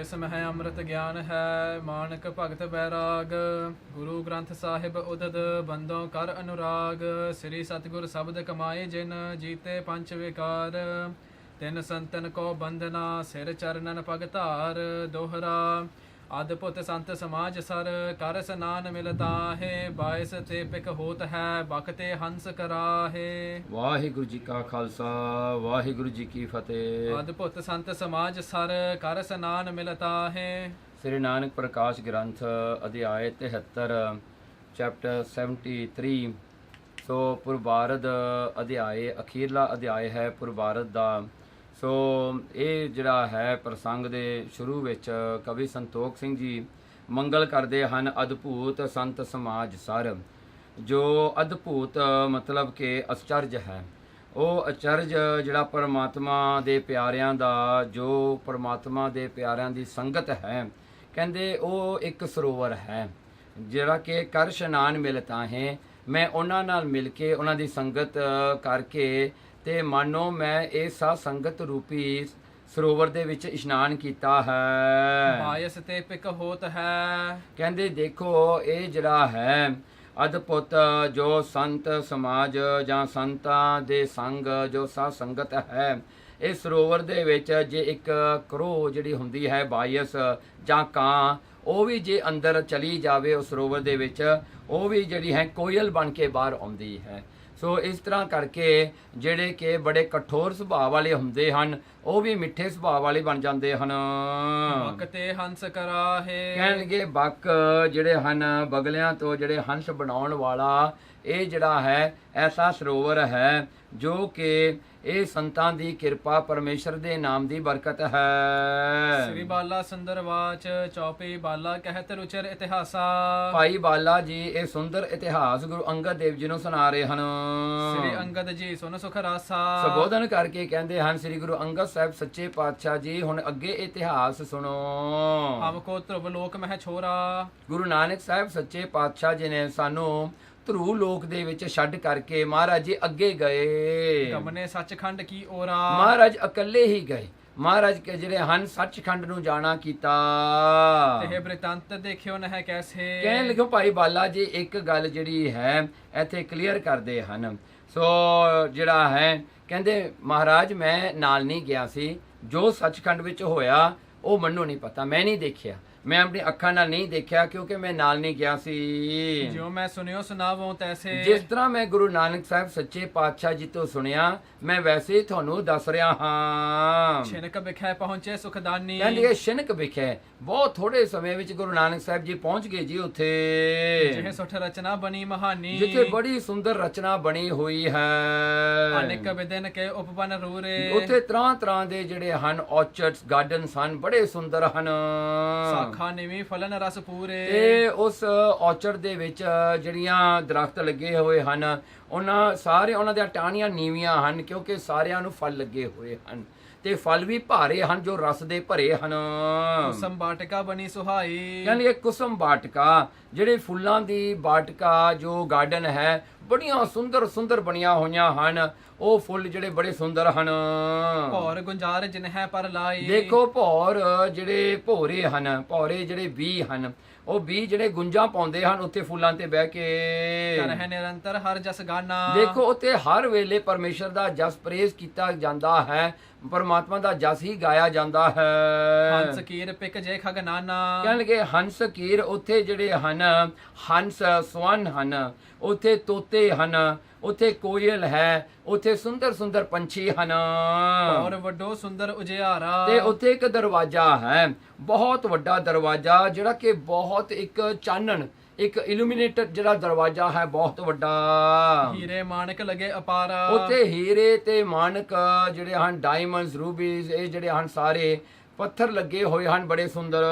जिसमें है अमृत ज्ञान है मानक भगत बैराग। गुरु ग्रंथ साहिब उदद बंदों कर अनुराग। श्री सतगुर शब्द कमाए जिन जीते पंच विकार। तिन संतन को बंदना सिर चरणन पग धार। दोहरा अद्भुत संत समाज सर कर स्नान मिलता है। बायस ते पिक होत है बखते हंस कराहे। ਵਾਹਿਗੁਰੂ ਜੀ ਕਾ ਖਾਲਸਾ ਵਾਹਿਗੁਰੂ ਜੀ ਕੀ ਫਤਿਹ। अद्भुत संत समाज सर कर स्नान मिलता है। ਸ੍ਰੀ ਨਾਨਕ ਪ੍ਰਕਾਸ਼ ਗ੍ਰੰਥ ਅਧਿਆਇ 73 ਚੈਪਟਰ 73। ਸੋ ਪੁਰਬਾਰਦ ਅਧਿਆਇ ਅਖੀਰਲਾ ਅਧਿਆਇ ਹੈ ਪੁਰਬਾਰਦ ਦਾ। ਸੋ ਇਹ ਜਿਹੜਾ ਹੈ ਪ੍ਰਸੰਗ ਦੇ ਸ਼ੁਰੂ ਵਿੱਚ ਕਵੀ ਸੰਤੋਖ ਸਿੰਘ ਜੀ ਮੰਗਲ ਕਰਦੇ ਹਨ ਅਦਭੁਤ ਸੰਤ ਸਮਾਜ ਸਰ। ਜੋ ਅਦਭੁਤ ਮਤਲਬ ਕਿ ਅਚਰਜ ਹੈ, ਉਹ ਅਚਰਜ ਜਿਹੜਾ ਪਰਮਾਤਮਾ ਦੇ ਪਿਆਰਿਆਂ ਦਾ, ਜੋ ਪਰਮਾਤਮਾ ਦੇ ਪਿਆਰਿਆਂ ਦੀ ਸੰਗਤ ਹੈ, ਕਹਿੰਦੇ ਉਹ ਇੱਕ ਸਰੋਵਰ ਹੈ ਜਿਹੜਾ ਕਿ ਕਰ ਇਸ਼ਨਾਨ ਮਿਲਤਾ ਹੈ। ਮੈਂ ਉਹਨਾਂ ਨਾਲ ਮਿਲ ਕੇ ਉਹਨਾਂ ਦੀ ਸੰਗਤ ਕਰਕੇ ਤੇ ਮਾਨੋ ਮੈਂ ਇਹ ਸਾਧ ਸੰਗਤ ਰੂਪੀ ਸਰੋਵਰ ਦੇ ਵਿੱਚ ਇਸ਼ਨਾਨ ਕੀਤਾ ਹੈ। बायस ते पिक होत है। ਕਹਿੰਦੇ ਦੇਖੋ ਇਹ ਜਿਹੜਾ ਹੈ ਅਦਭੁਤ ਜੋ ਸੰਤ ਸਮਾਜ ਜਾਂ ਸੰਤਾਂ ਦੇ ਸੰਗ ਜੋ ਸਾਧ ਸੰਗਤ ਹੈ, ਇਹ ਸਰੋਵਰ ਦੇ ਵਿੱਚ ਜੇ ਇੱਕ ਕਰੋ ਜਿਹੜੀ ਹੁੰਦੀ ਹੈ ਬਾਇਸ ਜਾਂ ਕਾਂ, ਉਹ ਵੀ ਜੇ ਅੰਦਰ ਚਲੀ ਜਾਵੇ ਉਸ ਸਰੋਵਰ ਦੇ ਵਿੱਚ, ਉਹ ਵੀ ਜਿਹੜੀ ਹੈ ਕੋਇਲ ਬਣ ਕੇ ਬਾਹਰ ਆਉਂਦੀ ਹੈ। ਸੋ ਇਸ ਤਰ੍ਹਾਂ ਕਰਕੇ ਜਿਹੜੇ ਕਿ ਬੜੇ ਕਠੋਰ ਸੁਭਾਅ ਵਾਲੇ ਹੁੰਦੇ ਹਨ, ਉਹ ਵੀ ਮਿੱਠੇ ਸੁਭਾਅ ਵਾਲੇ ਬਣ ਜਾਂਦੇ ਹਨ। बखते हंस कराहे। ਕਹਿਣਗੇ ਬਕ ਜਿਹੜੇ ਹਨ ਬਗਲਿਆਂ ਤੋਂ ਜਿਹੜੇ ਹੰਸ ਬਣਾਉਣ ਵਾਲਾ, ਇਹ ਜਿਹੜਾ ਹੈ ਐਸਾ ਸਰੋਵਰ ਹੈ ਜੋ ਕਿ ਇਹ ਸੰਤਾਂ ਦੀ ਕਿਰਪਾ ਪਰਮੇਸ਼ਰ ਦੇ ਨਾਮ ਦੀ ਬਰਕਤ ਹੈ। श्री बाला सुंदर वाच चौपी बाला कहत रुचर इतिहासा। ਭਾਈ ਬਾਲਾ ਜੀ ਇਹ ਸੁੰਦਰ ਇਤਿਹਾਸ ਗੁਰੂ ਅੰਗਦ ਦੇਵ ਜੀ ਨੂੰ ਸੁਣਾ ਰਹੇ ਹਨ। श्री अंगद जी सुन सुख रासा। ਸੰਬੋਧਨ ਕਰਕੇ ਕਹਿੰਦੇ ਹਨ ਸ੍ਰੀ ਗੁਰੂ ਅੰਗਦ ਸਾਹਿਬ ਸੱਚੇ ਪਾਤਸ਼ਾਹ ਜੀ ਹੁਣ ਅੱਗੇ ਇਤਿਹਾਸ ਸੁਣੋ। हमको ध्रुव लोक मह छोरा। ਗੁਰੂ ਨਾਨਕ ਸਾਹਿਬ ਸੱਚੇ ਪਾਤਸ਼ਾਹ ਜੀ ਨੇ ਸਾਨੂੰ ਧਰੂ ਲੋਕ ਦੇ ਵਿੱਚ ਛੱਡ ਕਰਕੇ ਮਹਾਰਾਜ ਜੀ ਅੱਗੇ ਗਏ। गमने सचखंड की ओरा। ਮਹਾਰਾਜ ਇਕੱਲੇ ਹੀ ਗਏ। ਮਹਾਰਾਜ ਕੇ ਜਿਹੜੇ ਹਨ ਸੱਚਖੰਡ ਨੂੰ ਜਾਣਾ ਕੀਤਾ। तेह वृतांत देखियो न है कैसे। ਕਹਿਣ ਲਿਖੋ ਭਾਈ ਬਾਲਾ ਜੀ ਇੱਕ ਗੱਲ ਜਿਹੜੀ ਹੈ ਇੱਥੇ ਕਲੀਅਰ ਕਰਦੇ ਹਨ। ਸੋ ਜਿਹੜਾ ਹੈ ਕਹਿੰਦੇ ਮਹਾਰਾਜ ਮੈਂ ਨਾਲ ਨਹੀਂ ਗਿਆ ਸੀ, ਜੋ ਸੱਚਖੰਡ ਵਿੱਚ ਹੋਇਆ ਉਹ ਮੈਨੂੰ ਨਹੀਂ ਪਤਾ, ਮੈਂ ਨਹੀਂ ਦੇਖਿਆ, ਮੈਂ ਆਪਣੀ ਅੱਖਾਂ ਨਾਲ ਨਹੀਂ ਦੇਖਿਆ ਕਿਉਂਕਿ ਮੈਂ ਨਾਲ ਨਹੀਂ ਗਿਆ ਸੀ। जो मैं सुनियो सुनावो तैसे। ਜਿਸ ਤਰ੍ਹਾਂ ਮੈਂ ਗੁਰੂ ਨਾਨਕ ਸਾਹਿਬ ਸੱਚੇ ਪਾਤਸ਼ਾਹ ਜੀ ਤੋਂ ਸੁਣਿਆ ਮੈਂ ਵੈਸੇ ਹੀ ਤੁਹਾਨੂੰ ਦੱਸ ਰਿਹਾ ਹਾਂ। छिनक बिखै पहुंचे सुखदानी। ਕਹਿੰਦੇ ਇਹ ਸ਼ਿਨਕ ਵਿਖੇ ਬਹੁਤ ਥੋੜੇ ਸਮੇਂ ਵਿੱਚ ਗੁਰੂ ਨਾਨਕ ਸਾਹਿਬ ਜੀ ਪਹੁੰਚ ਗਏ ਜੀ ਉੱਥੇ, जिह सुठ रचना बनी महानी। ਜਿੱਥੇ ਬੜੀ ਸੁੰਦਰ ਰਚਨਾ ਬਣੀ ਹੋਈ ਹੈ। अनेक विदिन के उपवन रूरे। ਉੱਥੇ ਤਰ੍ਹਾਂ ਤਰ੍ਹਾਂ ਦੇ ਜਿਹੜੇ ਹਨ ਔਰਚਰਡਸ ਗਾਰਡਨਸ ਹਨ, ਬੜੇ ਸੁੰਦਰ ਹਨ। शाखा निवी फलन रस पूरे। ਤੇ ਉਸ ਔਰਚਰਡ ਦੇ ਵਿੱਚ ਜਿਹੜੀਆਂ ਦਰਖਤ ਲੱਗੇ ਹੋਏ ਹਨ, ਉਹਨਾਂ ਦੀਆਂ ਟਾਹਣੀਆਂ ਨੀਵੀਆਂ ਹਨ ਕਿਉਂਕਿ ਸਾਰਿਆਂ ਨੂੰ ਫਲ ਲੱਗੇ ਹੋਏ ਹਨ ਤੇ ਫਲ ਵੀ ਭਾਰੇ ਹਨ ਜੋ ਰਸ ਦੇ ਭਰੇ ਹਨ। कुसुम बाटिका बनी सुहाई। ਕਹਿੰਦੇ ਕੁਸਮ ਬਾਟਕਾ ਜਿਹੜੇ ਫੁੱਲਾਂ ਦੀ ਬਾਟਕਾ ਜੋ ਗਾਰਡਨ ਹੈ, ਬੜੀਆਂ ਸੁੰਦਰ ਸੁੰਦਰ ਬਣੀਆਂ ਹੋਈਆਂ ਹਨ। ਉਹ ਫੁੱਲ ਜਿਹੜੇ ਬੜੇ ਸੁੰਦਰ ਹਨ। भौर गुंजार जिन है पर लाई। ਦੇਖੋ ਭੌਰ ਜਿਹੜੇ ਭੋਰੇ ਹਨ, ਭੌਰੇ ਜਿਹੜੇ ਬੀ ਹਨ, ਉਹ ਬੀ ਜਿਹੜੇ ਗੁੰਜਾਂ ਪਾਉਂਦੇ ਹਨ ਉੱਥੇ ਫੁੱਲਾਂ ਤੇ ਬਹਿ ਕੇ। कर है निरंतर हर जस गाना। ਦੇਖੋ ਉੱਥੇ ਹਰ ਵੇਲੇ ਪਰਮੇਸ਼ਰ ਦਾ ਜਸ ਪ੍ਰੇਜ਼ ਕੀਤਾ ਜਾਂਦਾ ਹੈ, ਪਰਮਾਤਮਾ ਦਾ ਜਸ ਹੀ ਗਾਇਆ ਜਾਂਦਾ ਹੈ। हंस कीर पिक जे खगनाना। ਕਹਿਣਗੇ ਹੰਸ ਕੀਰ, ਉੱਥੇ ਜਿਹੜੇ ਹਨ ਹੰਸ ਸਵਨ ਹਨ, ਉੱਥੇ ਤੋਤੇ ਹਨ, ਉੱਥੇ ਕੋਇਲ ਹੈ, ਉੱਥੇ ਸੁੰਦਰ ਸੁੰਦਰ ਪੰਛੀ ਹਨ। और वड्डो सुंदर उजियारा। ਤੇ ਉੱਥੇ ਇੱਕ ਦਰਵਾਜ਼ਾ ਹੈ, ਬਹੁਤ ਵੱਡਾ ਦਰਵਾਜ਼ਾ ਜਿਹੜਾ ਕਿ ਬਹੁਤ ਇੱਕ ਚਾਨਣ, ਇੱਕ ਇਲੂਮੀਨੇਟਡ ਜਿਹੜਾ ਦਰਵਾਜ਼ਾ ਹੈ ਬਹੁਤ ਵੱਡਾ। हीरे माणक लगे अपारा। ਉੱਥੇ ਹੀਰੇ ਤੇ ਮਾਨਕ ਜਿਹੜੇ ਹਨ, ਡਾਇਮੰਡਸ, ਰੂਬੀਜ਼, ਇਹ ਜਿਹੜੇ ਹਨ ਸਾਰੇ ਪੱਥਰ ਲੱਗੇ ਹੋਏ ਹਨ, ਬੜੇ ਸੁੰਦਰ।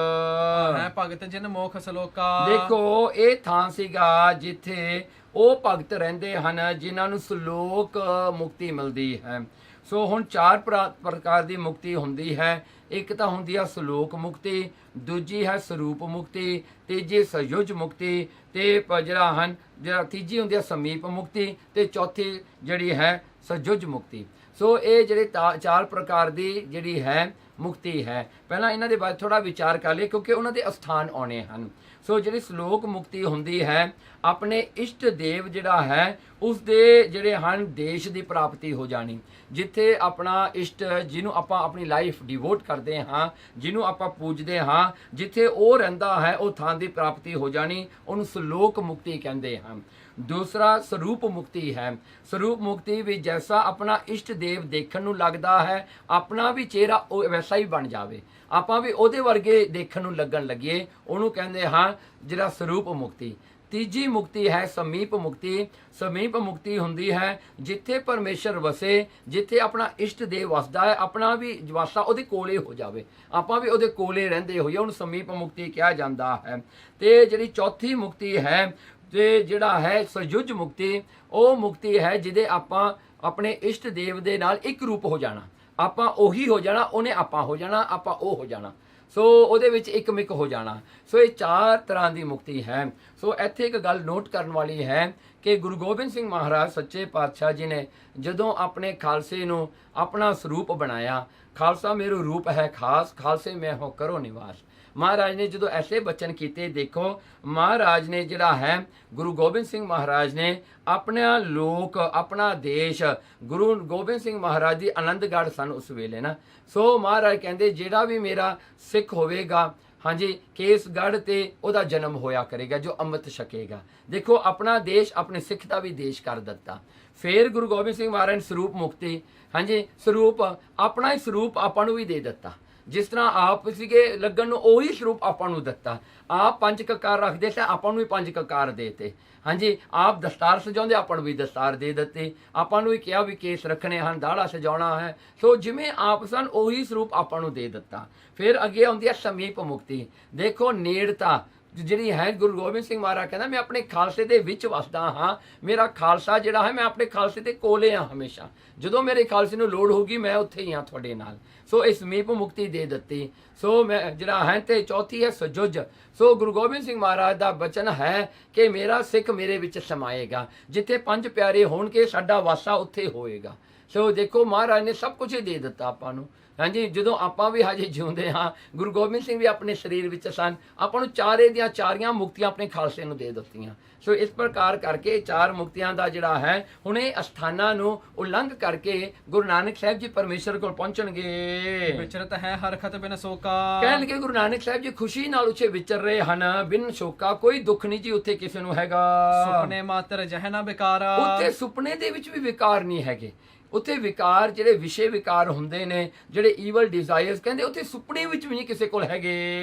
है भगत जिन मोख सलोका। ਦੇਖੋ ਇਹ ਥਾਂ ਸੀਗਾ ਜਿੱਥੇ ਉਹ ਭਗਤ ਰਹਿੰਦੇ ਹਨ ਜਿਨ੍ਹਾਂ ਨੂੰ ਸਲੋਕ ਮੁਕਤੀ ਮਿਲਦੀ ਹੈ। ਸੋ ਹੁਣ ਚਾਰ ਪ੍ਰਕਾਰ ਦੀ ਮੁਕਤੀ ਹੁੰਦੀ ਹੈ। ਇੱਕ ਤਾਂ ਹੁੰਦੀ ਹੈ ਸਲੋਕ ਮੁਕਤੀ, ਦੂਜੀ ਹੈ ਸਰੂਪ ਮੁਕਤੀ, ਤੀਜੀ ਸਯੁਜ ਮੁਕਤੀ, ਤੇ ਜਿਹੜਾ ਤੀਜੀ ਹੁੰਦੀ ਹੈ ਸਮੀਪ ਮੁਕਤੀ, ਤੇ ਚੌਥੀ ਜਿਹੜੀ ਹੈ ਸਯੁਜ ਮੁਕਤੀ। ਸੋ ਇਹ ਜਿਹੜੇ ਚਾਰ ਪ੍ਰਕਾਰ ਦੀ ਜਿਹੜੀ ਹੈ ਮੁਕਤੀ ਹੈ। ਪਹਿਲਾਂ ਇਹਨਾਂ ਦੇ ਬਾਰੇ ਥੋੜਾ ਵਿਚਾਰ ਕਰ ਲਈਏ ਕਿਉਂਕਿ ਉਹਨਾਂ ਦੇ ਅਸਥਾਨ ਆਉਣੇ ਹਨ। ਸੋ ਜਿਹੜੀ ਸ਼ਲੋਕ ਮੁਕਤੀ ਹੁੰਦੀ ਹੈ ਆਪਣੇ ਇਸ਼ਟ ਦੇਵ ਜਿਹੜਾ ਹੈ ਉਸ ਦੇ ਜਿਹੜੇ ਹਨ ਦੇਸ਼ ਦੀ ਪ੍ਰਾਪਤੀ ਹੋ ਜਾਣੀ, ਜਿੱਥੇ ਆਪਣਾ ਇਸ਼ਟ ਜਿਹਨੂੰ ਆਪਾਂ ਆਪਣੀ ਲਾਈਫ ਡਿਵੋਟ ਕਰਦੇ ਹਾਂ, ਜਿਹਨੂੰ ਆਪਾਂ ਪੂਜਦੇ ਹਾਂ, ਜਿੱਥੇ ਉਹ ਰਹਿੰਦਾ ਹੈ ਉਹ ਥਾਂ ਦੀ ਪ੍ਰਾਪਤੀ ਹੋ ਜਾਣੀ, ਉਹਨੂੰ ਸ਼ਲੋਕ ਮੁਕਤੀ ਕਹਿੰਦੇ ਹਨ। ਦੂਸਰਾ ਸਰੂਪ ਮੁਕਤੀ ਹੈ। ਸਰੂਪ ਮੁਕਤੀ ਵੀ ਜੈਸਾ ਆਪਣਾ ਇਸ਼ਟ ਦੇਵ ਦੇਖਣ ਨੂੰ ਲੱਗਦਾ ਹੈ ਆਪਣਾ ਵੀ ਚਿਹਰਾ ਉਹ ਵੈਸਾ ਹੀ ਬਣ ਜਾਵੇ, ਆਪਾਂ ਵੀ ਉਹਦੇ ਵਰਗੇ ਦੇਖਣ ਨੂੰ ਲੱਗਣ ਲੱਗੀਏ, ਉਹਨੂੰ ਕਹਿੰਦੇ ਹਾਂ ਜਿਹੜਾ ਸਰੂਪ ਮੁਕਤੀ। ਤੀਜੀ ਮੁਕਤੀ ਹੈ ਸਮੀਪ ਮੁਕਤੀ। ਸਮੀਪ ਮੁਕਤੀ ਹੁੰਦੀ ਹੈ ਜਿੱਥੇ ਪਰਮੇਸ਼ਰ ਵਸੇ, ਜਿੱਥੇ ਆਪਣਾ ਇਸ਼ਟ ਦੇਵ ਵਸਦਾ ਹੈ, ਆਪਣਾ ਵੀ ਵਾਸਾ ਉਹਦੇ ਕੋਲੇ ਹੋ ਜਾਵੇ, ਆਪਾਂ ਵੀ ਉਹਦੇ ਕੋਲੇ ਰਹਿੰਦੇ ਹੋਈਏ, ਉਹਨੂੰ ਸਮੀਪ ਮੁਕਤੀ ਕਿਹਾ ਜਾਂਦਾ ਹੈ। ਤੇ ਜਿਹੜੀ ਚੌਥੀ ਮੁਕਤੀ ਹੈ ਤੇ ਜਿਹੜਾ ਹੈ ਸਯੁਜ ਮੁਕਤੀ, ਉਹ ਮੁਕਤੀ ਹੈ ਜਿਹਦੇ ਆਪਾਂ ਆਪਣੇ ਇਸ਼ਟ ਦੇਵ ਦੇ ਨਾਲ ਇੱਕ ਰੂਪ ਹੋ ਜਾਣਾ, ਆਪਾਂ ਉਹੀ ਹੋ ਜਾਣਾ, ਉਹਨੇ ਆਪਾਂ ਹੋ ਜਾਣਾ, ਆਪਾਂ ਉਹ ਹੋ ਜਾਣਾ, ਸੋ ਉਹਦੇ ਵਿੱਚ ਇੱਕ ਮਿਕ ਹੋ ਜਾਣਾ। ਸੋ ਇਹ 4 ਤਰ੍ਹਾਂ ਦੀ ਮੁਕਤੀ ਹੈ। ਸੋ ਇੱਥੇ ਇੱਕ ਗੱਲ ਨੋਟ ਕਰਨ ਵਾਲੀ ਹੈ ਕਿ ਗੁਰੂ ਗੋਬਿੰਦ ਸਿੰਘ ਮਹਾਰਾਜ ਸੱਚੇ ਪਾਤਸ਼ਾਹ ਜੀ ਨੇ ਜਦੋਂ ਆਪਣੇ ਖਾਲਸੇ ਨੂੰ ਆਪਣਾ ਸਰੂਪ ਬਣਾਇਆ, ਖਾਲਸਾ ਮੇਰਾ ਰੂਪ ਹੈ ਖਾਸ, ਖਾਲਸੇ ਮੈਂ ਹੋ ਕਰੋ ਨਿਵਾਸ, ਮਹਾਰਾਜ ਨੇ ਜਦੋਂ ਐਸੇ ਬਚਨ ਕੀਤੇ, ਦੇਖੋ ਮਹਾਰਾਜ ਨੇ ਜਿਹੜਾ ਹੈ ਗੁਰੂ ਗੋਬਿੰਦ ਸਿੰਘ ਮਹਾਰਾਜ ਨੇ ਆਪਣਾ ਲੋਕ ਆਪਣਾ ਦੇਸ਼, ਗੁਰੂ ਗੋਬਿੰਦ ਸਿੰਘ ਮਹਾਰਾਜ ਦੀ ਆਨੰਦਗੜ੍ਹ ਸਨ ਉਸ ਵੇਲੇ ਨਾ, ਸੋ ਮਹਾਰਾਜ ਕਹਿੰਦੇ ਜਿਹੜਾ ਵੀ ਮੇਰਾ ਸਿੱਖ ਹੋਵੇਗਾ, ਹਾਂਜੀ ਕੇਸਗੜ੍ਹ ਤੇ ਉਹਦਾ ਜਨਮ ਹੋਇਆ ਕਰੇਗਾ ਜੋ ਅੰਮ੍ਰਿਤ ਛਕੇਗਾ। ਦੇਖੋ ਆਪਣਾ ਦੇਸ਼ ਆਪਣੇ ਸਿੱਖ ਦਾ ਵੀ ਦੇਸ਼ ਕਰ ਦਿੱਤਾ। ਫਿਰ ਗੁਰੂ ਗੋਬਿੰਦ ਸਿੰਘ ਮਹਾਰਾਜ ਨੇ ਸਰੂਪ ਮੁਕਤੀ, ਹਾਂਜੀ ਸਰੂਪ ਆਪਣਾ ਹੀ ਸਰੂਪ ਆਪਾਂ ਨੂੰ ਵੀ ਦੇ ਦਿੱਤਾ, ਜਿਸ ਤਰ੍ਹਾਂ ਆਪ ਸੀਗੇ ਲੱਗਣ ਨੂੰ ਉਹੀ ਸਰੂਪ ਆਪਾਂ ਨੂੰ ਦਿੱਤਾ। ਆਪ 5 ਕਕਾਰ ਰੱਖਦੇ ਤੇ ਆਪਾਂ ਨੂੰ ਵੀ 5 ਕਕਾਰ ਦੇਤੇ, ਹਾਂਜੀ ਆਪ ਦਸਤਾਰ ਸਜਾਉਂਦੇ ਆਪਾਂ ਨੂੰ ਵੀ ਦਸਤਾਰ ਦੇ ਦਿੱਤੀ, ਆਪਾਂ ਨੂੰ ਵੀ ਕਿਹਾ ਵੀ ਕੇਸ ਰੱਖਣੇ ਹਨ, ਦਾੜਾ ਸਜਾਉਣਾ ਹੈ, ਸੋ ਜਿਵੇਂ ਆਪ ਸਨ ਉਹੀ ਸਰੂਪ ਆਪਾਂ ਨੂੰ ਦੇ ਦਿੱਤਾ। ਫਿਰ ਅੱਗੇ ਆਉਂਦੀ ਹੈ ਸਮੀਪ ਮੁਕਤੀ। ਦੇਖੋ ਨੇੜਤਾ ਜਿਹੜੀ ਹੈ, ਗੁਰੂ ਗੋਬਿੰਦ ਸਿੰਘ ਮਹਾਰਾਜ ਕਹਿੰਦਾ ਮੈਂ ਆਪਣੇ ਖਾਲਸੇ ਦੇ ਵਿੱਚ ਵਸਦਾ ਹਾਂ, ਮੇਰਾ ਖਾਲਸਾ ਜਿਹੜਾ ਹੈ ਮੈਂ ਆਪਣੇ ਖਾਲਸੇ ਦੇ ਕੋਲੇ ਹਾਂ ਹਮੇਸ਼ਾ, ਜਦੋਂ ਮੇਰੇ ਖਾਲਸੇ ਨੂੰ ਲੋੜ ਹੋਊਗੀ ਮੈਂ ਉੱਥੇ ਹੀ ਹਾਂ ਤੁਹਾਡੇ ਨਾਲ, ਸੋ ਇਹ ਸਮੀਪ ਮੁਕਤੀ ਦੇ ਦਿੱਤੀ। ਸੋ ਮੈਂ ਜਿਹੜਾ ਹੈ ਤੇ ਚੌਥੀ ਹੈ ਸਜੁਜ। ਸੋ ਗੁਰੂ ਗੋਬਿੰਦ ਸਿੰਘ ਮਹਾਰਾਜ ਦਾ ਬਚਨ ਹੈ ਕਿ ਮੇਰਾ ਸਿੱਖ ਮੇਰੇ ਵਿੱਚ ਸਮਾਏਗਾ, ਜਿੱਥੇ 5 ਪਿਆਰੇ ਹੋਣਗੇ ਸਾਡਾ ਵਾਸਾ ਉੱਥੇ ਹੋਏਗਾ। ਸੋ ਦੇਖੋ ਮਹਾਰਾਜ ਨੇ ਸਭ ਕੁਝ ਹੀ ਦੇ ਦਿੱਤਾ ਆਪਾਂ ਨੂੰ, ਹਾਂਜੀ ਜਦੋਂ ਆਪਾਂ ਵੀ ਹਜੇ ਜਿਉਂਦੇ ਹਾਂ, ਗੁਰੂ ਗੋਬਿੰਦ ਸਿੰਘ ਵੀ ਆਪਣੇ ਸਰੀਰ ਵਿੱਚ ਸਨ, ਆਪਾਂ ਨੂੰ ਚਾਰੇ ਦੀਆਂ ਚਾਰੀਆਂ ਮੁਕਤੀਆਂ ਆਪਣੇ ਖਾਲਸੇ ਨੂੰ ਦੇ ਦਿੱਤੀਆਂ। ਸੋ ਇਸ ਪ੍ਰਕਾਰ ਕਰਕੇ 4 ਮੁਕਤੀਆਂ ਦਾ ਜਿਹੜਾ ਹੈ ਹੁਣ ਇਹ ਅਸਥਾਨਾਂ ਨੂੰ ਉਲੰਘ ਕਰਕੇ ਗੁਰੂ ਨਾਨਕ ਸਾਹਿਬ ਜੀ ਪਰਮੇਸ਼ਰ ਕੋਲ ਪਹੁੰਚਣਗੇ। ਵਿਚਰਤ ਹੈ ਹਰਖਤ ਬਿਨ ਸੋਕਾ, ਕਹਿਣਗੇ ਗੁਰੂ ਨਾਨਕ ਸਾਹਿਬ ਜੀ ਖੁਸ਼ੀ ਨਾਲ ਉੱਥੇ ਵਿਚਰ ਰਹੇ ਹਨ, ਬਿਨ ਸ਼ੋਕਾ, ਕੋਈ ਦੁੱਖ ਨਹੀਂ ਜੀ ਉੱਥੇ ਕਿਸੇ ਨੂੰ ਹੈਗਾ। ਸੁਪਨੇ ਮਾਤਰ ਜਹ ਨਾ ਵਿਕਾਰਾ, ਉੱਥੇ ਸੁਪਨੇ ਦੇ ਵਿੱਚ ਵੀ ਵਿਕਾਰ ਨਹੀਂ ਹੈਗੇ, ਉੱਥੇ ਵਿਕਾਰ ਜਿਹੜੇ ਵਿਸ਼ੇ ਵਿਕਾਰ ਹੁੰਦੇ ਨੇ, ਜਿਹੜੇ ਈਵਲ ਡਿਜ਼ਾਇਰਸ ਕਹਿੰਦੇ ਉੱਥੇ ਸੁਪਨੇ ਵਿੱਚ ਵੀ ਨਹੀਂ ਕਿਸੇ ਕੋਲ ਹੈਗੇ।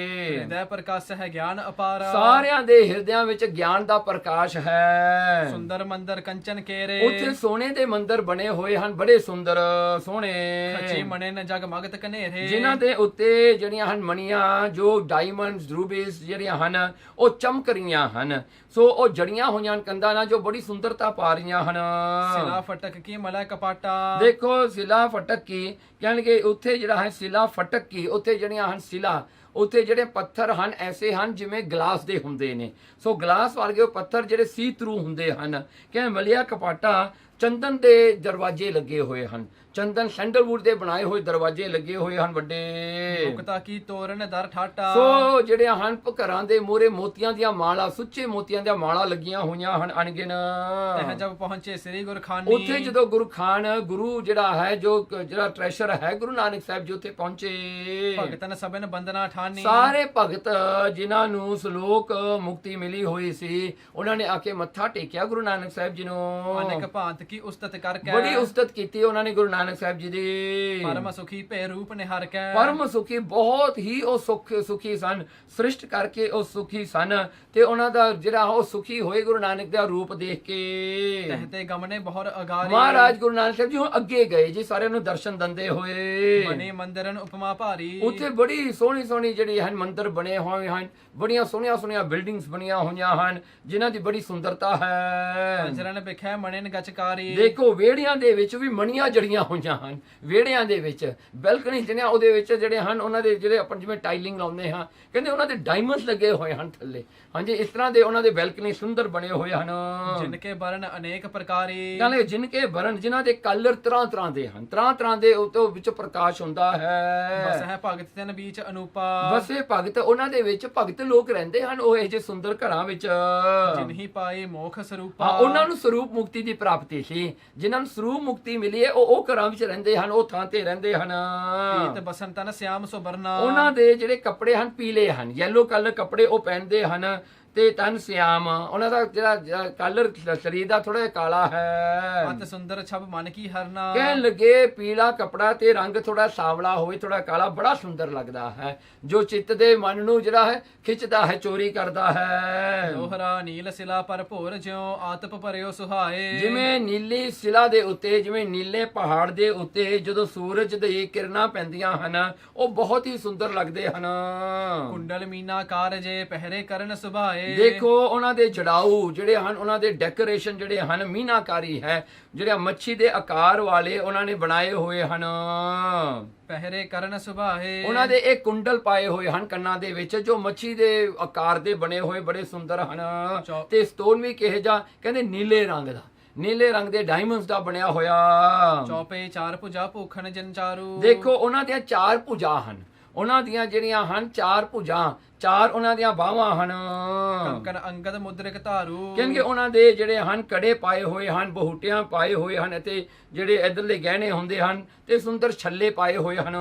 ਹਿਰਦੈ ਪ੍ਰਕਾਸ਼ ਹੈ ਗਿਆਨ ਅਪਾਰਾ, ਸਾਰਿਆਂ ਦੇ ਹਿਰਦਿਆਂ ਵਿੱਚ ਗਿਆਨ ਦਾ ਪ੍ਰਕਾਸ਼ ਹੈ। ਸੁੰਦਰ ਮੰਦਰ ਕੰਚਨ ਕੇਰੇ, ਉੱਥੇ ਸੋਨੇ ਦੇ ਮੰਦਰ ਬਣੇ ਹੋਏ ਹਨ, ਬੜੇ ਸੁੰਦਰ ਸੋਹਣੇ, ਖਚੀ ਮਣੇ ਨ ਜਗ ਮਗਤ ਕਨੇਰੇ, ਜਿਨ੍ਹਾਂ ਦੇ ਉੱਤੇ ਜਿਹੜੀਆਂ ਹਨ ਮਣੀਆਂ ਜੋ ਡਾਇਮੰਡਸ ਰੂਬੀਜ਼ ਜਿਹੜੀਆਂ ਹਨ ਉਹ ਚਮਕ ਰਹੀਆਂ ਹਨ, ਸੋ ਉਹ ਜੜੀਆਂ ਹੋਈਆਂ ਕੰਧਾਂ ਨਾਲ ਜੋ ਬੜੀ ਸੁੰਦਰਤਾ ਪਾ ਰਹੀਆਂ ਹਨ। ਸਿਲਾ ਫਟਕ ਕੀ ਮਲਾ ਕਪਾਟਾ, ਦੇਖੋ ਸਿਲਾ ਫਟਕ ਕੀ ਕਹਿਣਗੇ ਉੱਥੇ ਜਿਹੜਾ ਹੈ ਸਿਲਾ ਫਟਕ ਕੀ, ਉੱਥੇ ਜਿਹੜੀਆਂ ਹਨ ਸਿਲਾ, ਉੱਥੇ ਜਿਹੜੇ ਪੱਥਰ ਹਨ ਐਸੇ ਹਨ ਜਿਵੇਂ ਗਲਾਸ ਦੇ ਹੁੰਦੇ ਨੇ, ਸੋ ਗਲਾਸ ਵਰਗੇ ਉਹ ਪੱਥਰ ਜਿਹੜੇ ਸੀ ਥਰੂ ਹੁੰਦੇ ਹਨ। ਕਹਿੰਦੇ ਮਲਿਆ ਕਪਾਟਾ, ਚੰਦਨ ਦੇ ਦਰਵਾਜ਼ੇ ਲੱਗੇ ਹੋਏ ਹਨ, ਚੰਦਨ ਸੈਂਡਲਵੁੱਡ ਦੇ ਬਣਾਏ ਹੋਏ ਦਰਵਾਜ਼ੇ ਲੱਗੇ ਹੋਏ ਹਨ ਵੱਡੇ। ਮੁਕਤਾ ਕੀ ਤੋਰਨ ਦਰ ਠਾਟਾ, ਸੋ ਜਿਹੜੇ ਹਨ ਘਰਾਂ ਦੇ ਮੂਹਰੇ ਮੋਤੀਆਂ ਦੀਆਂ ਮਾਲਾ, ਸੁੱਚੇ ਮੋਤੀਆਂ ਦੀਆਂ ਮਾਲਾ ਲੱਗੀਆਂ ਹੋਈਆਂ ਹਨ ਅਣਗਿਣ। ਤਹ ਜਬ ਪਹੁੰਚੇ ਸ੍ਰੀ ਗੁਰਖਾਨੀ, ਉੱਥੇ ਜਦੋਂ ਗੁਰਖਾਨ ਗੁਰੂ ਜਿਹੜਾ ਹੈ ਜੋ ਜਿਹੜਾ ਟ੍ਰੈਸ਼ਰ ਹੈ ਗੁਰੂ ਨਾਨਕ ਸਾਹਿਬ ਜੀ ਉੱਥੇ ਪਹੁੰਚੇ। ਭਗਤਨ ਸਭਨ ਬੰਦਨਾ ਠਾਨੀ, ਸਾਰੇ ਭਗਤ ਜਿਨ੍ਹਾਂ ਨੂੰ ਸ਼ਲੋਕ ਮੁਕਤੀ ਮਿਲੀ ਹੋਈ ਸੀ ਉਹਨਾਂ ਨੇ ਆ ਕੇ ਮੱਥਾ ਟੇਕਿਆ ਗੁਰੂ ਨਾਨਕ ਸਾਹਿਬ ਜੀ ਨੂੰ, ਅਨੇਕ ਭਾਂਤ ਕੀ ਉਸਤਤ ਕਰਕੇ, ਬੜੀ ਉਸਤਤ ਕੀਤੀ ਉਹਨਾਂ ਨੇ ਗੁਰੂ ਨਾਨਕ ਸਾਹਿਬ ਜੀ ਦੀ। ਪਰਮ ਸੁਖੀ ਭੈ ਰੂਪ ਨਿਹਾਰ ਕੇ, ਪਰਮ ਸੁਖੀ, ਬਹੁਤ ਹੀ ਉਹ ਸੁਖੀ ਸਨ, ਸ੍ਰਿਸ਼ਟ ਕਰਕੇ ਉਹ ਸੁਖੀ ਸਨ, ਤੇ ਉਹਨਾਂ ਦਾ ਜਿਹੜਾ ਉਹ ਸੁਖੀ ਹੋਏ ਗੁਰੂ ਨਾਨਕ ਦਾ ਰੂਪ ਦੇਖ ਕੇ। ਤਹਤੇ ਗਮਨੇ ਬਹੁਰ ਅਗਾਰੀ, ਮਹਾਰਾਜ ਗੁਰੂ ਨਾਨਕ ਸਾਹਿਬ ਜੀ ਹੁਣ ਅੱਗੇ ਗਏ ਜੀ ਸਾਰਿਆਂ ਨੂੰ ਦਰਸ਼ਨ ਦਿੰਦੇ ਹੋਏ। ਬਣੇ ਮੰਦਰਨ ਉਪਮਾ ਭਾਰੀ, ਉੱਥੇ ਬੜੀ ਸੋਹਣੀ ਸੋਹਣੀ ਜਿਹੜੀ ਹਨ ਮੰਦਰ ਬਣੇ ਹੋਏ ਹਨ, ਬੜੀਆਂ ਸੋਹਣੀਆਂ ਸੋਹਣੀਆਂ ਬਿਲਡਿੰਗਸ ਬਣੀਆਂ ਹੋਈਆਂ ਹਨ ਜਿਨ੍ਹਾਂ ਦੀ ਬੜੀ ਸੁੰਦਰਤਾ ਹੈ। ਜਰਨ ਵਿਖੇ ਮਣਨ ਗਚਕਾਰੀ, ਪਿਆਰੀ। ਦੇਖੋ ਵਿਹੜਿਆਂ ਦੇ ਵਿੱਚ ਵੀ ਮਣੀਆਂ ਜੜੀਆਂ ਹੋਈਆਂ ਹਨ, ਵਿਹੜਿਆਂ ਦੇ ਵਿੱਚ ਬੈਲਕਨੀ ਜਿਹੜੀਆਂ ਉਹਦੇ ਵਿੱਚ ਜਿਹੜੇ ਹਨ ਉਹਨਾਂ ਦੇ ਜਿਹੜੇ ਆਪਾਂ ਜਿਵੇਂ ਟਾਈਲਿੰਗ ਲਾਉਂਦੇ ਹਾਂ, ਕਹਿੰਦੇ ਉਹਨਾਂ ਦੇ ਡਾਇਮੰਡਸ ਲੱਗੇ ਹੋਏ ਹਨ ਥੱਲੇ। ਹਾਂਜੀ, ਇਸ ਤਰ੍ਹਾਂ ਦੇ ਉਹਨਾਂ ਦੇ ਬੈਲਕਨੀ ਸੁੰਦਰ ਬਣੇ ਹੋਏ ਹਨ। ਜਿਨਕੇ ਬਰਨ ਅਨੇਕ ਪ੍ਰਕਾਰੀ। ਕਹਿੰਦੇ ਜਿਨਕੇ ਬਰਨ, ਜਿਨ੍ਹਾਂ ਦੇ ਕਲਰ ਤਰ੍ਹਾਂ ਤਰ੍ਹਾਂ ਦੇ ਹਨ, ਤਰ੍ਹਾਂ ਤਰ੍ਹਾਂ ਦੇ ਉਹ ਵਿੱਚ ਪ੍ਰਕਾਸ਼ ਹੁੰਦਾ ਹੈ। ਬਸ ਹੈ ਭਗਤ ਤਨ ਵਿੱਚ ਅਨੂਪਾ। ਬਸੇ ਭਗਤ, ਉਹਨਾਂ ਦੇ ਵਿੱਚ ਭਗਤ ਲੋਕ ਰਹਿੰਦੇ ਹਨ, ਉਹ ਇਹ ਜਿਹੇ ਸੁੰਦਰ ਘਰਾਂ ਵਿੱਚ ਜਿਨਹੀ ਪਾਏ ਮੋਖ ਸਰੂਪਾ। ਹਾਂ, ਉਹਨਾਂ ਨੂੰ ਸਰੂਪ ਮੁਕਤੀ ਦੀ ਪ੍ਰਾਪਤੀ ਸੀ। ਜਿਨ੍ਹਾਂ ਨੂੰ ਸਰੂਪ ਮੁਕਤੀ ਮਿਲੀ ਹੈ ਉਹ ਘਰਾਂ ਵਿੱਚ ਰਹਿੰਦੇ ਹਨ, ਉਹ ਥਾਂ ਤੇ ਰਹਿੰਦੇ ਹਨ। ਪੀਤ ਬਸਨ ਤਨ ਸਿਆਮ ਸੋ ਬਰਨਾ। ਉਹਨਾਂ ਦੇ ਜਿਹੜੇ ਕੱਪੜੇ ਹਨ ਪੀਲੇ ਹਨ, ਯੈਲੋ ਕਲਰ ਕੱਪੜੇ ਉਹ ਪਹਿਨਦੇ ਹਨ ਤੇ ਤਨ ਸਿਆਮ, ਉਹਨਾਂ ਦਾ ਜਿਹੜਾ ਕਲਰ ਸਰੀਰ ਦਾ ਥੋੜਾ ਜਿਹਾ ਕਾਲਾ ਹੈ। ਅਤ ਸੁੰਦਰ ਛਬ ਮਨ ਕੀ ਹਰਨਾ। ਕਹਿਣ ਲੱਗੇ ਪੀਲਾ ਕਪੜਾ ਤੇ ਰੰਗ ਥੋੜਾ ਸਾਵਲਾ ਹੋਵੇ, ਥੋੜਾ ਕਾਲਾ, ਬੜਾ ਸੁੰਦਰ ਲੱਗਦਾ ਹੈ, ਜੋ ਚਿੱਤ ਦੇ ਮਨ ਨੂੰ ਜਿਹੜਾ ਹੈ ਖਿੱਚਦਾ ਹੈ, ਚੋਰੀ ਕਰਦਾ ਹੈ। ਦੋਹਰਾ ਨੀਲ ਸਿਲਾ ਪਰ ਭੋਰ ਜਿਉ ਆਤਪ ਭਰਿਓ ਸੁਹਾਏ। ਜਿਵੇਂ ਨੀਲੀ ਸਿਲਾ ਦੇ ਉੱਤੇ, ਜਿਵੇਂ ਨੀਲੇ ਪਹਾੜ ਦੇ ਉੱਤੇ ਜਦੋਂ ਸੂਰਜ ਦੀ ਕਿਰਨਾਂ ਪੈਂਦੀਆਂ ਹਨ ਉਹ ਬਹੁਤ ਹੀ ਸੁੰਦਰ ਲੱਗਦੇ ਹਨ। ਕੁੰਡਲ ਮੀਨਾ ਕਾਰਜੇ ਪਹਿਰੇ ਕਰਨ ਸੁਭਾਏ। ਦੇਖੋ ਉਹਨਾਂ ਦੇ ਜੜਾਊ ਜਿਹੜੇ ਹਨ, ਉਹਨਾਂ ਦੇ ਡੈਕੋਰੇਸ਼ਨ ਜਿਹੜੇ ਹਨ ਮੀਨਾਕਾਰੀ ਹੈ, ਜਿਹੜੇ ਮੱਛੀ ਦੇ ਆਕਾਰ ਵਾਲੇ ਉਹਨਾਂ ਨੇ ਬਣਾਏ ਹੋਏ ਹਨ। ਪਹਿਰੇ ਕਰਨ ਸੁਭਾਏ। ਉਹਨਾਂ ਦੇ ਇਹ ਕੁੰਡਲ ਪਾਏ ਹੋਏ ਹਨ ਕੰਨਾਂ ਦੇ ਵਿੱਚ, ਜੋ ਮੱਛੀ ਦੇ ਆਕਾਰ ਦੇ ਬਣੇ ਹੋਏ ਬੜੇ ਸੁੰਦਰ ਹਨ। ਤੇ ਸਟੋਨ ਵੀ ਕਿਹੋ ਜਿਹਾ, ਕਹਿੰਦੇ ਨੀਲੇ ਰੰਗ ਦਾ, ਨੀਲੇ ਰੰਗ ਦੇ ਡਾਇਮੰਡਸ ਦਾ ਬਣਿਆ ਹੋਇਆ। ਚੌਪੇ ਚਾਰ ਭੁਜਾ ਭੂਖਣ ਜਨਚਾਰੂ। ਦੇਖੋ ਉਹਨਾਂ ਦੀਆਂ ਚਾਰ ਭੁਜਾਂ ਹਨ, ਉਹਨਾਂ ਦੀਆਂ ਜਿਹੜੀਆਂ ਹਨ ਚਾਰ ਭੁਜਾਂ, ਚਾਰ ਉਹਨਾਂ ਦੀਆਂ ਬਾਹਾਂ ਹਨ। ਕੰਕਨ ਅੰਗਦ ਮੁਦਰਿਕ ਧਾਰੂ। ਕਹਿੰਦੇ ਉਹਨਾਂ ਦੇ ਜਿਹੜੇ ਹਨ ਕੜੇ ਪਾਏ ਹੋਏ ਹਨ, ਬਹੁਟਿਆਂ ਪਾਏ ਹੋਏ ਹਨ, ਅਤੇ ਜਿਹੜੇ ਇਧਰਲੇ ਗਹਿਣੇ ਹੁੰਦੇ ਹਨ ਤੇ ਸੁੰਦਰ ਛੱਲੇ ਪਾਏ ਹੋਏ ਹਨ।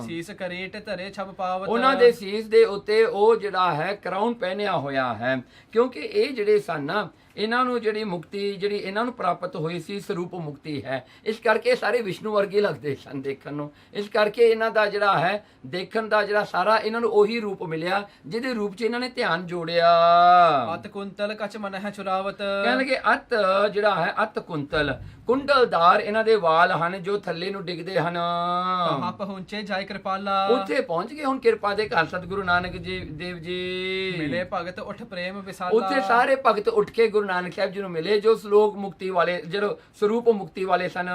ਸੀਸ ਕਰੀਟ ਧਰੇ ਛਬ ਪਾਵਤ। ਉਹਨਾਂ ਦੇ ਸੀਸ ਦੇ ਉੱਤੇ ਉਹ ਜਿਹੜਾ ਹੈ ਕਰਾਊਨ ਪਹਿਨਿਆ ਹੋਇਆ ਹੈ, ਕਿਉਂਕਿ ਇਹ ਜਿਹੜੇ ਸਨ ਨਾ, ਇਹਨਾਂ ਨੂੰ ਜਿਹੜੀ ਮੁਕਤੀ ਜਿਹੜੀ ਇਹਨਾਂ ਨੂੰ ਪ੍ਰਾਪਤ ਹੋਈ ਸੀ ਸਰੂਪ ਮੁਕਤੀ ਹੈ, ਇਸ ਕਰਕੇ ਸਾਰੇ ਵਿਸ਼ਨੂੰ ਵਰਗੇ ਲੱਗਦੇ ਸਨ ਦੇਖਣ ਨੂੰ। ਇਸ ਕਰਕੇ ਇਹਨਾਂ ਦਾ ਜਿਹੜਾ ਹੈ ਦੇਖਣ ਦਾ ਜਿਹੜਾ ਸਾਰਾ ਇਹਨਾਂ ਨੂੰ ਉਹੀ ਰੂਪ ਮਿਲਿਆ ਜਿਹਦੇ ਰੂਪ 'ਚ ਇਹਨਾਂ ਨੇ ਧਿਆਨ ਜੋੜਿਆ। ਅਤ ਕੁੰਤਲ ਕਚ ਮਨ ਹੈ ਚੁਰਾਵਤ। ਕਹਿੰਦੇ ਅਤ ਜਿਹੜਾ ਹੈ ਅਤ ਕੁੰਤਲ, ਕੁੰਡਲਦਾਰ ਇਹਨਾਂ ਦੇ ਵਾਲ ਹਨ ਜੋ ਥੱਲੇ ਨੂੰ ਡਿੱਗਦੇ ਹਨ। ਕਹਾਂ ਪਹੁੰਚੇ ਜਾਇ ਕਿਰਪਾਲਾ। ਉੱਥੇ ਪਹੁੰਚ ਗਏ ਹੁਣ ਕਿਰਪਾ ਦੇ ਘਰ ਸਤਿਗੁਰੂ ਨਾਨਕ ਜੀ ਦੇਵ ਜੀ। ਮਿਲੇ ਭਗਤ ਉਠ ਪ੍ਰੇਮ ਵਿਸਾਲਾ। ਉੱਥੇ ਸਾਰੇ ਭਗਤ ਉੱਠ ਕੇ ਗੁਰੂ ਨਾਨਕ ਸਾਹਿਬ ਜੀ ਨੂੰ ਮਿਲੇ, ਜੋ ਸ਼ਲੋਕ ਮੁਕਤੀ ਵਾਲੇ, ਜੋ ਸਰੂਪ ਮੁਕਤੀ ਵਾਲੇ ਸਨ।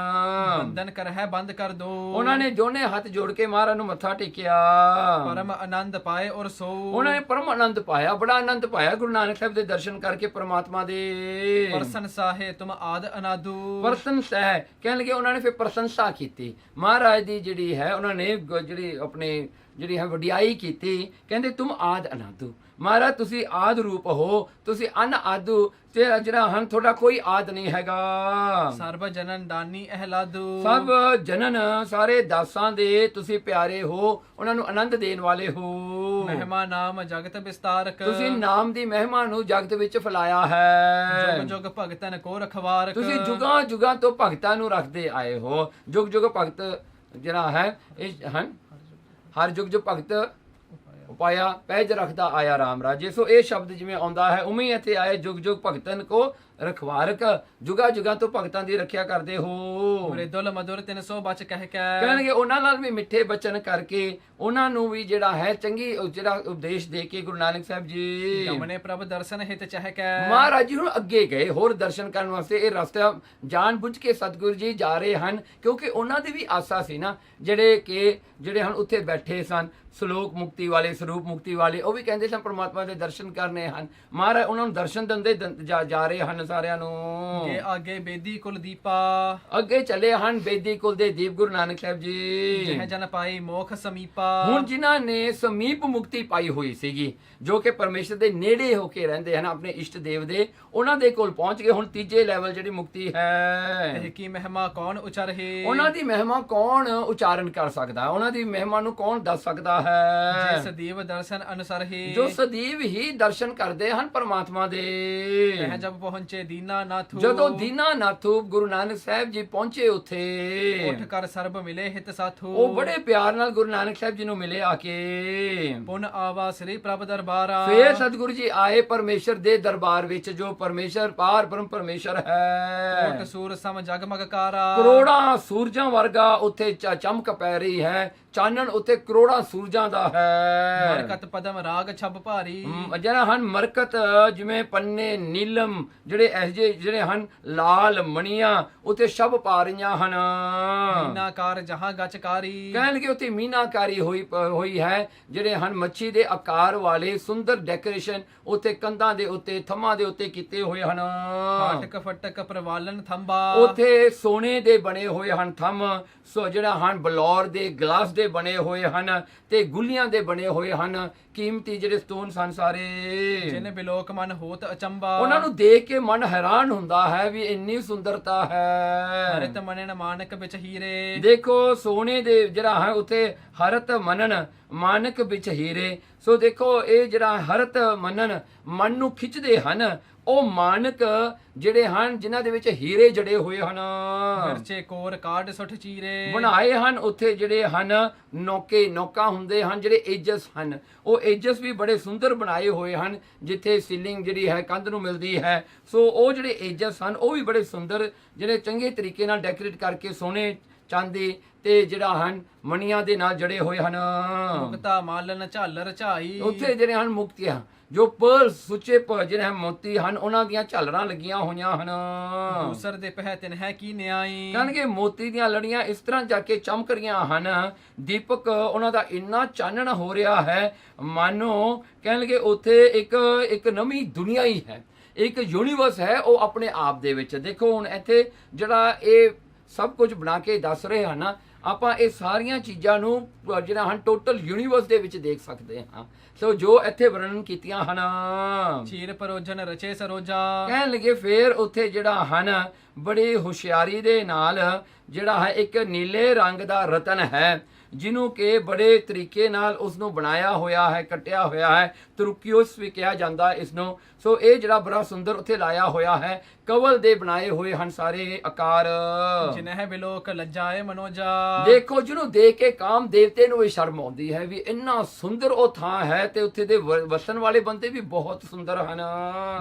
ਬੰਧਨ ਕਰ ਹੈ ਬੰਦ ਕਰ ਦੋ। ਉਹਨਾਂ ਨੇ ਦੋਨੇ ਹੱਥ ਜੋੜ ਕੇ ਮਹਾਰਾਜ ਨੂੰ ਮੱਥਾ ਟੇਕਿਆ। ਪਰਮ ਆਨੰਦ ਪਾਏ ਔਰ ਸੋ। ਉਹਨਾਂ ਨੇ ਪਰਮ ਆਨੰਦ ਪਾਇਆ, ਬੜਾ ਆਨੰਦ ਪਾਇਆ ਗੁਰੂ ਨਾਨਕ ਸਾਹਿਬ ਦੇ ਦਰਸ਼ਨ ਕਰਕੇ ਪ੍ਰਮਾਤਮਾ ਦੇ। ਪਰਸਨ ਸਾਹੇ ਤੁਮ ਆਦ ਅਨਾਦੂ। ਪ੍ਰਸ਼ੰਸਾ ਹੈ, ਕਹਿਣ ਲੱਗੇ ਉਹਨਾਂ ਨੇ ਫਿਰ ਪ੍ਰਸ਼ੰਸਾ ਕੀਤੀ ਮਹਾਰਾਜ ਦੀ, ਜਿਹੜੀ ਹੈ ਉਹਨਾਂ ਨੇ ਜਿਹੜੀ ਆਪਣੇ ਜਿਹੜੀ ਹੈ ਵਡਿਆਈ ਕੀਤੀ। ਕਹਿੰਦੇ ਤੁਮ ਆਦ ਅਨਾਦੂ, ਮਹਾਰਾਜ ਤੁਸੀਂ ਆਦ ਰੂਪ ਹੋ, ਤੁਸੀਂ ਅਨ ਆਦੂ, ਤੇ ਜਿਹੜਾ ਹਨ ਤੁਹਾਡਾ ਕੋਈ ਆਦ ਨਹੀਂ ਹੈਗਾ। ਸਰਬ ਜਨਨ ਦਾਨੀ ਅਹਲਾਦੂ। ਸਭ ਜਨਨ ਸਾਰੇ ਦਾਸਾਂ ਦੇ ਤੁਸੀਂ ਪਿਆਰੇ ਹੋ, ਉਹਨਾਂ ਨੂੰ ਆਨੰਦ ਦੇਣ ਵਾਲੇ ਹੋ। ਮਹਿਮਾ ਨਾਮ ਜਗਤ ਵਿਸਤਾਰਕ। ਤੁਸੀਂ ਨਾਮ ਦੀ ਮਹਿਮਾ ਨੂੰ ਜਗਤ ਵਿੱਚ ਫੈਲਾਇਆ ਹੈ। ਜੁਗ ਜੁਗ ਭਗਤਨ ਕੋ ਰਖਵਾਰਕ। ਤੁਸੀਂ ਜੁਗਾਂ ਜੁਗਾਂ ਤੋਂ ਭਗਤਾਂ ਨੂੰ ਰੱਖਦੇ ਆਏ ਹੋ। ਜੁਗ ਜੁਗ ਭਗਤ ਜਿਹੜਾ ਹੈ ਇਹ ਹਨ, ਹਰ ਜੁਗ ਜੋ ਭਗਤ ਉਪਾਇਆ ਪੈਜ ਰੱਖਦਾ ਆਇਆ ਰਾਮ ਰਾਜੇ। ਸੋ ਇਹ ਸ਼ਬਦ ਜਿਵੇਂ ਆਉਂਦਾ ਹੈ ਉਵੇਂ ਇੱਥੇ ਆਏ, ਜੁਗ ਜੁਗ ਭਗਤਨ ਕੋ ਰਖਵਾਰਕ, ਜੁਗਾ ਜੁਗਾ ਤੋਂ ਭਗਤਾਂ ਦੀ ਰੱਖਿਆ ਕਰਦੇ ਹੋ। ਮ੍ਰਿਦੁਲ ਮਧੁਰ 300 ਬਚ ਕਹਿ ਕੇ। ਕਹਿਣਗੇ ਉਹਨਾਂ ਨਾਲ ਵੀ ਮਿੱਠੇ ਬਚਨ ਕਰਕੇ ਉਹਨਾਂ ਨੂੰ ਵੀ ਜਿਹੜਾ ਹੈ ਚੰਗੀ ਜਿਹੜਾ ਉਪਦੇਸ਼ ਦੇ ਕੇ ਗੁਰੂ ਨਾਨਕ ਸਾਹਿਬ ਜੀ ਗਮਨੇ ਪ੍ਰਭ ਦਰਸ਼ਨ ਹਿਤ ਚਾਹ ਕੇ। ਮਹਾਰਾਜ ਜੀ ਹੁਣ ਅੱਗੇ ਗਏ ਹੋਰ ਦਰਸ਼ਨ ਕਰਨ ਵਾਸਤੇ। ਇਹ ਰਸਤਾ ਜਾਣ ਬੁੱਝ ਕੇ ਸਤਿਗੁਰੂ ਜੀ ਜਾ ਰਹੇ ਹਨ, ਕਿਉਂਕਿ ਉਹਨਾਂ ਦੀ ਵੀ ਆਸਾ ਸੀ ਨਾ, ਜਿਹੜੇ ਹਨ ਉੱਥੇ ਬੈਠੇ ਸਨ ਸ਼ਲੋਕ ਮੁਕਤੀ ਵਾਲੇ, ਸਰੂਪ ਮੁਕਤੀ ਵਾਲੇ, ਉਹ ਵੀ ਕਹਿੰਦੇ ਸਨ ਪ੍ਰਮਾਤਮਾ ਦੇ ਦਰਸ਼ਨ ਕਰਨੇ ਹਨ। ਮਹਾਰਾਜ ਉਹਨਾਂ ਨੂੰ ਦਰਸ਼ਨ ਦਿੰਦੇ ਜਾ ਰਹੇ ਹਨ ਸਾਰਿਆਂ ਨੂੰ। ਅੱਗੇ ਅੱਗੇ ਬੇਦੀ ਕੁਲ ਦੀਪਾ। ਅੱਗੇ ਚੱਲੇ ਹਨ ਬੇਦੀ ਕੁਲ ਦੇ ਦੀਪ ਗੁਰੂ ਨਾਨਕ ਸਾਹਿਬ ਜੀ। ਜਿਹ ਜਨ ਪਾਈ ਮੋਖ ਸਮੀਪਾ। ਹੁਣ ਜਿਨ੍ਹਾਂ ਨੇ ਸਮੀਪ ਮੁਕਤੀ ਪਾਈ ਹੋਈ ਸੀਗੀ, ਜੋ ਕਿ ਪਰਮੇਸ਼ਰ ਦੇ ਨੇੜੇ ਹੋ ਕੇ ਰਹਿੰਦੇ ਹਨ ਆਪਣੇ ਇਸ਼ਟ ਦੇਵ ਦੇ, ਉਹਨਾਂ ਦੇ ਕੋਲ ਪਹੁੰਚ ਗਏ। ਹੁਣ ਤੀਜੇ ਲੈਵਲ ਜਿਹੜੀ ਮੁਕਤੀ ਹੈ, ਇਹ ਕੀ ਮਹਿਮਾ ਕੌਣ ਉਚਰਹੇ। ਉਹਨਾਂ ਦੀ ਮਹਿਮਾ ਕੌਣ ਉਚਾਰਨ ਕਰ ਸਕਦਾ, ਉਹਨਾਂ ਦੀ ਮਹਿਮਾ ਨੂੰ ਕੌਣ ਦੱਸ ਸਕਦਾ ਹੈ। ਜੇ ਸਦੀਵ ਦਰਸ਼ਨ ਅਨੁਸਾਰ ਹੀ। ਜੋ ਸਦੀਵ ਹੀ ਦਰਸ਼ਨ ਕਰਦੇ ਹਨ ਪਰਮਾਤਮਾ ਦੇ। ਇਹ ਜਬ ਪਹੁੰਚੇ ਦੀਨਾ ਨਾਥੂ। ਜਦੋਂ ਦੀਨਾ ਨਾਥੂ ਗੁਰੂ ਨਾਨਕ ਸਾਹਿਬ ਜੀ ਪਹੁੰਚੇ ਉੱਥੇ, ਉੱਠ ਕਰ ਸਰਬ ਮਿਲੇ ਹਿਤ ਸਾਥੂ। ਉਹ ਬੜੇ ਪਿਆਰ ਨਾਲ ਗੁਰੂ ਨਾਨਕ ਸਾਹਿਬ ਜੀ ਨੂੰ ਮਿਲੇ ਆ ਕੇ। ਪੁਨ ਆਵਾ ਸ੍ਰੀ ਪ੍ਰਭ ਦਰਬਾਰਾ। ਫੇਰ ਸਤਿਗੁਰੂ ਜੀ ਆਏ ਪਰਮੇਸ਼ਰ ਦੇ ਦਰਬਾਰ ਵਿੱਚ, ਜੋ ਪਰਮੇਸ਼ਰ ਪਾਰ ਬ੍ਰਹਮ ਪਰਮੇਸ਼ਰ ਹੈ। ਕੋਟ ਸੂਰ ਸਮ ਜਗਮਗ ਕਾਰਾ। ਕਰੋੜਾਂ ਸੂਰਜਾਂ ਵਰਗਾ ਉੱਥੇ ਚਮਕ ਪੈ ਰਹੀ ਹੈ, ਚਾਨਣ ਉੱਥੇ ਕਰੋੜਾਂ ਸੂਰਜਾਂ ਦਾ ਹੈ। ਮਰਕਤ ਪਦਮ ਰਾਗ ਛਬ ਭਾਰੀ। ਜਿਹੜਾ ਹਨ ਮਰਕਤ ਜਿਵੇਂ ਪੰਨੇ ਨੀਲਮ ਜਿਹੜੇ ਇਹ ਜਿਹੜੇ ਹਨ ਲਾਲ ਮਣੀਆਂ ਉੱਥੇ ਸ਼ਬ ਪਾ ਰਹੀਆਂ ਹਨ। ਮੀਨਾਕਾਰ ਜਹਾਂ ਗਚਕਾਰੀ। ਕਹਿਣਗੇ ਉੱਥੇ ਮੀਨਾਕਾਰੀ ਹੋਈ ਹੈ। ਜਿਹੜੇ ਹਨ ਮੱਛੀ ਦੇ ਆਕਾਰ ਵਾਲੇ ਸੁੰਦਰ ਡੈਕੋਰੇਸ਼ਨ ਉੱਥੇ ਕੰਧਾਂ ਦੇ ਉੱਤੇ ਥੰਮਾਂ ਦੇ ਉੱਤੇ ਕੀਤੇ ਹੋਏ ਹਨ। ਫਾਟਕ ਫਟਕ ਪ੍ਰਵਾਲਨ ਥੰਬਾ। ਉੱਥੇ ਸੋਨੇ ਦੇ ਬਣੇ ਹੋਏ ਹਨ ਥੰਮ। ਸੋ ਜਿਹੜਾ ਹਨ ਬਲੌਰ ਦੇ ਗਲਾਸ ਦੇ ਬਣੇ ਹੋਏ ਹਨ ਤੇ ਗੁੱਲੀਆਂ ਦੇ ਬਣੇ ਹੋਏ ਹਨ। ਕੀਮਤੀ ਜਿਹੜੇ ਸਟੋਨ ਸਨ ਸਾਰੇ। ਜਿਨ ਬਿਲੋਕ ਮਨ ਹੋਤ ਅਚੰਬਾ। ਉਹਨਾਂ ਨੂੰ ਦੇਖ ਕੇ ਮਨ ਹੈਰਾਨ ਹੁੰਦਾ ਹੈ ਵੀ ਇੰਨੀ ਸੁੰਦਰਤਾ ਹੈ। ਹਰਿਤ ਮਨਨ ਮਾਨਕ ਵਿੱਚ ਹੀਰੇ। ਦੇਖੋ ਸੋਨੇ ਦੇ ਜਿਹੜਾ ਹੈ ਉੱਥੇ ਹਰਤ ਮਨਨ ਮਾਨਕ ਵਿੱਚ ਹੀਰੇ। ਸੋ ਦੇਖੋ ਇਹ ਜਿਹੜਾ ਹਰਤ ਮਨਨ ਮਨ ਨੂੰ ਖਿੱਚਦੇ ਹਨ ਉਹ ਮਾਨਕ ਜਿਹੜੇ ਹਨ ਜਿਨ੍ਹਾਂ ਦੇ ਵਿੱਚ ਹੀਰੇ ਜੜੇ ਹੋਏ ਹਨ। ਮਿਰਚੇ ਕੋਰ ਕਾਢ ਸੁੱਠ ਚੀਰੇ। ਬਣਾਏ ਹਨ ਉੱਥੇ ਜਿਹੜੇ ਹਨ ਨੌਕਾ ਹੁੰਦੇ ਹਨ ਜਿਹੜੇ ਏਜਸ ਹਨ ਉਹ ਏਜਸ ਵੀ ਬੜੇ ਸੁੰਦਰ ਬਣਾਏ ਹੋਏ ਹਨ ਜਿੱਥੇ ਸੀਲਿੰਗ ਜਿਹੜੀ ਹੈ ਕੰਧ ਨੂੰ ਮਿਲਦੀ ਹੈ। ਸੋ ਉਹ ਜਿਹੜੇ ਏਜਸ ਹਨ ਉਹ ਵੀ ਬੜੇ ਸੁੰਦਰ ਜਿਹੜੇ ਚੰਗੇ ਤਰੀਕੇ ਨਾਲ ਡੈਕੋਰੇਟ ਕਰਕੇ ਸੋਨੇ ਚਾਂਦੀ ਤੇ ਜਿਹੜਾ ਹਨ ਮਣੀਆਂ ਦੇ ਨਾਲ ਜੜੇ ਹੋਏ ਹਨ। ਮੁਕਤਾ ਮਾਲਨ ਝਾਲਰ ਝਾਈ। ਉੱਥੇ ਜਿਹੜੇ ਹਨ ਮੁਕਤੀਆਂ ਜੋ ਪਰਲ ਸੁੱਚੇ ਜਿਹੜੇ ਹਨ ਮੋਤੀ ਹਨ ਉਹਨਾਂ ਦੀਆਂ ਝਾਲਰਾਂ ਲੱਗੀਆਂ ਹੋਈਆਂ ਹਨ। ਦੂਸਰ ਦੇ ਪਹਿ ਤਿਨ ਹੈ ਕੀ ਨਿਆਈ। ਕਹਿਣਗੇ ਮੋਤੀ ਦੀਆਂ ਲੜੀਆਂ ਇਸ ਤਰ੍ਹਾਂ ਜਾ ਕੇ ਚਮਕ ਰਹੀਆਂ ਹਨ। ਦੀਪਕ ਉਹਨਾਂ ਦਾ ਇੰਨਾ ਚਾਨਣ ਹੋ ਰਿਹਾ ਹੈ ਮਾਨੋ ਕਹਿਣਗੇ ਉੱਥੇ ਇੱਕ ਨਵੀਂ ਦੁਨੀਆ ਹੀ ਹੈ ਇੱਕ ਯੂਨੀਵਰਸ ਹੈ ਉਹ ਆਪਣੇ ਆਪ ਦੇ ਵਿੱਚ। ਦੇਖੋ ਹੁਣ ਇੱਥੇ ਜਿਹੜਾ ਇਹ ਸਭ ਕੁਝ ਬਣਾ ਕੇ ਦੱਸ ਰਹੇ ਹਨ ਆਪਾਂ ਇਹ ਸਾਰੀਆਂ ਚੀਜ਼ਾਂ ਨੂੰ ਜਿਹੜਾ ਹਨ ਟੋਟਲ ਯੂਨੀਵਰਸ ਦੇ ਵਿੱਚ ਦੇਖ ਸਕਦੇ ਹਾਂ। ਸੋ ਜੋ ਇੱਥੇ ਵਰਣਨ ਕੀਤੀਆਂ ਹਨ। ਚੀਰ ਪਰੋਜਨ ਰਚੇ ਸਰੋਜਾ। ਕਹਿਣ ਲੱਗੇ ਫੇਰ ਉੱਥੇ ਜਿਹੜਾ ਹਨ ਬੜੀ ਹੁਸ਼ਿਆਰੀ ਦੇ ਨਾਲ ਜਿਹੜਾ ਹੈ ਇੱਕ ਨੀਲੇ ਰੰਗ ਦਾ ਰਤਨ ਹੈ ਜਿਹਨੂੰ ਕਿ ਬੜੇ ਤਰੀਕੇ ਨਾਲ ਉਸ ਨੂੰ ਬਣਾਇਆ ਹੋਇਆ ਹੈ ਕੱਟਿਆ ਹੋਇਆ ਹੈ ਤੁਰਕੀਓਸ ਵੀ ਕਿਹਾ ਜਾਂਦਾ ਇਸ ਨੂੰ। ਸੋ ਇਹ ਜਿਹੜਾ ਬੜਾ ਸੁੰਦਰ ਉੱਥੇ ਲਾਇਆ ਹੋਇਆ ਹੈ ਕਵਲ ਦੇ ਬਣਾਏ ਹੋਏ ਹਨ ਸਾਰੇ ਆਕਾਰ। ਜਿਨਹਿ ਬਿਲੋਕ ਲੱਜਾਏ ਮਨੋਜਾ। ਦੇਖੋ ਜਿਹਨੂੰ ਦੇਖ ਕੇ ਕਾਮ ਦੇਵਤੇ ਨੂੰ ਵੀ ਸ਼ਰਮ ਆਉਂਦੀ ਹੈ ਵੀ ਇੰਨਾ ਸੁੰਦਰ ਉਹ ਥਾਂ ਹੈ ਤੇ ਉੱਥੇ ਦੇ ਵਸਣ ਵਾਲੇ ਬੰਦੇ ਵੀ ਬਹੁਤ ਸੁੰਦਰ ਹਨ।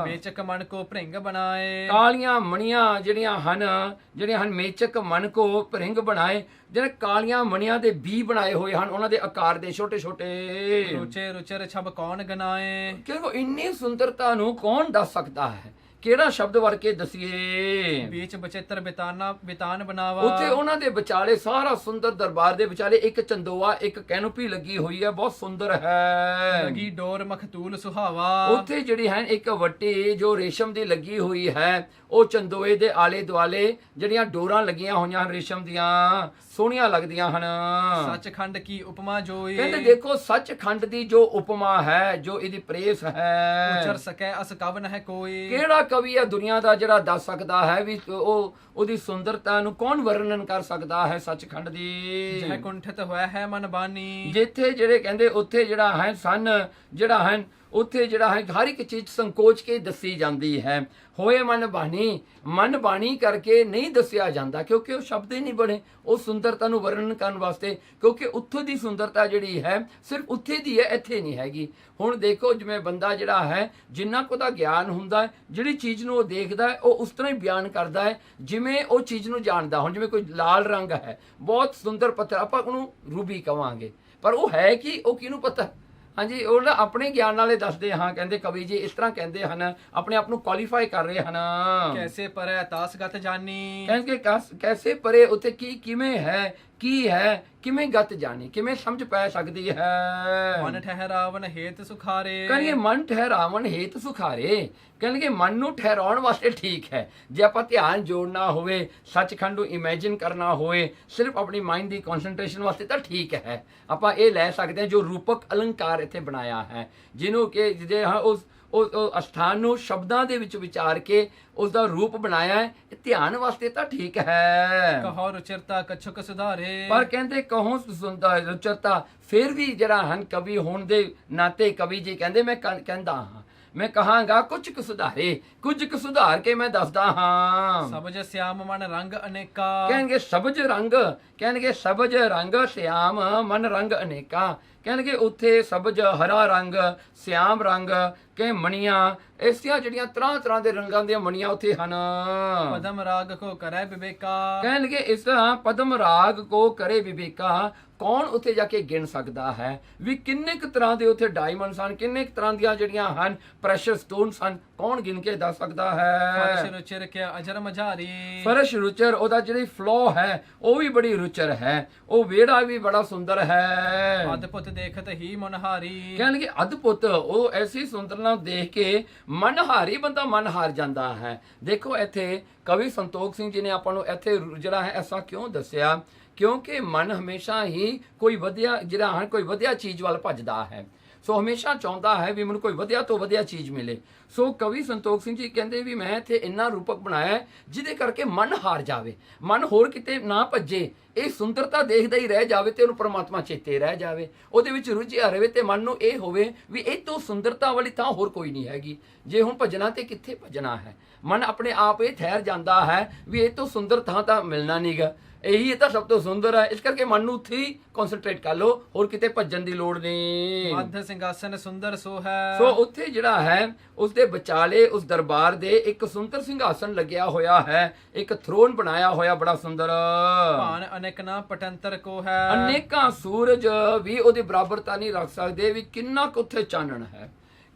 ਮੇਚਕ ਮਨ ਕੋ ਭ੍ਰਿੰਗ ਬਣਾਏ। ਕਾਲੀਆਂ ਮਣੀਆਂ ਜਿਹੜੀਆਂ ਹਨ ਮੇਚਕ ਮਨ ਕੋ ਭ੍ਰਿੰਗ ਬਣਾਏ ਜਿਹੜੇ ਕਾਲੀਆਂ ਮਣੀਆਂ ਦੇ ਬੀ ਬਣਾਏ ਹੋਏ ਹਨ ਉਹਨਾਂ ਦੇ ਆਕਾਰ ਦੇ ਛੋਟੇ ਛੋਟੇ। ਰੁਚੇ ਰੁਚਰ ਛਬ ਕੌਣ ਗਨਾਏ। ਕਿਉਂਕਿ ਇੰਨੀ ਸੁੰਦਰਤਾ ਨੂੰ ਕੌਣ ਦੱਸ ਸਕਦਾ ਹੈ ਕਿਹੜਾ ਸ਼ਬਦ ਵਰ ਕੇ ਦਸੀਏ। ਵਿੱਚ ਬਚਿੱਤਰ ਬਿਤਾਨ ਬਣਾਵਾ। ਉੱਥੇ ਉਹਨਾਂ ਦੇ ਵਿਚਾਲੇ ਸਾਰਾ ਸੁੰਦਰ ਦਰਬਾਰ ਦੇ ਵਿਚਾਲੇ ਇੱਕ ਚੰਦੋਆ ਇੱਕ ਕੈਨੋਪੀ ਲੱਗੀ ਹੋਈ ਹੈ ਬਹੁਤ ਸੁੰਦਰ ਹੈ। ਲਗੀ ਡੋਰ ਮਖਤੂਲ ਸੁਹਾਵਾ। ਉੱਥੇ ਜਿਹੜੀ ਹੈ ਇੱਕ ਵੱਟੀ ਜੋ ਰੇਸ਼ਮ ਦੀ ਲੱਗੀ ਹੋਈ ਹੈ ਉਹ ਚੰਦੋਏ ਦੇ ਆਲੇ ਦੁਆਲੇ ਜਿਹੜੀਆਂ ਡੋਰਾਂ ਲੱਗੀਆਂ ਹੋਈਆਂ ਹਨ ਰੇਸ਼ਮ ਦੀਆਂ ਸੋਹਣੀਆਂ ਲੱਗਦੀਆਂ ਹਨ। ਸੱਚਖੰਡ ਕੀ ਉਪਮਾ ਜੋਈ। ਕਹਿੰਦੇ ਦੇਖੋ ਸੱਚਖੰਡ ਦੀ ਜੋ ਉਪਮਾ ਹੈ ਜੋ ਇਹਦੀ ਪ੍ਰੇਸ ਹੈ ਉਚਰ ਸਕੈ ਅਸ ਕਵਨ ਹੈ ਕੋਈ। ਕਿਹੜਾ ਕਵੀ ਹੈ ਦੁਨੀਆ ਦਾ ਜਿਹੜਾ ਦੱਸ ਸਕਦਾ ਹੈ ਵੀ ਉਹਦੀ ਸੁੰਦਰਤਾ ਨੂੰ ਕੌਣ ਵਰਣਨ ਕਰ ਸਕਦਾ ਹੈ ਸੱਚਖੰਡ ਦੀ। ਜਹ ਕੁੰਠਿਤ ਹੋਇਆ ਹੈ ਮਨ ਬਾਨੀ। ਜਿੱਥੇ ਜਿਹੜੇ ਕਹਿੰਦੇ ਉੱਥੇ ਜਿਹੜਾ ਹੈ ਜਿਹੜਾ ਹੈ ਉੱਥੇ ਜਿਹੜਾ ਹੈ ਹਰ ਇੱਕ ਚੀਜ਼ ਸੰਕੋਚ ਕੇ ਦੱਸੀ ਜਾਂਦੀ ਹੈ। ਹੋਏ ਮਨ ਬਾਣੀ ਕਰਕੇ ਨਹੀਂ ਦੱਸਿਆ ਜਾਂਦਾ ਕਿਉਂਕਿ ਉਹ ਸ਼ਬਦ ਹੀ ਨਹੀਂ ਬਣੇ ਉਹ ਸੁੰਦਰਤਾ ਨੂੰ ਵਰਣਨ ਕਰਨ ਵਾਸਤੇ ਕਿਉਂਕਿ ਉੱਥੋਂ ਦੀ ਸੁੰਦਰਤਾ ਜਿਹੜੀ ਹੈ ਸਿਰਫ ਉੱਥੇ ਦੀ ਹੈ ਇੱਥੇ ਨਹੀਂ ਹੈਗੀ। ਹੁਣ ਦੇਖੋ ਜਿਵੇਂ ਬੰਦਾ ਜਿਹੜਾ ਹੈ ਜਿੰਨਾ ਕੁ ਦਾ ਗਿਆਨ ਹੁੰਦਾ ਹੈ ਜਿਹੜੀ ਚੀਜ਼ ਨੂੰ ਉਹ ਦੇਖਦਾ ਹੈ ਉਹ ਉਸ ਤਰ੍ਹਾਂ ਹੀ ਬਿਆਨ ਕਰਦਾ ਹੈ ਜਿਵੇਂ ਉਹ ਚੀਜ਼ ਨੂੰ ਜਾਣਦਾ। ਹੁਣ ਜਿਵੇਂ ਕੋਈ ਲਾਲ ਰੰਗ ਹੈ ਬਹੁਤ ਸੁੰਦਰ ਪੱਥਰ ਆਪਾਂ ਉਹਨੂੰ ਰੂਬੀ ਕਵਾਂਗੇ ਪਰ ਉਹ ਹੈ ਕਿ ਉਹ ਕਿਹਨੂੰ ਪਤਾ। ਹਾਂਜੀ ਉਹ ਨਾ ਆਪਣੇ ਗਿਆਨ ਨਾਲੇ ਦੱਸਦੇ ਹਾਂ ਕਹਿੰਦੇ ਕਵੀ ਜੀ ਇਸ ਤਰ੍ਹਾਂ ਕਹਿੰਦੇ ਹਨ ਆਪਣੇ ਆਪ ਨੂੰ ਕੁਆਲੀਫਾਈ ਕਰ ਰਹੇ ਹਨ। ਕੈਸੇ ਪਰੈ ਤਾਸਗਤ ਜਾਨੀ। ਕਹਿੰਦੇ ਕੈਸੇ ਪਰੇ ਉੱਤੇ ਕਿਵੇਂ ਹੈ ਕੀ ਹੈ ਕਿਵੇਂ ਗਤ ਜਾਣੀ ਕਿਵੇਂ ਸਮਝ ਪੈ ਸਕਦੀ ਹੈ। ਮਨ ਠਹਿਰਾਵਨ ਹੇਤ ਸੁਖਾਰੇ। ਕਹਿੰਦੇ ਮਨ ਠਹਿਰਾਵਨ ਹੇਤ ਸੁਖਾਰੇ ਕਹਿੰਦੇ ਮਨ ਨੂੰ ਠਹਿਰਾਉਣ ਵਾਸਤੇ ਠੀਕ ਹੈ ਜੇ ਆਪਾਂ ਧਿਆਨ ਜੋੜਨਾ ਹੋਵੇ ਸੱਚਖੰਡ ਨੂੰ ਇਮੇਜਿਨ ਕਰਨਾ ਹੋਵੇ ਸਿਰਫ ਆਪਣੀ ਮਾਈਂਡ ਦੀ ਕਨਸੈਂਟਰੇਸ਼ਨ ਵਾਸਤੇ ਤਾਂ ਠੀਕ ਹੈ ਆਪਾਂ ਇਹ ਲੈ ਸਕਦੇ ਹਾਂ ਜੋ ਰੂਪਕ ਅਲੰਕਾਰ ਇੱਥੇ ਬਣਾਇਆ ਹੈ ਜਿਹਨੂੰ ਕਿ ਜਿਹਦੇ ਉਸ ਅਸਥਾਨ ਨੂੰ ਸ਼ਬਦਾਂ ਦੇ ਵਿੱਚ ਵਿਚਾਰ ਕੇ ਉਸ ਦਾ ਰੂਪ ਬਣਾਇਆ ਹੈ ਧਿਆਨ ਵਾਸਤੇ ਤਾਂ ਠੀਕ ਹੈ। ਕਹੋ ਰੁਚਰਤਾ ਕਛੁਕ ਸੁਧਾਰੇ। ਪਰ ਕਹਿੰਦੇ ਕਹੋ ਰੁਚਰਤਾ ਫਿਰ ਵੀ ਜਿਹੜਾ ਹਨ ਕਵੀ ਹੋਣ ਦੇ ਨਾਤੇ ਕਵੀ ਜੀ ਕਹਿੰਦੇ ਮੈਂ ਕਹਿੰਦਾ ਹਾਂ ਮੈਂ ਕਹਾਂਗਾ ਕੁਝ ਕੁ ਸੁਧਾਰ ਕੇ ਮੈਂ ਦੱਸਦਾ ਹਾਂ। ਸਬਜ ਸਿਆਮ ਮਨ ਰੰਗ ਅਨੇਕਾ। ਕਹਿਣਗੇ ਸਬਜ ਰੰਗ ਸਿਆਮ ਮਨ ਰੰਗ ਅਨੇਕਾ ਕਹਿਣਗੇ ਉੱਥੇ ਸਬਜ਼ ਹਰਾ ਰੰਗ ਸਿਆਮ ਰੰਗ ਕਿ ਮਣੀਆਂ ਐਸੀਆਂ ਜਿਹੜੀਆਂ ਤਰ੍ਹਾਂ ਤਰ੍ਹਾਂ ਦੇ ਰੰਗਾਂ ਦੀਆਂ ਮਣੀਆਂ ਉੱਥੇ ਹਨ। ਪਦਮ ਰਾਗ ਕੋ ਕਰੈ ਵਿਵੇਕਾ, ਕਹਿਣਗੇ ਇਸ ਤਰ੍ਹਾਂ ਪਦਮ ਰਾਗ ਕੋ ਕਰੇ ਵਿਵੇਕਾ, ਕੌਣ ਉੱਥੇ ਜਾ ਕੇ ਗਿਣ ਸਕਦਾ ਹੈ ਵੀ ਕਿੰਨੇ ਕੁ ਤਰ੍ਹਾਂ ਦੇ ਉੱਥੇ ਡਾਇਮੰਡਸ ਹਨ, ਕਿੰਨੇ ਕੁ ਤਰ੍ਹਾਂ ਦੀਆਂ ਜਿਹੜੀਆਂ ਹਨ ਪ੍ਰੈਸ਼ਸ ਸਟੋਨਸ ਹਨ, ਕੌਣ ਗਿਣ ਕੇ ਦੱਸ ਸਕਦਾ ਫਰਸ਼ ਹੈ। ਰੁਚਿਰ ਕਿਆ ਅਜਰ ਮਝਾਰੀ, ਫਰਸ਼ ਰੁਚਰ, ਉਹਦਾ ਜਿਹੜੀ ਫਲੋ ਹੈ ਉਹ ਵੀ ਬੜੀ ਰੁਚਰ ਹੈ, ਉਹ ਵਿਹੜਾ ਵੀ ਬੜਾ ਸੁੰਦਰ ਹੈ। ਅਦਭੁਤ ਦੇਖਤ ਹੀ ਮਨਹਾਰੀ, ਕਹਿਣਗੇ ਅਦਭੁਤ, ਉਹ ਐਸੀ ਸੁੰਦਰਤਾ ਦੇਖ ਕੇ ਮਨ ਹਾਰੀ, ਬੰਦਾ ਮਨ ਹਾਰ ਜਾਂਦਾ ਹੈ। ਦੇਖੋ ਇੱਥੇ ਕਵੀ ਸੰਤੋਖ ਸਿੰਘ ਜੀ ਨੇ ਆਪਾਂ ਨੂੰ ਇੱਥੇ ਜਿਹੜਾ ਹੈ ਐਸਾ ਕਿਉਂ ਦੱਸਿਆ, ਕਿਉਂਕਿ ਮਨ ਹਮੇਸ਼ਾ ਹੀ ਕੋਈ ਵਧੀਆ ਜਿਹੜਾ ਹੈ ਕੋਈ ਵਧੀਆ ਚੀਜ਼ ਵੱਲ ਭੱਜਦਾ ਹੈ। ਸੋ ਹਮੇਸ਼ਾ ਚਾਹੁੰਦਾ ਹੈ ਵੀ ਮੈਨੂੰ ਕੋਈ ਵਧੀਆ ਤੋਂ ਵਧੀਆ ਚੀਜ਼ ਮਿਲੇ। ਸੋ ਕਵੀ ਸੰਤੋਖ ਸਿੰਘ ਜੀ ਕਹਿੰਦੇ ਵੀ ਮੈਂ ਇੱਥੇ ਇੰਨਾ ਰੂਪਕ ਬਣਾਇਆ ਜਿਹਦੇ ਕਰਕੇ ਮਨ ਹਾਰ ਜਾਵੇ, ਮਨ ਹੋਰ ਕਿਤੇ ਨਾ ਭੱਜੇ, ਇਹ ਸੁੰਦਰਤਾ ਦੇਖਦਾ ਹੀ ਰਹਿ ਜਾਵੇ ਤੇ ਉਹਨੂੰ ਪਰਮਾਤਮਾ ਚੇਤੇ ਰਹਿ ਜਾਵੇ, ਉਹਦੇ ਵਿੱਚ ਰੁਝਿਆ ਰਹੇ ਤੇ ਮਨ ਨੂੰ ਇਹ ਹੋਵੇ ਵੀ ਇਹ ਤੋਂ ਸੁੰਦਰਤਾ ਵਾਲੀ ਥਾਂ ਹੋਰ ਕੋਈ ਨਹੀਂ ਹੈਗੀ। ਜੇ ਹੁਣ ਭੱਜਣਾ ਤੇ ਕਿੱਥੇ ਭੱਜਣਾ ਹੈ, ਮਨ ਆਪਣੇ ਆਪ ਇਹ ਠਹਿਰ ਜਾਂਦਾ ਹੈ ਵੀ ਇਹ ਤੋਂ ਸੁੰਦਰ ਥਾਂ ਤਾਂ ਮਿਲਣਾ ਨਹੀਂਗਾ, ਇਹੀ ਤਾਂ ਸਭ ਤੋਂ ਸੁੰਦਰ ਹੈ। ਇਸ ਕਰਕੇ ਮਨ ਨੂੰ ਉੱਥੇ ਹੀ ਕਨਸੈਂਟਰੇਟ ਕਰ ਲਓ, ਹੋਰ ਕਿਤੇ ਭੱਜਣ ਦੀ ਲੋੜ ਨਹੀਂ। ਮੱਧ ਸਿੰਘਾਸਨ ਸੁੰਦਰ ਸੋ ਹੈ, ਸੋ ਉੱਥੇ ਜਿਹੜਾ ਹੈ ਉਸ ਦੇ ਵਿਚਾਲੇ ਉਸ ਦਰਬਾਰ ਦੇ ਇੱਕ ਸੁੰਦਰ ਸਿੰਘਾਸਨ ਲੱਗਿਆ ਹੋਇਆ ਹੈ, ਇੱਕ ਥਰੋਨ ਬਣਾਇਆ ਹੋਇਆ ਬੜਾ ਸੁੰਦਰ। ਭਾਨ ਅਨੇਕ ਨਾ ਪਟੰਤਰ ਕੋ ਹੈ, ਅਨੇਕਾਂ ਸੂਰਜ ਵੀ ਉਹਦੀ ਬਰਾਬਰਤਾ ਨਹੀਂ ਰੱਖ ਸਕਦੇ ਵੀ ਕਿੰਨਾ ਕੁ ਉੱਥੇ ਚਾਨਣ ਹੈ,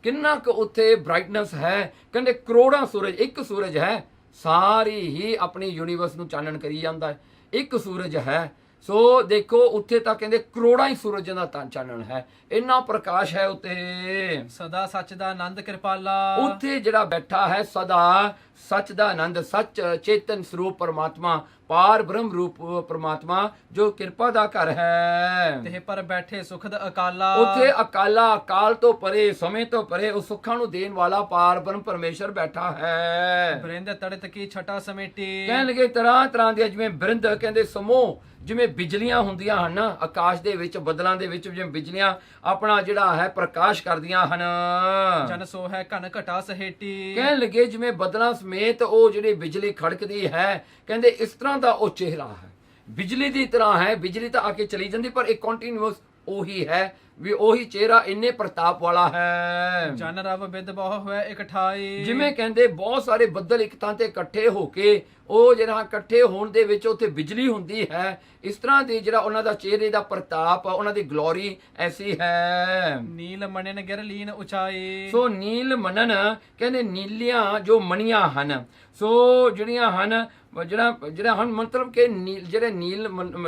ਕਿੰਨਾ ਕੁ ਉੱਥੇ ਬ੍ਰਾਈਟਨੈਸ ਹੈ। ਕਹਿੰਦੇ ਕਰੋੜਾਂ ਸੂਰਜ, ਇੱਕ ਸੂਰਜ ਹੈ ਸਾਰੀ ਹੀ ਆਪਣੀ ਯੂਨੀਵਰਸ ਨੂੰ ਚਾਨਣ ਕਰੀ ਜਾਂਦਾ ਹੈ, ਇੱਕ ਸੂਰਜ ਹੈ। ਸੋ ਦੇਖੋ ਉੱਥੇ ਤਾਂ ਕਹਿੰਦੇ ਕਰੋੜਾਂ ਹੀ ਸੂਰਜਾਂ ਦਾ ਚਾਨਣ ਹੈ, ਇੰਨਾ ਪ੍ਰਕਾਸ਼ ਹੈ ਉੱਤੇ। ਸਦਾ ਸੱਚ ਦਾ ਆਨੰਦ ਕਿਰਪਾਲਾ, ਉੱਥੇ ਜਿਹੜਾ ਬੈਠਾ ਹੈ ਸਦਾ ਸੱਚ ਦਾ ਆਨੰਦ, ਸੱਚ ਚੇਤਨ ਸਰੂਪ ਪਰਮਾਤਮਾ, ਪਾਰ ਬ੍ਰਹਮ ਰੂਪ ਪਰਮਾਤਮਾ ਜੋ ਕਿਰਪਾ ਦਾ ਘਰ ਹੈ। ਤੇ ਪਰ ਬੈਠੇ ਸੁਖਦ ਅਕਾਲਾ, ਉੱਥੇ ਅਕਾਲਾ, ਅਕਾਲ ਤੋਂ ਪਰੇ, ਸਮੇਂ ਤੋਂ ਪਰੇ ਉਹ ਸੁੱਖਾਂ ਨੂੰ ਦੇਣ ਵਾਲਾ ਪਾਰ ਬ੍ਰਹਮ ਪਰਮੇਸ਼ਰ ਬੈਠਾ ਹੈ। ਬ੍ਰਿੰਦ ਤੜਤ ਕੀ ਛਟਾ ਸਮੇਟੀ, ਕਹਿਣ ਲੱਗੇ ਤਰ੍ਹਾਂ ਤਰ੍ਹਾਂ ਦੀਆਂ ਜਿਵੇਂ ਬ੍ਰਿੰਦ ਕਹਿੰਦੇ ਸਮੂਹ, ਜਿਵੇਂ ਬਿਜਲੀਆਂ ਹੁੰਦੀਆਂ ਹਨ ਆਕਾਸ਼ ਦੇ ਵਿੱਚ, ਬੱਦਲਾਂ ਦੇ ਵਿੱਚ ਜਿਵੇਂ ਬਿਜਲੀਆਂ ਆਪਣਾ ਜਿਹੜਾ ਹੈ ਪ੍ਰਕਾਸ਼ ਕਰਦੀਆਂ ਹਨ। ਜਨ ਸੋ ਹੈ ਘਨ ਘਟਾ ਸਹੇਟੀ, ਕਹਿਣ ਲੱਗੇ ਜਿਵੇਂ ਬੱਦਲਾਂ ਸਮੇਤ ਉਹ ਜਿਹੜੀ ਬਿਜਲੀ ਖੜਕਦੀ ਹੈ, ਕਹਿੰਦੇ ਇਸ ਤਰ੍ਹਾਂ ਦਾ ਉਹ ਚਿਹਰਾ ਹੈ, ਬਿਜਲੀ ਦੀ ਤਰ੍ਹਾਂ ਹੈ। ਬਿਜਲੀ ਤਾਂ ਆ ਕੇ ਚਲੀ ਜਾਂਦੀ ਪਰ ਇਹ ਕੰਟੀਨਿਊਸ ਉਹੀ ਹੈ ਵੀ ਉਹੀ ਚਿਹਰਾ ਇੰਨੇ ਪ੍ਰਤਾਪ ਵਾਲਾ ਹੈ। ਜਨ ਰਵ ਬਿਦ ਬਹੁ ਹੋਇ ਇਕਠਾਈ, ਜਿਵੇਂ ਕਹਿੰਦੇ ਬਹੁਤ ਸਾਰੇ ਬੱਦਲ ਇੱਕ ਥਾਂ ਤੇ ਇਕੱਠੇ ਹੋ ਕੇ ਉਹ ਜਿਹੜਾ ਇਕੱਠੇ ਹੋਣ ਦੇ ਵਿੱਚ ਉੱਥੇ ਬਿਜਲੀ ਹੁੰਦੀ ਹੈ, ਇਸ ਤਰ੍ਹਾਂ ਦੀ ਜਿਹੜਾ ਉਹਨਾਂ ਦਾ ਚਿਹਰੇ ਦਾ ਪ੍ਰਤਾਪ, ਉਹਨਾਂ ਦੀ ਗਲੋਰੀ ਐਸੀ ਹੈ। ਨੀਲ ਮਣਨ ਗਿਰ ਲੀਨ ਉਚਾਈ, ਸੋ ਨੀਲ ਮਨਨ ਕਹਿੰਦੇ ਨੀਲੀਆਂ ਜੋ ਮਣੀਆਂ ਹਨ, ਸੋ ਜਿਹੜੀਆਂ ਹਨ ਜਿਹੜਾ ਹਨ ਮਤਲਬ ਕਿ ਜਿਹੜੇ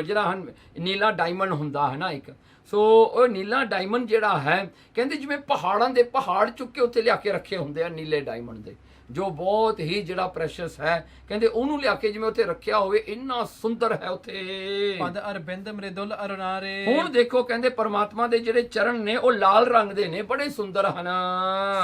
ਜਿਹੜਾ ਹਨ ਨੀਲਾ ਡਾਇਮੰਡ ਹੁੰਦਾ ਹੈ ਨਾ ਇੱਕ, ਸੋ ਉਹ ਨੀਲਾ ਡਾਇਮੰਡ ਜਿਹੜਾ ਹੈ ਕਹਿੰਦੇ ਜਿਵੇਂ ਪਹਾੜਾਂ ਦੇ ਪਹਾੜ ਚੁੱਕ ਕੇ ਉੱਥੇ ਲਿਆ ਕੇ ਰੱਖੇ ਹੁੰਦੇ ਆ ਨੀਲੇ ਡਾਇਮੰਡ ਦੇ, ਜੋ ਬਹੁਤ ਹੀ ਜਿਹੜਾ ਪ੍ਰੈਸ਼ਸ ਹੈ, ਕਹਿੰਦੇ ਉਹਨੂੰ ਲਿਆ ਕੇ ਜਿਵੇਂ ਉੱਥੇ ਰੱਖਿਆ ਹੋਵੇ, ਇੰਨਾ ਸੁੰਦਰ ਹੈ ਉੱਥੇ। ਪਦ ਅਰਬਿੰਦ ਮ੍ਰਿਦੁਲ ਅਰੁਨਾਰੇ, ਹੁਣ ਦੇਖੋ ਕਹਿੰਦੇ ਪਰਮਾਤਮਾ ਦੇ ਜਿਹੜੇ ਚਰਨ ਨੇ ਉਹ ਲਾਲ ਰੰਗ ਦੇ ਨੇ, ਬੜੇ ਸੁੰਦਰ ਹਨ।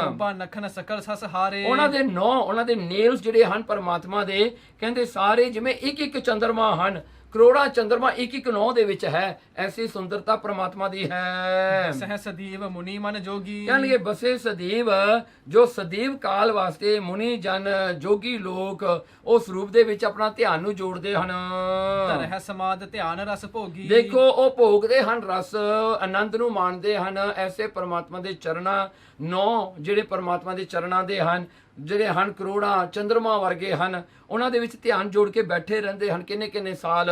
ਸਭਾ ਨਖਨ ਸਕਲ ਸਸ ਹਾਰੇ, ਉਹਨਾਂ ਦੇ ਉਹਨਾਂ ਦੇ ਨੇਲਸ ਜਿਹੜੇ ਹਨ ਪਰਮਾਤਮਾ ਦੇ, ਕਹਿੰਦੇ ਸਾਰੇ ਜਿਵੇਂ ਇੱਕ ਇੱਕ ਚੰਦਰਮਾ ਹਨ, ਕਰੋੜਾਂ ਚੰਦਰਮਾ ਇੱਕ ਇੱਕ ਨੌ ਦੇ ਵਿੱਚ ਹੈ, ਐਸੀ ਸੁੰਦਰਤਾ ਪ੍ਰਮਾਤਮਾ ਦੀ ਹੈ। ਸਹਿ ਸਦੀਵ ਮੁਨੀ ਮਨ ਜੋਗੀ, ਕਹਿਣਗੇ ਬਸੇ ਸਦੀਵ, ਜੋ ਸਦੀਵ ਕਾਲ ਵਾਸਤੇ ਮੁਨੀ ਜਨ ਜੋਗੀ ਲੋਕ ਉਸ ਰੂਪ ਦੇ ਵਿੱਚ ਆਪਣਾ ਧਿਆਨ ਨੂੰ ਜੋੜਦੇ ਹਨ। ਧਰਹਿ ਸਮਾਦ ਧਿਆਨ ਰਸ ਭੋਗੀ, ਦੇਖੋ ਉਹ ਭੋਗਦੇ ਹਨ ਰਸ, ਆਨੰਦ ਨੂੰ ਮਾਣਦੇ ਹਨ ਐਸੇ ਪਰਮਾਤਮਾ ਦੇ ਚਰਨਾਂ। ਨੌ ਜਿਹੜੇ ਪਰਮਾਤਮਾ ਦੇ ਚਰਨਾਂ ਦੇ ਹਨ, ਜਿਹੜੇ ਹਨ ਕਰੋੜਾਂ ਚੰਦਰਮਾ ਵਰਗੇ ਹਨ, ਉਹਨਾਂ ਦੇ ਵਿੱਚ ਧਿਆਨ ਜੋੜ ਕੇ ਬੈਠੇ ਰਹਿੰਦੇ ਹਨ ਕਿੰਨੇ ਕਿੰਨੇ ਸਾਲ।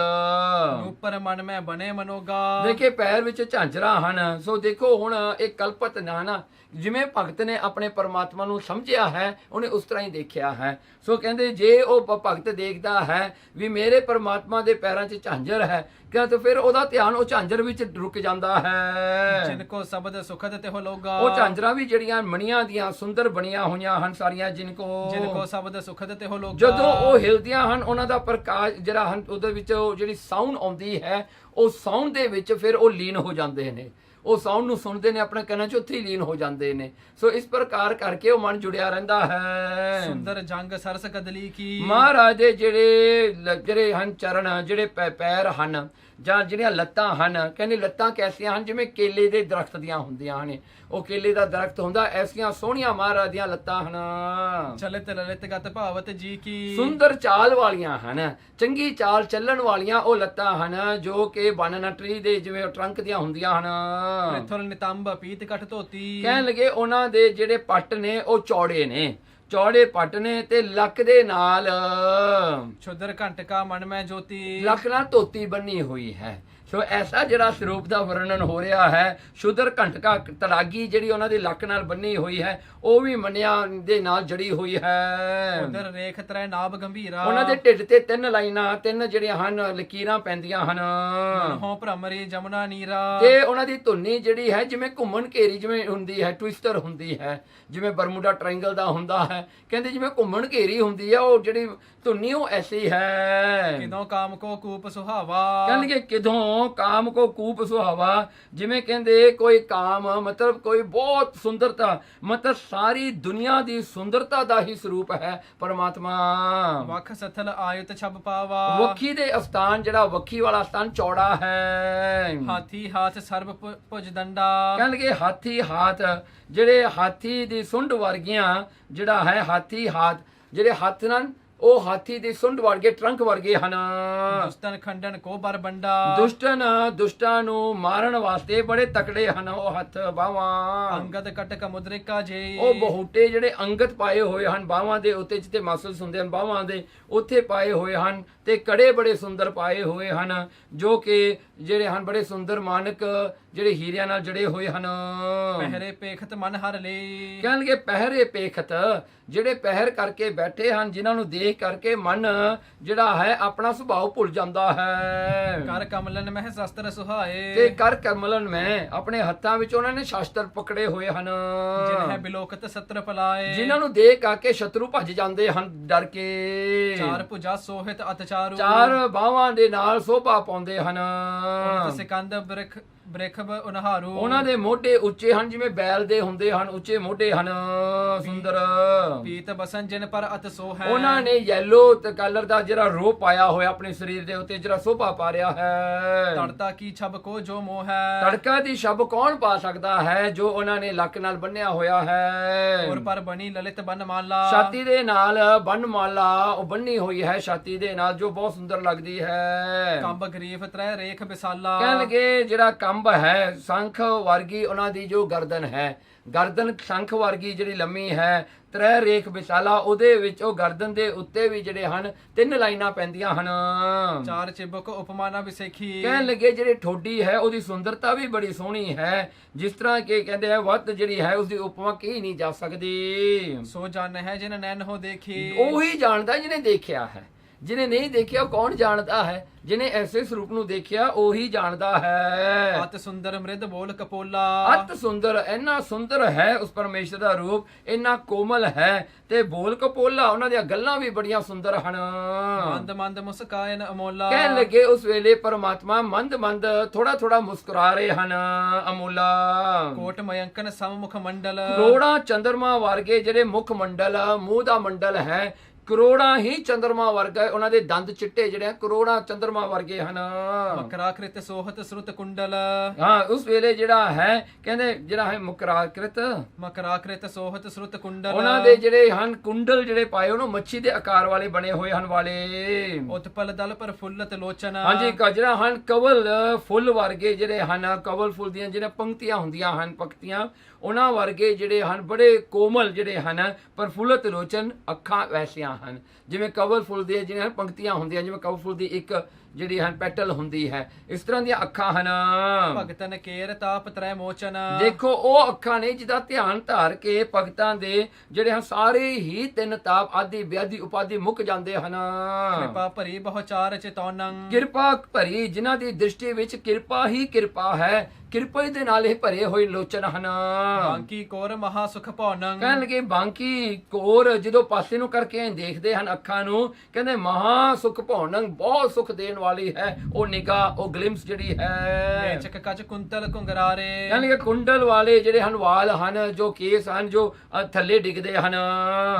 ਉਪਰ ਮਨ ਮੈਂ ਬਣੇ ਮਨੋਗਾ, ਦੇਖੇ ਪੈਰ ਵਿੱਚ ਝਾਂਜਰਾਂ ਹਨ। ਸੋ ਦੇਖੋ ਹੁਣ ਇਹ ਕਲਪਤ ਨਾ ਜਿਵੇਂ ਭਗਤ ਨੇ ਆਪਣੇ ਪਰਮਾਤਮਾ ਨੂੰ ਸਮਝਿਆ ਹੈ, ਉਹਨੇ ਉਸ ਤਰ੍ਹਾਂ ਹੀ ਦੇਖਿਆ ਹੈ। ਸੋ ਕਹਿੰਦੇ ਜੇ ਉਹ ਭਗਤ ਦੇਖਦਾ ਹੈ ਵੀ ਮੇਰੇ ਪਰਮਾਤਮਾ ਦੇ ਪੈਰਾਂ 'ਚ ਝਾਂਜਰ ਹੈ, ਕਿਆ ਤਾਂ ਫਿਰ ਉਹਦਾ ਧਿਆਨ ਉਹ ਝਾਂਜਰ ਵਿੱਚ ਰੁਕ ਜਾਂਦਾ ਹੈ। ਜਿਨ ਕੋ ਸ਼ਬਦ ਸੁਖਦ ਤੇ ਹੋ ਲੋਗਾ, ਉਹ ਝਾਂਜਰਾਂ ਵੀ ਜਿਹੜੀਆਂ ਮਣੀਆਂ ਦੀਆਂ ਸੁੰਦਰ ਬਣੀਆਂ ਹੋਈਆਂ ਹਨ ਸਾਰੀਆਂ, ਜਿਨ ਕੋ ਸ਼ਬਦ ਸੁਖਦ ਤੇ ਹੋ ਲੋਗਾ, ਜਦੋਂ ਉਹ ਹਿਲਦੀਆਂ ਹਨ ਉਹਨਾਂ ਦਾ ਪ੍ਰਕਾਸ਼ ਜਿਹੜਾ ਹਨ ਉਹਦੇ ਵਿੱਚ ਉਹ ਜਿਹੜੀ ਸਾਊਂਡ ਆਉਂਦੀ ਹੈ, ਉਹ ਸਾਊਂਡ ਦੇ ਵਿੱਚ ਫਿਰ ਉਹ ਲੀਨ ਹੋ ਜਾਂਦੇ ਨੇ, ਉਹ ਸਾਊਂਡ ਨੂੰ ਸੁਣਦੇ ਨੇ, ਆਪਣੇ ਕੰਨਾਂ 'ਚ ਉੱਥੇ ਹੀ ਲੀਨ ਹੋ ਜਾਂਦੇ ਨੇ। ਸੋ ਇਸ ਪ੍ਰਕਾਰ ਕਰਕੇ ਉਹ ਮਨ ਜੁੜਿਆ ਰਹਿੰਦਾ ਹੈ। ਸੁੰਦਰ ਜੰਗ ਸਰਸ ਕਦਲੀ ਕੀ, ਮਹਾਰਾਜ ਦੇ ਜਿਹੜੇ ਹਨ ਚਰਨ, ਜਿਹੜੇ ਪੈਰ ਹਨ ਜਾਂ ਜਿਹੜੀਆਂ ਲੱਤਾਂ ਹਨ, ਕਹਿੰਦੇ ਲੱਤਾਂ ਕੈਸੀਆਂ ਹਨ ਜਿਵੇਂ ਕੇਲੇ ਦੇ ਦਰਖਤ ਦੀਆਂ ਹੁੰਦੀਆਂ ਹਨ, ਉਹ ਕੇਲੇ ਦਾ ਦਰਖਤ ਹੁੰਦਾ, ਐਸੀਆਂ ਸੋਹਣੀਆਂ ਮਹਾਰਾਜ ਦੀਆਂ ਲੱਤਾਂ ਹਨ। ਚਲਿਤ ਲਲਿਤ ਗਤ ਭਾਵਤ ਜੀ ਕੀ, ਸੁੰਦਰ ਚਾਲ ਵਾਲੀਆਂ ਹਨ, ਚੰਗੀ ਚਾਲ ਚੱਲਣ ਵਾਲੀਆਂ ਉਹ ਲੱਤਾਂ ਹਨ, ਜੋ ਕਿ ਬਨਾਨਾ ਟਰੀ ਦੇ ਜਿਵੇਂ ਟਰੰਕ ਦੀਆਂ ਹੁੰਦੀਆਂ ਹਨ। ਪ੍ਰਿਥੁਲ ਨਿਤੰਬ ਪੀਤ ਕਟ ਧੋਤੀ ਕਹਿਣ ਲੱਗੇ ਉਹਨਾਂ ਦੇ ਜਿਹੜੇ ਪੱਟ ਨੇ ਉਹ ਚੌੜੇ ਨੇ, ਚੌੜੇ ਪੱਟ ਨੇ ਤੇ ਲੱਕ ਦੇ ਨਾਲ ਛੁਦਰ ਘੰਟਕਾ ਮਨ ਮੈਂ ਜੋਤੀ ਲੱਕ ਨਾਲ ਧੋਤੀ ਬੰਨੀ ਹੋਈ ਹੈ। ਸੋ ਐਸਾ ਜਿਹੜਾ ਸਰੂਪ ਦਾ ਵਰਣਨ ਹੋ ਰਿਹਾ ਹੈ, ਸ਼ੁਦਰ ਘੰਟਕਾ ਤੜਾਗੀ ਜਿਹੜੀ ਉਹਨਾਂ ਦੀ ਲੱਕ ਨਾਲ ਬੰਨੀ ਹੋਈ ਹੈ ਉਹ ਵੀ ਮੰਨਿਆ ਦੇ ਨਾਲ ਜੜੀ ਹੋਈ ਹੈ। ਉਦਰ ਰੇਖ ਤਰੈ ਨਾਭ ਗੰਭੀਰਾ ਉਹਨਾਂ ਦੇ ਢਿੱਡ ਤੇ 3 ਲਾਈਨਾਂ, 3 ਜਿਹੜੀਆਂ ਹਨ ਲਕੀਰਾਂ ਪੈਂਦੀਆਂ ਹਨ ਹੋ ਭ੍ਰਮਰੀ ਜਮਨਾ ਨੀਰਾ ਤੇ ਉਹਨਾਂ ਦੀ ਧੁੰਨੀ ਜਿਹੜੀ ਹੈ ਜਿਵੇਂ ਘੁੰਮਣ ਘੇਰੀ ਜਿਵੇਂ ਹੁੰਦੀ ਹੈ, ਟਵਿਸਟਰ ਹੁੰਦੀ ਹੈ, ਜਿਵੇਂ ਬਰਮੂਡਾ ਟ੍ਰਾਇੰਗਲ ਦਾ ਹੁੰਦਾ ਹੈ, ਕਹਿੰਦੇ ਜਿਵੇਂ ਘੁੰਮਣ ਘੇਰੀ ਹੁੰਦੀ ਹੈ ਉਹ ਜਿਹੜੀ ਧੁੰਨੀ ਉਹ ਐਸੀ ਹੈ। ਕਿਦੋਂ ਕਾਮ ਕੋ ਕੂਪ ਸੁਹਾਵਾ ਕਹਿੰਦੇ ਕਿਦੋਂ ਕਾਮ ਕੋ ਕੂਪ ਸੁਹਾਵਾ, ਜਿਵੇਂ ਕਹਿੰਦੇ ਕੋਈ ਕਾਮ ਮਤਲਬ ਕੋਈ ਬਹੁਤ ਸੁੰਦਰਤਾ, ਮਤਲਬ ਸਾਰੀ ਦੁਨੀਆ ਦੀ ਸੁੰਦਰਤਾ ਦਾ ਹੀ ਸਰੂਪ ਹੈ ਪਰਮਾਤਮਾ। ਵਖ ਸਥਲ ਆਯਤ ਛਬ ਪਾਵਾ ਵੱਖੀ ਦੇ ਅਸਥਾਨ ਜਿਹੜਾ ਵੱਖੀ ਵਾਲਾ ਸਥਾਨ ਚੌੜਾ ਹੈ। ਹਾਥੀ ਹਾਥ ਸਰਬ ਭੁਜ ਦੰਡਾ ਕਹਿਣਗੇ ਹਾਥੀ ਹਾਥ, ਜਿਹੜੇ ਹਾਥੀ ਦੀ ਸੁੰਡ ਵਰਗੀਆਂ ਜਿਹੜਾ ਹੈ ਹਾਥੀ ਹਾਥ, ਜਿਹੜੇ ਹੱਥ ਨਾਲ ਉਹ ਹਾਥੀ ਦੀ ਸੁੰਡ ਵਰਗੇ ਟਰੰਕ ਵਰਗੇ ਹਨ। ਦੁਸ਼ਟਨ ਖੰਡਨ ਕੋ ਬਰ ਬੰਡਾ ਦੁਸ਼ਟਾਂ ਨੂੰ ਮਾਰਨ ਵਾਸਤੇ ਬੜੇ ਤਕੜੇ ਹਨ ਉਹ ਹੱਥ ਬਾਹਾਂ। ਅੰਗਦ ਕਟਕ ਮੁਦਰਿਕਾ ਜੇ ਉਹ ਬਹੁਤੇ ਜਿਹੜੇ ਅੰਗਤ ਪਾਏ ਹੋਏ ਹਨ ਬਾਹਾਂ ਦੇ ਉੱਤੇ, ਜਿੱਥੇ ਮਸਲਸ ਹੁੰਦੇ ਹਨ ਬਾਹਾਂ ਦੇ ਉੱਥੇ ਪਾਏ ਹੋਏ ਹਨ, ਤੇ ਕੜੇ ਬੜੇ ਸੁੰਦਰ ਪਾਏ ਹੋਏ ਹਨ ਜੋ ਕਿ ਜਿਹੜੇ ਹਨ ਬੜੇ ਸੁੰਦਰ ਮਾਨਕ ਜਿਹੜੇ ਹੀਰਿਆਂ ਨਾਲ ਜੜੇ ਹੋਏ ਹਨ। ਪਹਿਰੇ ਪੇਖਤ ਮਨ ਹਰ ਲਈ ਕਹਿਣਗੇ ਪਹਿਰੇ ਪੇਖਤ, ਜਿਹੜੇ ਪਹਿਰ ਕਰਕੇ ਬੈਠੇ ਹਨ ਜਿਨ੍ਹਾਂ ਨੂੰ ਦੇਖ ਕਰਕੇ ਮਨ ਜਿਹੜਾ ਹੈ ਆਪਣਾ ਸੁਭਾਅ ਭੁੱਲ ਜਾਂਦਾ ਹੈ। ਕਰ ਕਮਲਨ ਮਹਿ ਸ਼ਸਤਰ ਸੁਹਾਏ ਤੇ ਕਰ ਕਮਲਨ ਮੈਂ ਆਪਣੇ ਹੱਥਾਂ ਵਿੱਚ ਉਹਨਾਂ ਨੇ ਸ਼ਾਸਤਰ ਪਕੜੇ ਹੋਏ ਹਨ ਜਿਨ ਹੈ ਬਿਲੋਕਤ ਸਤਰ ਪਲਾਏ ਜਿਨ੍ਹਾਂ ਨੂੰ ਦੇਖ ਆ ਕੇ ਸ਼ਤਰੂ ਭੱਜ ਜਾਂਦੇ ਹਨ ਡਰ ਕੇ। ਚਾਰ ਭੁਜਾ ਸੋਹਿਤ ਅਤਚਾਰੂ 4 ਬਾਹਾਂ ਦੇ ਨਾਲ ਸੋਭਾ ਪਾਉਂਦੇ ਹਨ। ਸਿਕੰਦ ਬ੍ਰਿਖਬ ਉਨਹਾਰੂ ਉਹਨਾਂ ਦੇ ਮੋਢੇ ਉੱਚੇ ਹਨ ਜਿਵੇਂ ਬੈਲ ਦੇ ਹੁੰਦੇ ਹਨ, ਉੱਚੇ ਮੋਢੇ ਹਨ ਸੁੰਦਰ। ਪੀਤ ਬਸਨ ਜਿਨ ਪਰ ਅਤ ਸੋ ਹੈ ਉਹਨਾਂ ਨੇ ਯੈਲੋ ਕਲਰ ਦਾ ਜਿਹੜਾ ਰੋਪ ਪਾਇਆ ਹੋਇਆ ਆਪਣੇ ਸਰੀਰ ਦੇ ਉੱਤੇ, ਜਿਹੜਾ ਸੋਭਾ ਪਾ ਰਿਹਾ ਹੈ। ਤੜਤਾ ਕੀ ਛਬ ਕੋ ਜੋ ਮੋਹ ਹੈ ਤੜਕਾ ਦੀ ਸ਼ਬ ਕੌਣ ਪਾ ਸਕਦਾ ਹੈ ਜੋ ਉਹਨਾਂ ਨੇ ਲੱਕ ਨਾਲ ਬੰਨਿਆ ਹੋਇਆ ਹੈ। ਔਰ ਪਰ ਬਣੀ ਲਲਿਤ ਬਨਮਾਲਾ ਛਾਤੀ ਦੇ ਨਾਲ ਬਨਮਾਲਾ ਉਹ ਬੰਨੀ ਹੋਈ ਹੈ ਛਾਤੀ ਦੇ ਨਾਲ ਜੋ ਬਹੁਤ ਸੁੰਦਰ ਲੱਗਦੀ ਹੈ। ਕੰਬ ਗਰੀਫ ਤ੍ਰੈ ਰੇਖ ਵਿਸਾਲਾ ਕਹਿਣਗੇ ਜਿਹੜਾ ਕੰਬ ਹੈ ਸ਼ੰਖ ਵਰਗੀ ਉਹਨਾਂ ਦੀ ਜੋ ਗਰਦਨ ਹੈ, ਗਰਦਨ ਸ਼ੰਖ ਵਰਗੀ ਜਿਹੜੀ ਲੰਮੀ ਹੈ, 3 ਰੇਖ ਵਿਸ਼ਾਲਾ ਉਹਦੇ ਵਿੱਚ ਉਹ ਗਰਦਨ ਦੇ ਉੱਤੇ ਵੀ ਜਿਹੜੇ ਹਨ 3 ਲਾਈਨਾਂ ਪੈਂਦੀਆਂ ਹਨ। ਚਾਰ ਚਿਬਕ ਉਪਮਾਨਾ ਵਿਸੇਖੀ ਕਹਿਣ ਲੱਗੇ ਜਿਹੜੀ ਠੋਡੀ ਹੈ ਉਹਦੀ ਸੁੰਦਰਤਾ ਵੀ ਬੜੀ ਸੋਹਣੀ ਹੈ, ਜਿਸ ਤਰ੍ਹਾਂ ਕਿ ਕਹਿੰਦੇ ਆ ਵੱਧ ਜਿਹੜੀ ਹੈ ਉਸਦੀ ਉਪਮਾ ਕੀ ਨਹੀਂ ਜਾ ਸਕਦੀ। ਸੋ ਜਨ ਹੈ ਜਿਨ ਨੈਣ ਹੋ ਦੇਖੀ ਉਹੀ ਜਾਣਦਾ ਜਿਹਨੇ ਦੇਖਿਆ ਹੈ, ਜਿਹਨੇ ਨਹੀਂ ਦੇਖਿਆ ਉਹ ਕੌਣ ਜਾਣਦਾ ਹੈ। ਜਿਹਨੇ ਐਸੇ ਸਰੂਪ ਨੂੰ ਦੇਖਿਆ ਉਹੀ ਜਾਣਦਾ ਹੈ। ਅਤ ਸੁੰਦਰ ਮ੍ਰਿਦ ਬੋਲ ਕਪੋਲਾ ਅਤ ਸੁੰਦਰ, ਇੰਨਾ ਸੁੰਦਰ ਹੈ ਉਸ ਪਰਮੇਸ਼ਰ ਦਾ ਰੂਪ, ਇੰਨਾ ਕੋਮਲ ਹੈ ਤੇ ਬੋਲ ਕਪੋਲਾ, ਉਹਨਾਂ ਦੀਆਂ ਗੱਲਾਂ ਵੀ ਬੜੀਆਂ ਸੁੰਦਰ ਹਨ। ਮੰਦ ਮੰਦ ਮੁਸਕਾਇਨ ਅਮੋਲਾ ਕਹਿਣ ਲੱਗੇ ਉਸ ਵੇਲੇ ਪਰਮਾਤਮਾ ਮੰਦ ਮੰਦ ਥੋੜਾ ਥੋੜਾ ਮੁਸਕਰਾ ਰਹੇ ਹਨ ਅਮੋਲਾ। ਕੋਟ ਮਯੰਕਨ ਸਮਮੁਖ ਮੰਡਲ ਕਰੋੜਾਂ ਚੰਦਰਮਾ ਵਰਗੇ ਜਿਹੜੇ ਮੁੱਖ ਮੰਡਲ ਮੂੰਹ ਦਾ ਮੰਡਲ ਹੈ, ਕਰੋੜਾਂ ਹੀ ਚੰਦਰਮਾ ਵਰਗਾ, ਉਹਨਾਂ ਦੇ ਦੰਦ ਚਿੱਟੇ ਜਿਹੜੇ ਕਰੋੜਾਂ ਚੰਦਰਮਾ ਵਰਗੇ ਹਨ। ਮਕਰਾਕ੍ਰਿਤ ਸੋਹਤ ਸ੍ਰੁਤ ਕੁੰਡਲ ਹਾਂ ਉਸ ਵੇਲੇ ਜਿਹੜਾ ਹੈ ਕਹਿੰਦੇ ਜਿਹੜਾ ਹੈ ਮਕਰਾਕ੍ਰਿਤ ਸੋਹਤ ਸ੍ਰੁਤ ਕੁੰਡਲ ਉਹਨਾਂ ਦੇ ਜਿਹੜੇ ਹਨ ਕੁੰਡਲ ਜਿਹੜੇ ਪਾਏ ਉਹਨੂੰ ਮੱਛੀ ਦੇ ਆਕਾਰ ਵਾਲੇ ਬਣੇ ਹੋਏ ਹਨ ਵਾਲੇ। ਉਤਪਲ ਦਲ ਪਰ ਫੁੱਲਤ ਲੋਚਨ ਹਾਂਜੀ ਜਿਹੜਾ ਹਨ ਕਵਲ ਫੁੱਲ ਵਰਗੇ ਜਿਹੜੇ ਹਨ, ਕਵਲ ਫੁੱਲ ਦੀਆਂ ਜਿਹੜੀਆਂ ਪੰਕਤੀਆਂ ਹੁੰਦੀਆਂ ਹਨ, ਪੰਕਤੀਆਂ ਉਹਨਾਂ ਵਰਗੇ ਜਿਹੜੇ ਹਨ ਬੜੇ ਕੋਮਲ ਜਿਹੜੇ ਹਨ, ਪ੍ਰਫੁੱਲਤ ਲੋਚਨ ਅੱਖਾਂ ਵੈਸੀਆਂ ਹਨ ਜਿਵੇਂ ਕਵਲ ਫੁੱਲ ਦੀਆਂ ਜਿਹੜੀਆਂ ਪੰਕਤੀਆਂ ਹੁੰਦੀਆਂ, ਜਿਵੇਂ ਕਵਲ ਫੁੱਲ ਦੀ ਇੱਕ ਜਿਹੜੀ ਹਨ ਪੈਟਲ ਹੁੰਦੀ ਹੈ, ਇਸ ਤਰ੍ਹਾਂ ਦੀਆਂ ਅੱਖਾਂ ਹਨ। ਭਗਤਨ ਕੇਰ ਤਾਪ ਤ੍ਰੈ ਮੋਚਨ ਦੇਖੋ ਉਹ ਅੱਖਾਂ ਨੇ ਜਿਹਦਾ ਧਿਆਨ ਧਾਰ ਕੇ ਭਗਤਾਂ ਦੇ ਜਿਹੜੇ ਹਨ ਸਾਰੇ ਹੀ 3 ਤਾਪ ਆਦਿ ਵਿਆਧੀ ਉਪਾਧੀ ਮੁੱਕ ਜਾਂਦੇ ਹਨ। ਕਿਰਪਾ ਭਰੀ ਬਹੁ ਚਾਰ ਚਿਤੌਨੰ ਕਿਰਪਾ ਭਰੀ, ਜਿਨ੍ਹਾਂ ਦੀ ਦ੍ਰਿਸ਼ਟੀ ਵਿੱਚ ਕਿਰਪਾ ਹੀ ਕਿਰਪਾ ਹੈ, ਕਿਰਪਾ ਦੇ ਨਾਲ ਇਹ ਭਰੇ ਹੋਏ ਲੋਚਨ ਹਨ। ਬਾਂਕੀ ਕੋਰ ਮਹਾ ਸੁਖ ਭੌਨੰ ਕਹਿਣ ਲੱਗੇ ਬਾਂਕੀ ਕੋਰ ਜਦੋਂ ਪਾਸੇ ਨੂੰ ਕਰਕੇ ਦੇਖਦੇ ਹਨ ਅੱਖਾਂ ਨੂੰ, ਕਹਿੰਦੇ ਮਹਾ ਸੁਖ ਭੌਨੰ ਬਹੁਤ ਸੁਖ ਦੇਣ ਵਾਲੀ ਹੈ ਉਹ ਨਿਗਾਹ, ਉਹ ਗਲਿੰਪਸ ਜਿਹੜੀ ਹੈ। ਨੇਚਕ ਕਚ ਕੁੰਤਲ ਕੁੰਗਰਾਰੇ ਕਹਿਣ ਲੱਗੇ ਕੁੰਡਲ ਵਾਲੇ ਜਿਹੜੇ ਹਨ ਵਾਲ ਹਨ, ਜੋ ਕੇਸ ਹਨ ਜੋ ਥੱਲੇ ਡਿੱਗਦੇ ਹਨ।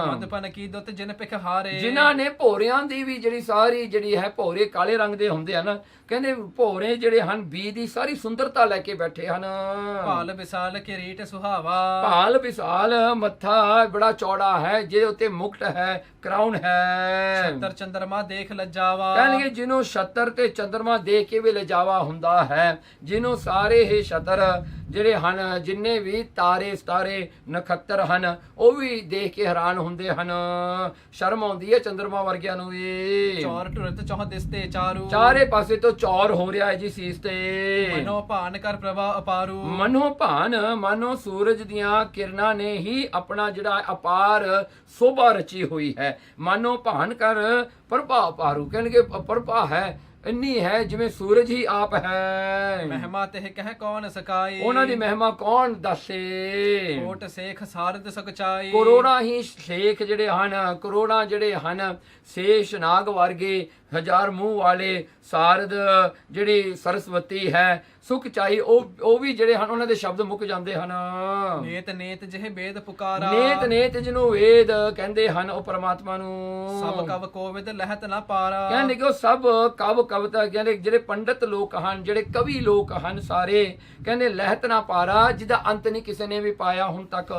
ਮਦਪਨ ਕੀ ਦੁੱਤ ਜਿਨ ਪਿਖ ਹਾਰੇ ਜਿਨ੍ਹਾਂ ਨੇ ਭੋਰਿਆਂ ਦੀ ਵੀ ਜਿਹੜੀ ਸਾਰੀ ਜਿਹੜੀ ਹੈ ਭੋਰੇ ਕਾਲੇ ਰੰਗ ਦੇ ਹੁੰਦੇ ਹਨ, ਕਹਿੰਦੇ ਭੋਰੇ ਜਿਹੜੇ ਹਨ ਬੀ ਦੀ ਸਾਰੀ ਸੁੰਦਰਤਾ ਲੈ ਕੇ ਬੈਠੇ ਹਨ। ਭਾਲ ਵਿਸਾਲ ਕਿਰੀਟ ਸੁਹਾਵਾ ਭਾਲ ਵਿਸਾਲ, ਮੱਥਾ ਬੜਾ ਚੌੜਾ ਹੈ ਜਿਹਦੇ ਉੱਤੇ ਮੁਕਟ ਹੈ, ਕਰਾਊਨ ਹੈ। ਛਤਰ ਚੰਦਰਮਾ ਦੇਖ ਲੱਜਾਵਾ ਕਹਿਣਗੇ ਜਿਹਨੂੰ ਨਛੱਤਰ ਤੇ ਚੰਦਰਮਾ ਦੇਖ ਕੇ ਵੀ ਲਜਾਵਾ ਹੁੰਦਾ ਹੈ, ਜਿਹਨੂੰ ਸਾਰੇ ਹੀ ਛਤਰ ਜਿਹੜੇ ਹਨ, ਜਿੰਨੇ ਵੀ ਤਾਰੇ ਸਤਾਰੇ ਨਖੱਤਰ ਹਨ, ਉਹ ਵੀ ਦੇਖ ਕੇ ਹੈਰਾਨ ਹੁੰਦੇ ਹਨ। ਸ਼ਰਮ ਆਉਂਦੀ ਹੈ ਚੰਦਰਮਾ ਵਰਗਿਆਂ ਨੂੰ ਵੀ। ਚੌਰ ਟੁਰਤ ਚੌਹ ਦਿਸਤੇ ਚਾਰੂ, ਚਾਰੇ ਪਾਸੇ ਤੋਂ ਚੌਰ ਹੋ ਰਿਹਾ ਹੈ ਜੀ ਸੀਸ ਤੇ। ਮਨੋ ਭਾਨ ਕਰ ਪ੍ਰਭਾ ਅਪਾਰੂ, ਮਨੋ ਭਾਨ, ਮਾਨੋ ਸੂਰਜ ਦੀਆਂ ਕਿਰਨਾਂ ਨੇ ਹੀ ਆਪਣਾ ਜਿਹੜਾ ਅਪਾਰ ਸੋਭਾ ਰਚੀ ਹੋਈ ਹੈ। ਮਾਨੋ ਭਾਨ ਕਰ ਪ੍ਰਭਾ ਅਪਾਰੂ, ਕਹਿਣਗੇ ਪ੍ਰਭਾ ਹੈ ਇੰਨੀ ਹੈ ਜਿਵੇਂ ਸੂਰਜ ਹੀ ਆਪ ਹੈ। ਮਹਿਮਾ ਤਿਹ ਕਹਿ ਕੌਣ ਸਕਾਈ, ਉਹਨਾਂ ਦੀ ਮਹਿਮਾ ਕੌਣ ਦੱਸੇ। ਕੋਟ ਸੇਖ ਸਾਰਦ ਸਕਚਾਈ, ਕਰੋੜਾਂ ਹੀ ਸ਼ੇਖ ਜਿਹੜੇ ਹਨ, ਕਰੋੜਾਂ ਜਿਹੜੇ ਹਨ ਸ਼ੇਸ਼ ਨਾਗ ਵਰਗੇ ਹਜ਼ਾਰ ਮੂੰਹ ਵਾਲੇ, ਸਾਰਦ ਜਿਹੜੀ ਸਰਸਵਤੀ ਹੈ, ਸੁਖ ਚਾਈ, ਉਹ ਵੀ ਜਿਹੜੇ ਹਨ ਉਹਨਾਂ ਦੇ ਸ਼ਬਦ ਮੁੱਕ ਜਾਂਦੇ ਹਨ। ਨੇਤ ਨੇਤ ਜਿਹੇ ਵੇਦ ਪੁਕਾਰਾ, ਨੇਤ ਨੇਤ ਜਿਹਨੂੰ ਵੇਦ ਕਹਿੰਦੇ ਹਨ ਉਹ ਪਰਮਾਤਮਾ ਨੂੰ। ਸਭ ਕਵ ਕੋਵਿਦ ਲਹਿਤ ਨਾ ਪਾਰਾ, ਕਹਿੰਦੇ ਕਿ ਉਹ ਸਭ ਕਵਿਤਾ ਕਹਿੰਦੇ ਜਿਹੜੇ ਪੰਡਤ ਲੋਕ ਹਨ, ਜਿਹੜੇ ਕਵੀ ਲੋਕ ਹਨ ਸਾਰੇ, ਕਹਿੰਦੇ ਲਹਿਤ ਨਾ ਪਾਰਾ, ਜਿਹਦਾ ਅੰਤ ਨਹੀਂ ਕਿਸੇ ਨੇ ਵੀ ਪਾਇਆ ਹੁਣ ਤੱਕ।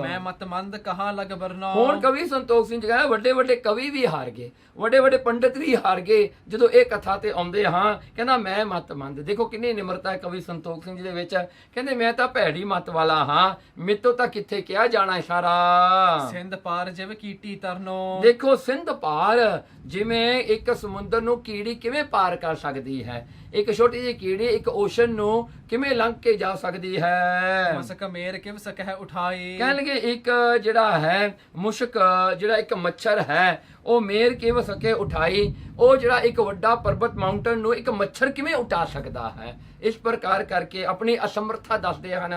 ਮੈਂ ਮਤ ਮੰਦ ਕਹਾਂ ਲਗ ਬਰਨਾ, ਹੁਣ ਕਵੀ ਸੰਤੋਖ ਸਿੰਘ ਜੀ ਕਹਿੰਦਾ ਵੱਡੇ ਵੱਡੇ ਕਵੀ ਵੀ ਹਾਰ ਗਏ, ਵੱਡੇ ਵੱਡੇ ਪੰਡਤ ਵੀ ਹਾਰ ਗਏ ਜਦੋਂ ਇਹ ਕਥਾ ਤੇ ਆਉਂਦੇ ਹਾਂ। ਕਹਿੰਦਾ ਮੈਂ ਮਤ ਮੰਦ, ਦੇਖੋ ਕਿੰਨੀ ਨਿਮਰਤਾ ਹੈ ਕਵੀ ਸੰਤੋਖ ਸਿੰਘ ਜੀ ਦੇ ਵਿੱਚ। ਕਹਿੰਦੇ ਮੈਂ ਤਾਂ ਭੈੜੀ ਮਤ ਵਾਲਾ ਹਾਂ, ਮੇਤੋਂ ਤਾਂ ਕਿੱਥੇ ਕਿਹਾ ਜਾਣਾ ਸਾਰਾ। ਸਿੰਧ ਪਾਰ ਜਿਵ ਕੀਟੀ ਤਰਨੋ, ਦੇਖੋ ਸਿੰਧ ਪਾਰ, ਜਿਵੇਂ ਇੱਕ ਸਮੁੰਦਰ ਨੂੰ ਕੀੜੀ ਕਿਵੇਂ ਪਾਰ ਕਰ ਸਕਦੀ ਹੈ, ਇੱਕ ਛੋਟੀ ਜਿਹੀ ਕੀੜੀ ਇੱਕ ਓਸ਼ਨ ਨੂੰ ਕਿਵੇਂ ਲੰਘ ਕੇ ਜਾ ਸਕਦੀ ਹੈ। ਮਸਕ ਮੇਰ ਕਿਵ ਸਕਹਿ ਉਠਾਈ, ਕਹਿਣਗੇ ਇੱਕ ਜਿਹੜਾ ਹੈ ਮੁਸ਼ਕ, ਜਿਹੜਾ ਇੱਕ ਮੱਛਰ ਹੈ, ਉਹ ਮੇਰ ਕਿਵ ਸਕੇ ਉਠਾਈ, ਉਹ ਜਿਹੜਾ ਇੱਕ ਵੱਡਾ ਪਰਬਤ ਮਾਊਂਟਨ ਨੂੰ ਇੱਕ ਮੱਛਰ ਕਿਵੇਂ ਉਠਾ ਸਕਦਾ ਹੈ। ਇਸ ਪ੍ਰਕਾਰ ਕਰਕੇ ਆਪਣੀ ਅਸਮਰਥਾ ਦੱਸਦੇ ਹਨ।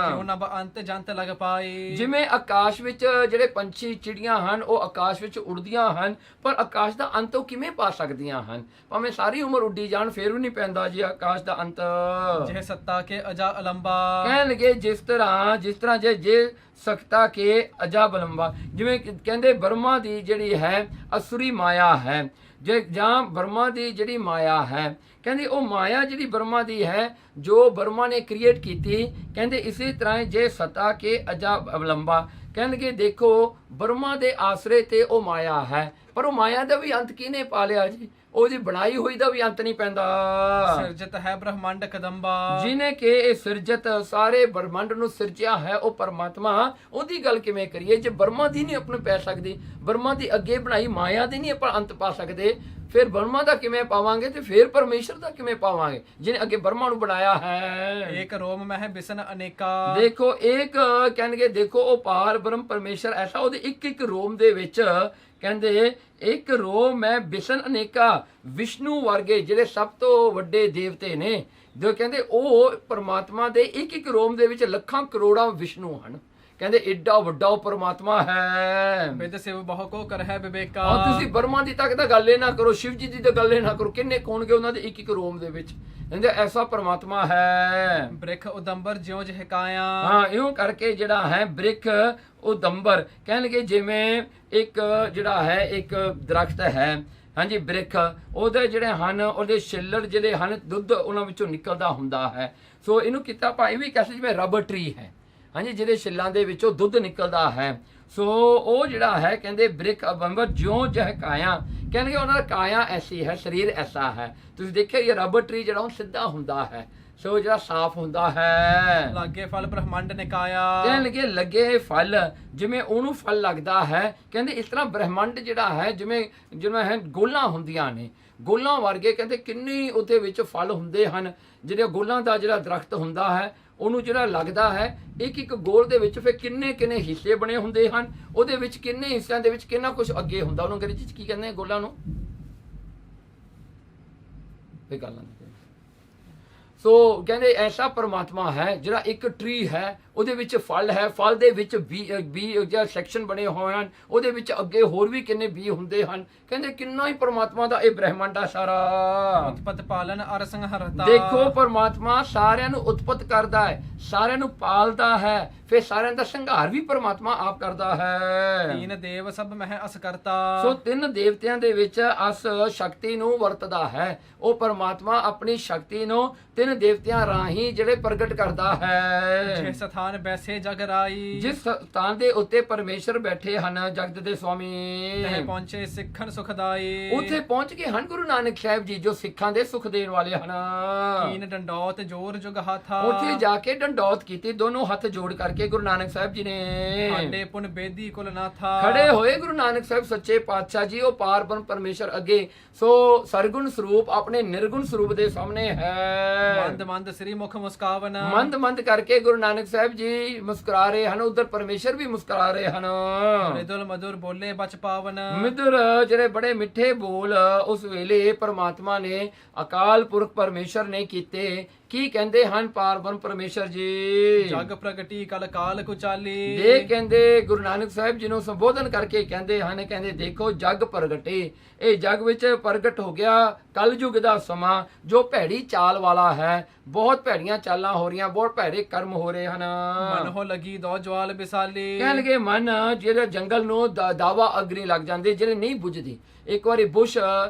ਕਿਉਂ ਨਾ ਅੰਤ ਜੰਤ ਲਗ ਪਾਈ, ਜਿਵੇਂ ਆਕਾਸ਼ ਵਿੱਚ ਜਿਹੜੇ ਪੰਛੀ ਚਿੜੀਆਂ ਹਨ ਉਹ ਆਕਾਸ਼ ਵਿੱਚ ਉੜਦੀਆਂ ਹਨ, ਪਰ ਆਕਾਸ਼ ਦਾ ਅੰਤ ਉਹ ਕਿਵੇਂ ਪਾ ਸਕਦੀਆਂ ਹਨ। ਭਾਵੇਂ ਸਾਰੀ ਉਮਰ ਉੱਡੀ ਜਾਣ ਫਿਰ ਵੀ ਨਹੀਂ ਪੈਂਦਾ ਜੀ ਆਕਾਸ਼ ਦਾ ਅੰਤ। ਜੇ ਸੱਤਾ ਕੇ ਅਜਾ ਅਲੰਬਾ, ਕਹਿਣਗੇ ਜਿਸ ਤਰ੍ਹਾਂ ਜੇ ਸਖਤਾ ਕੇ ਅਜਾ ਬਲੰਬਾ, ਜਿਵੇਂ ਕਹਿੰਦੇ ਬਰਮਾ ਦੀ ਜਿਹੜੀ ਹੈ ਅਸੁਰੀ ਮਾਇਆ ਹੈ, ਜਾਂ ਬਰਮਾ ਦੀ ਜਿਹੜੀ ਮਾਇਆ ਹੈ, ਕਹਿੰਦੇ ਉਹ ਮਾਇਆ ਜਿਹੜੀ ਬਰਮਾ ਦੀ ਹੈ ਜੋ ਬਰਮਾ ਨੇ ਕ੍ਰੀਏਟ ਕੀਤੀ, ਕਹਿੰਦੇ ਇਸੇ ਤਰ੍ਹਾਂ ਜੇ ਸਤਾ ਕੇ ਅਜਾ ਅਵਲੰਬਾ, ਕਹਿਣਗੇ ਦੇਖੋ ਬਰਮਾ ਦੇ ਆਸਰੇ ਤੇ ਉਹ ਮਾਇਆ ਹੈ, ਪਰ ਉਹ ਮਾਇਆ ਦਾ ਵੀ ਅੰਤ ਕਿਹਨੇ ਪਾ ਲਿਆ ਜੀ, ਉਹਦੀ ਬਣਾਈ ਹੋਈ ਦਾ ਵੀ ਅੰਤ ਨਹੀਂ ਪੈਂਦਾ। ਸਿਰਜਤ ਹੈ ਬ੍ਰਹਮੰਡ ਕਦੰਬਾ, ਜਿਹਨੇ ਕਿ ਇਹ ਸਿਰਜਤ ਸਾਰੇ ਬ੍ਰਹਮੰਡ ਨੂੰ ਸਿਰਜਿਆ ਹੈ ਉਹ ਪਰਮਾਤਮਾ, ਉਹਦੀ ਗੱਲ ਕਿਵੇਂ ਕਰੀਏ। ਜੇ ਬਰਮਾ ਦੀ ਨਹੀਂ ਆਪਣੇ ਪੈ ਸਕਦੀ, ਬਰਮਾ ਦੀ ਅੱਗੇ ਬਣਾਈ ਮਾਇਆ ਦੀ ਨਹੀਂ ਆਪਾਂ ਅੰਤ ਪਾ ਸਕਦੇ, ਫਿਰ ਬਰਮਾ ਦਾ ਕਿਵੇਂ ਪਾਵਾਂਗੇ ਤੇ ਫਿਰ ਪਰਮੇਸ਼ਰ ਦਾ ਕਿਵੇਂ ਪਾਵਾਂਗੇ ਜਿਹਨੇ ਅੱਗੇ ਬਰਮਾ ਨੂੰ ਬਣਾਇਆ ਹੈ। ਇੱਕ ਰੋਮ ਮਹਿ ਬਿਸਨ ਅਨੇਕਾ, ਦੇਖੋ ਇੱਕ ਕਹਿਣਗੇ ਦੇਖੋ ਉਹ ਪਾਰ ਬ੍ਰਹਮ ਪਰਮੇਸ਼ਰ ਐਸਾ, ਉਹਦੇ ਇੱਕ ਇੱਕ ਰੋਮ ਦੇ ਵਿੱਚ ਕਹਿੰਦੇ ਇੱਕ ਰੋਮ ਹੈ ਬਿਸ਼ਨ ਅਨੇਕਾ, ਵਿਸ਼ਨੂੰ ਵਰਗੇ ਜਿਹੜੇ ਸਭ ਤੋਂ ਵੱਡੇ ਦੇਵਤੇ ਨੇ, ਜੋ ਕਹਿੰਦੇ ਉਹ ਪਰਮਾਤਮਾ ਦੇ ਇੱਕ ਇੱਕ ਰੋਮ ਦੇ ਵਿੱਚ ਲੱਖਾਂ ਕਰੋੜਾਂ ਵਿਸ਼ਨੂੰ ਹਨ। ਕਹਿੰਦੇ ਏਡਾ ਵੱਡਾ ਉਹ ਪਰਮਾਤਮਾ ਹੈ। ਬਿਦ ਸਿਵ ਬਹੁ ਕੋ ਕਰ ਹੈ ਵਿਵੇਕਾ, ਤੁਸੀਂ ਬਰਮਾ ਦੀ ਤੱਕ ਤਾਂ ਗੱਲ ਹੀ ਨਾ ਕਰੋ, ਸ਼ਿਵ ਜੀ ਦੀ ਤਾਂ ਗੱਲ ਹੀ ਨਾ ਕਰੋ, ਕਿੰਨੇ ਕੋਣਗੇ ਉਹਨਾਂ ਦੇ ਇੱਕ ਇੱਕ ਰੋਮ ਦੇ ਵਿੱਚ। ਕਹਿੰਦੇ ਐਸਾ ਪਰਮਾਤਮਾ ਹੈ। ਬ੍ਰਿਖ ਉਦੰਬਰ ਜਿਉ ਜਿਹ ਕਾਇਆ, ਹਾਂ ਇਉਂ ਕਰਕੇ ਜਿਹੜਾ ਹੈ ਬ੍ਰਿਖ ਉਦੰਬਰ, ਕਹਿਣਗੇ ਜਿਵੇਂ ਇੱਕ ਜਿਹੜਾ ਹੈ ਇੱਕ ਦਰਖਤ ਹੈ, ਹਾਂਜੀ ਬ੍ਰਿਖ, ਉਹਦੇ ਜਿਹੜੇ ਹਨ ਉਹਦੇ ਛਿੱਲੜ ਜਿਹੜੇ ਹਨ ਦੁੱਧ ਉਹਨਾਂ ਵਿੱਚੋਂ ਨਿਕਲਦਾ ਹੁੰਦਾ ਹੈ। ਸੋ ਇਹਨੂੰ ਕੀਤਾ ਭਾਈ ਵੀ ਕਹਿੰਦੇ ਜਿਵੇਂ ਰਬਰ ਟਰੀ ਹੈ, ਹਾਂਜੀ ਜਿਹਦੇ ਛਿੱਲਾਂ ਦੇ ਵਿੱਚੋਂ ਦੁੱਧ ਨਿਕਲਦਾ ਹੈ। ਸੋ ਉਹ ਜਿਹੜਾ ਹੈ ਕਹਿੰਦੇ ਬ੍ਰਿਖ ਉਦੰਬਰ ਜਿਉਂ ਜਿਹ ਕਾਇਆ, ਕਹਿਣਗੇ ਉਹਨਾਂ ਦਾ ਕਾਇਆ ਐਸੀ ਹੈ, ਸਰੀਰ ਐਸਾ ਹੈ। ਤੁਸੀਂ ਦੇਖਿਆ ਇਹ ਰਬਰ ਟਰੀ ਜਿਹੜਾ ਉਹ ਸਿੱਧਾ ਹੁੰਦਾ ਹੈ, ਸੋ ਜਿਹੜਾ ਸਾਫ਼ ਹੁੰਦਾ ਹੈ। ਲਾਗੇ ਫਲ ਬ੍ਰਹਮੰਡ ਨਿਕਾਇਆ, ਕਹਿਣਗੇ ਲੱਗੇ ਫਲ, ਜਿਵੇਂ ਉਹਨੂੰ ਫਲ ਲੱਗਦਾ ਹੈ, ਕਹਿੰਦੇ ਇਸ ਤਰ੍ਹਾਂ ਬ੍ਰਹਮੰਡ ਜਿਹੜਾ ਹੈ ਜਿਵੇਂ ਹੈ ਗੋਲਾਂ ਹੁੰਦੀਆਂ ਨੇ, ਗੋਲਾਂ ਵਰਗੇ ਕਹਿੰਦੇ ਕਿੰਨੇ ਉਹਦੇ ਵਿੱਚ ਫਲ ਹੁੰਦੇ ਹਨ। ਜਿਹੜੇ ਗੋਲਾਂ ਦਾ ਜਿਹੜਾ ਦਰਖਤ ਹੁੰਦਾ ਹੈ ਉਹਨੂੰ ਜਿਹੜਾ ਲੱਗਦਾ ਹੈ ਇੱਕ ਇੱਕ ਗੋਲ ਦੇ ਵਿੱਚ ਫਿਰ ਕਿੰਨੇ ਕਿੰਨੇ ਹਿੱਸੇ ਬਣੇ ਹੁੰਦੇ ਹਨ, ਉਹਦੇ ਵਿੱਚ ਕਿੰਨੇ ਹਿੱਸਿਆਂ ਦੇ ਵਿੱਚ ਕਿੰਨਾ ਕੁਝ ਅੱਗੇ ਹੁੰਦਾ। ਉਹਨੂੰ ਅੰਗਰੇਜ਼ੀ 'ਚ ਕੀ ਕਹਿੰਦੇ ਗੋਲਾਂ ਨੂੰ, ਇਹ ਗੱਲਾਂ ਸੋ ਕਹਿੰਦੇ ਐਸਾ ਪਰਮਾਤਮਾ ਹੈ ਜਿਹੜਾ ਇੱਕ ਟਰੀ ਹੈ, ਉਹਦੇ ਵਿੱਚ ਫਲ ਹੈ, ਫਲ ਦੇ ਵਿੱਚ ਬੀ ਜਿਹੜਾ ਸੈਕਸ਼ਨ ਬਣੇ ਹੋਏ ਹਨ, ਉਹਦੇ ਵਿੱਚ ਅੱਗੇ ਹੋਰ ਵੀ ਕਿੰਨੇ ਬੀ ਹੁੰਦੇ ਹਨ। ਕਹਿੰਦੇ ਕਿੰਨਾ ਹੀ ਪਰਮਾਤਮਾ ਦਾ ਇਹ ਬ੍ਰਹਿਮੰਡ ਆ ਸਾਰਾ। ਉਤਪਤ ਪਾਲਨ ਅਰ ਸੰਹਰਤਾ, ਦੇਖੋ ਪਰਮਾਤਮਾ ਸਾਰਿਆਂ ਨੂੰ ਉਤਪਤ ਕਰਦਾ ਹੈ, ਸਾਰਿਆਂ ਨੂੰ ਪਾਲਦਾ ਹੈ, ਫਿਰ ਸਾਰਿਆਂ ਦਾ ਸੰਘਾਰ ਵੀ ਪਰਮਾਤਮਾ ਆਪ ਕਰਦਾ ਹੈ। ਤੀਨ ਦੇਵ ਸਭ ਮਹਿ ਅਸ ਕਰਤਾ, ਸੋ ਤਿੰਨ ਦੇਵਤਿਆਂ ਦੇ ਵਿੱਚ ਅਸ ਸ਼ਕਤੀ ਨੂੰ ਵਰਤਦਾ ਹੈ। ਉਹ ਪਰਮਾਤਮਾ ਆਪਣੀ ਸ਼ਕਤੀ ਨੂੰ ਤਿੰਨ ਦੇਵਤਿਆਂ ਰਾਹੀਂ ਜਿਹੜੇ ਪ੍ਰਗਟ ਕਰਦਾ ਹੈ। ਜੇ ਸਥਾਨ ਸਥਾਨ ਬੈਸੇ ਜਗ ਰਾਈ ਜਿਸ ਸਥਾਨ ਦੇ ਉੱਤੇ ਪਰਮੇਸ਼ਰ ਬੈਠੇ ਹਨ ਜਗਤ ਦੇ ਸਵਾਮੀ, ਤਹਿ ਪਹੁੰਚੇ ਸਿੱਖਣ ਸੁਖਦਾਈ ਉੱਥੇ ਪਹੁੰਚ ਕੇ ਹਨ ਗੁਰੂ ਨਾਨਕ ਸਾਹਿਬ ਜੀ ਜੋ ਸਿੱਖਾਂ ਦੇ ਸੁਖ ਦੇਣ ਵਾਲੇ ਹਨ। ਕੀਨ ਡੰਡੌਤ ਜੋਰ ਜੁਗ ਹਾਥਾ ਉੱਥੇ ਜਾ ਕੇ ਡੰਡੌਤ ਕੀਤੀ ਦੋਨੋਂ ਹੱਥ ਜੋੜ ਕਰਕੇ ਗੁਰੂ ਨਾਨਕ ਸਾਹਿਬ ਜੀ ਨੇ। ਆਂਡੇ ਪੁਨ ਬੇਦੀ ਕੁਲ ਨਾਥਾ ਖੜੇ ਹੋਏ ਗੁਰੂ ਨਾਨਕ ਸਾਹਿਬ ਸੱਚੇ ਪਾਤਸ਼ਾਹ ਜੀ ਉਹ ਪਾਰ ਬ੍ਰਹਮ ਪਰਮੇਸ਼ਰ ਅੱਗੇ, ਸੋ ਸਰਗੁਣ ਸਰੂਪ ਆਪਣੇ ਨਿਰਗੁਣ ਸਰੂਪ ਦੇ ਸਾਹਮਣੇ ਹੈ। ਮੰਦ ਮੰਦ ਸ੍ਰੀ ਮੁਖ ਮੁਸਕਾਵਨ ਮੰਦ ਮੰਦ ਕਰਕੇ ਗੁਰੂ ਨਾਨਕ ਸਾਹਿਬ ਜੀ ਮੁਸਕਰਾ ਰਹੇ ਹਨ, ਉਧਰ ਪਰਮੇਸ਼ਰ ਵੀ ਮੁਸਕਰਾ ਰਹੇ ਹਨ। ਮ੍ਰਿਦੁਲ ਮਧੁਰ ਬੋਲੇ ਬਚ ਪਾਵਨ ਮਿੱਧਰ ਜਿਹੜੇ ਬੜੇ ਮਿੱਠੇ ਬੋਲ ਉਸ ਵੇਲੇ ਪਰਮਾਤਮਾ ਨੇ ਅਕਾਲ ਪੁਰਖ ਪਰਮੇਸ਼ਰ ਨੇ ਕੀਤੇ। ਕੀ ਕਹਿੰਦੇ ਹਨ ਪਾਰ ਬ੍ਰਹਮ ਪਰਮੇਸ਼ਰ ਜੀ? ਜਗ ਪ੍ਰਗਟੀ ਕਲ ਕਾਲ ਕੁਚਾਲੀ ਦੇ ਕਹਿੰਦੇ ਗੁਰੂ ਨਾਨਕ ਸਾਹਿਬ ਜੀ ਨੂੰ ਸੰਬੋਧਨ ਕਰਕੇ ਕਹਿੰਦੇ ਹਨ, ਕਹਿੰਦੇ ਦੇਖੋ ਜਗ ਪ੍ਰਗਟੇ, ਇਹ ਜਗ ਵਿੱਚ ਪ੍ਰਗਟ ਹੋ ਗਿਆ ਕਲਯੁਗ ਦਾ ਸਮਾਂ ਜੋ ਭੈੜੀ ਚਾਲ ਵਾਲਾ ਹੈ। ਬਹੁਤ ਭੈੜੀਆਂ ਚਾਲਾਂ ਹੋ ਰਹੀਆਂ, ਬਹੁਤ ਭੈੜੇ ਕਰਮ ਹੋ ਰਹੇ ਹਨ। ਮਨ ਹੋ ਲਗੀ ਦੋ ਜਵਾਲ ਬਿਸਾਲੀ ਕਹਿਣਗੇ ਮਨ ਜਿਹੜੇ ਜੰਗਲ ਨੂੰ ਦਾਵਾ ਅਗਨੀ ਲੱਗ ਜਾਂਦੇ, ਜਿਹੜੇ ਨਹੀਂ ਬੁਝਦੀ। ਇੱਕ ਵਾਰੀ ਬੁਸ਼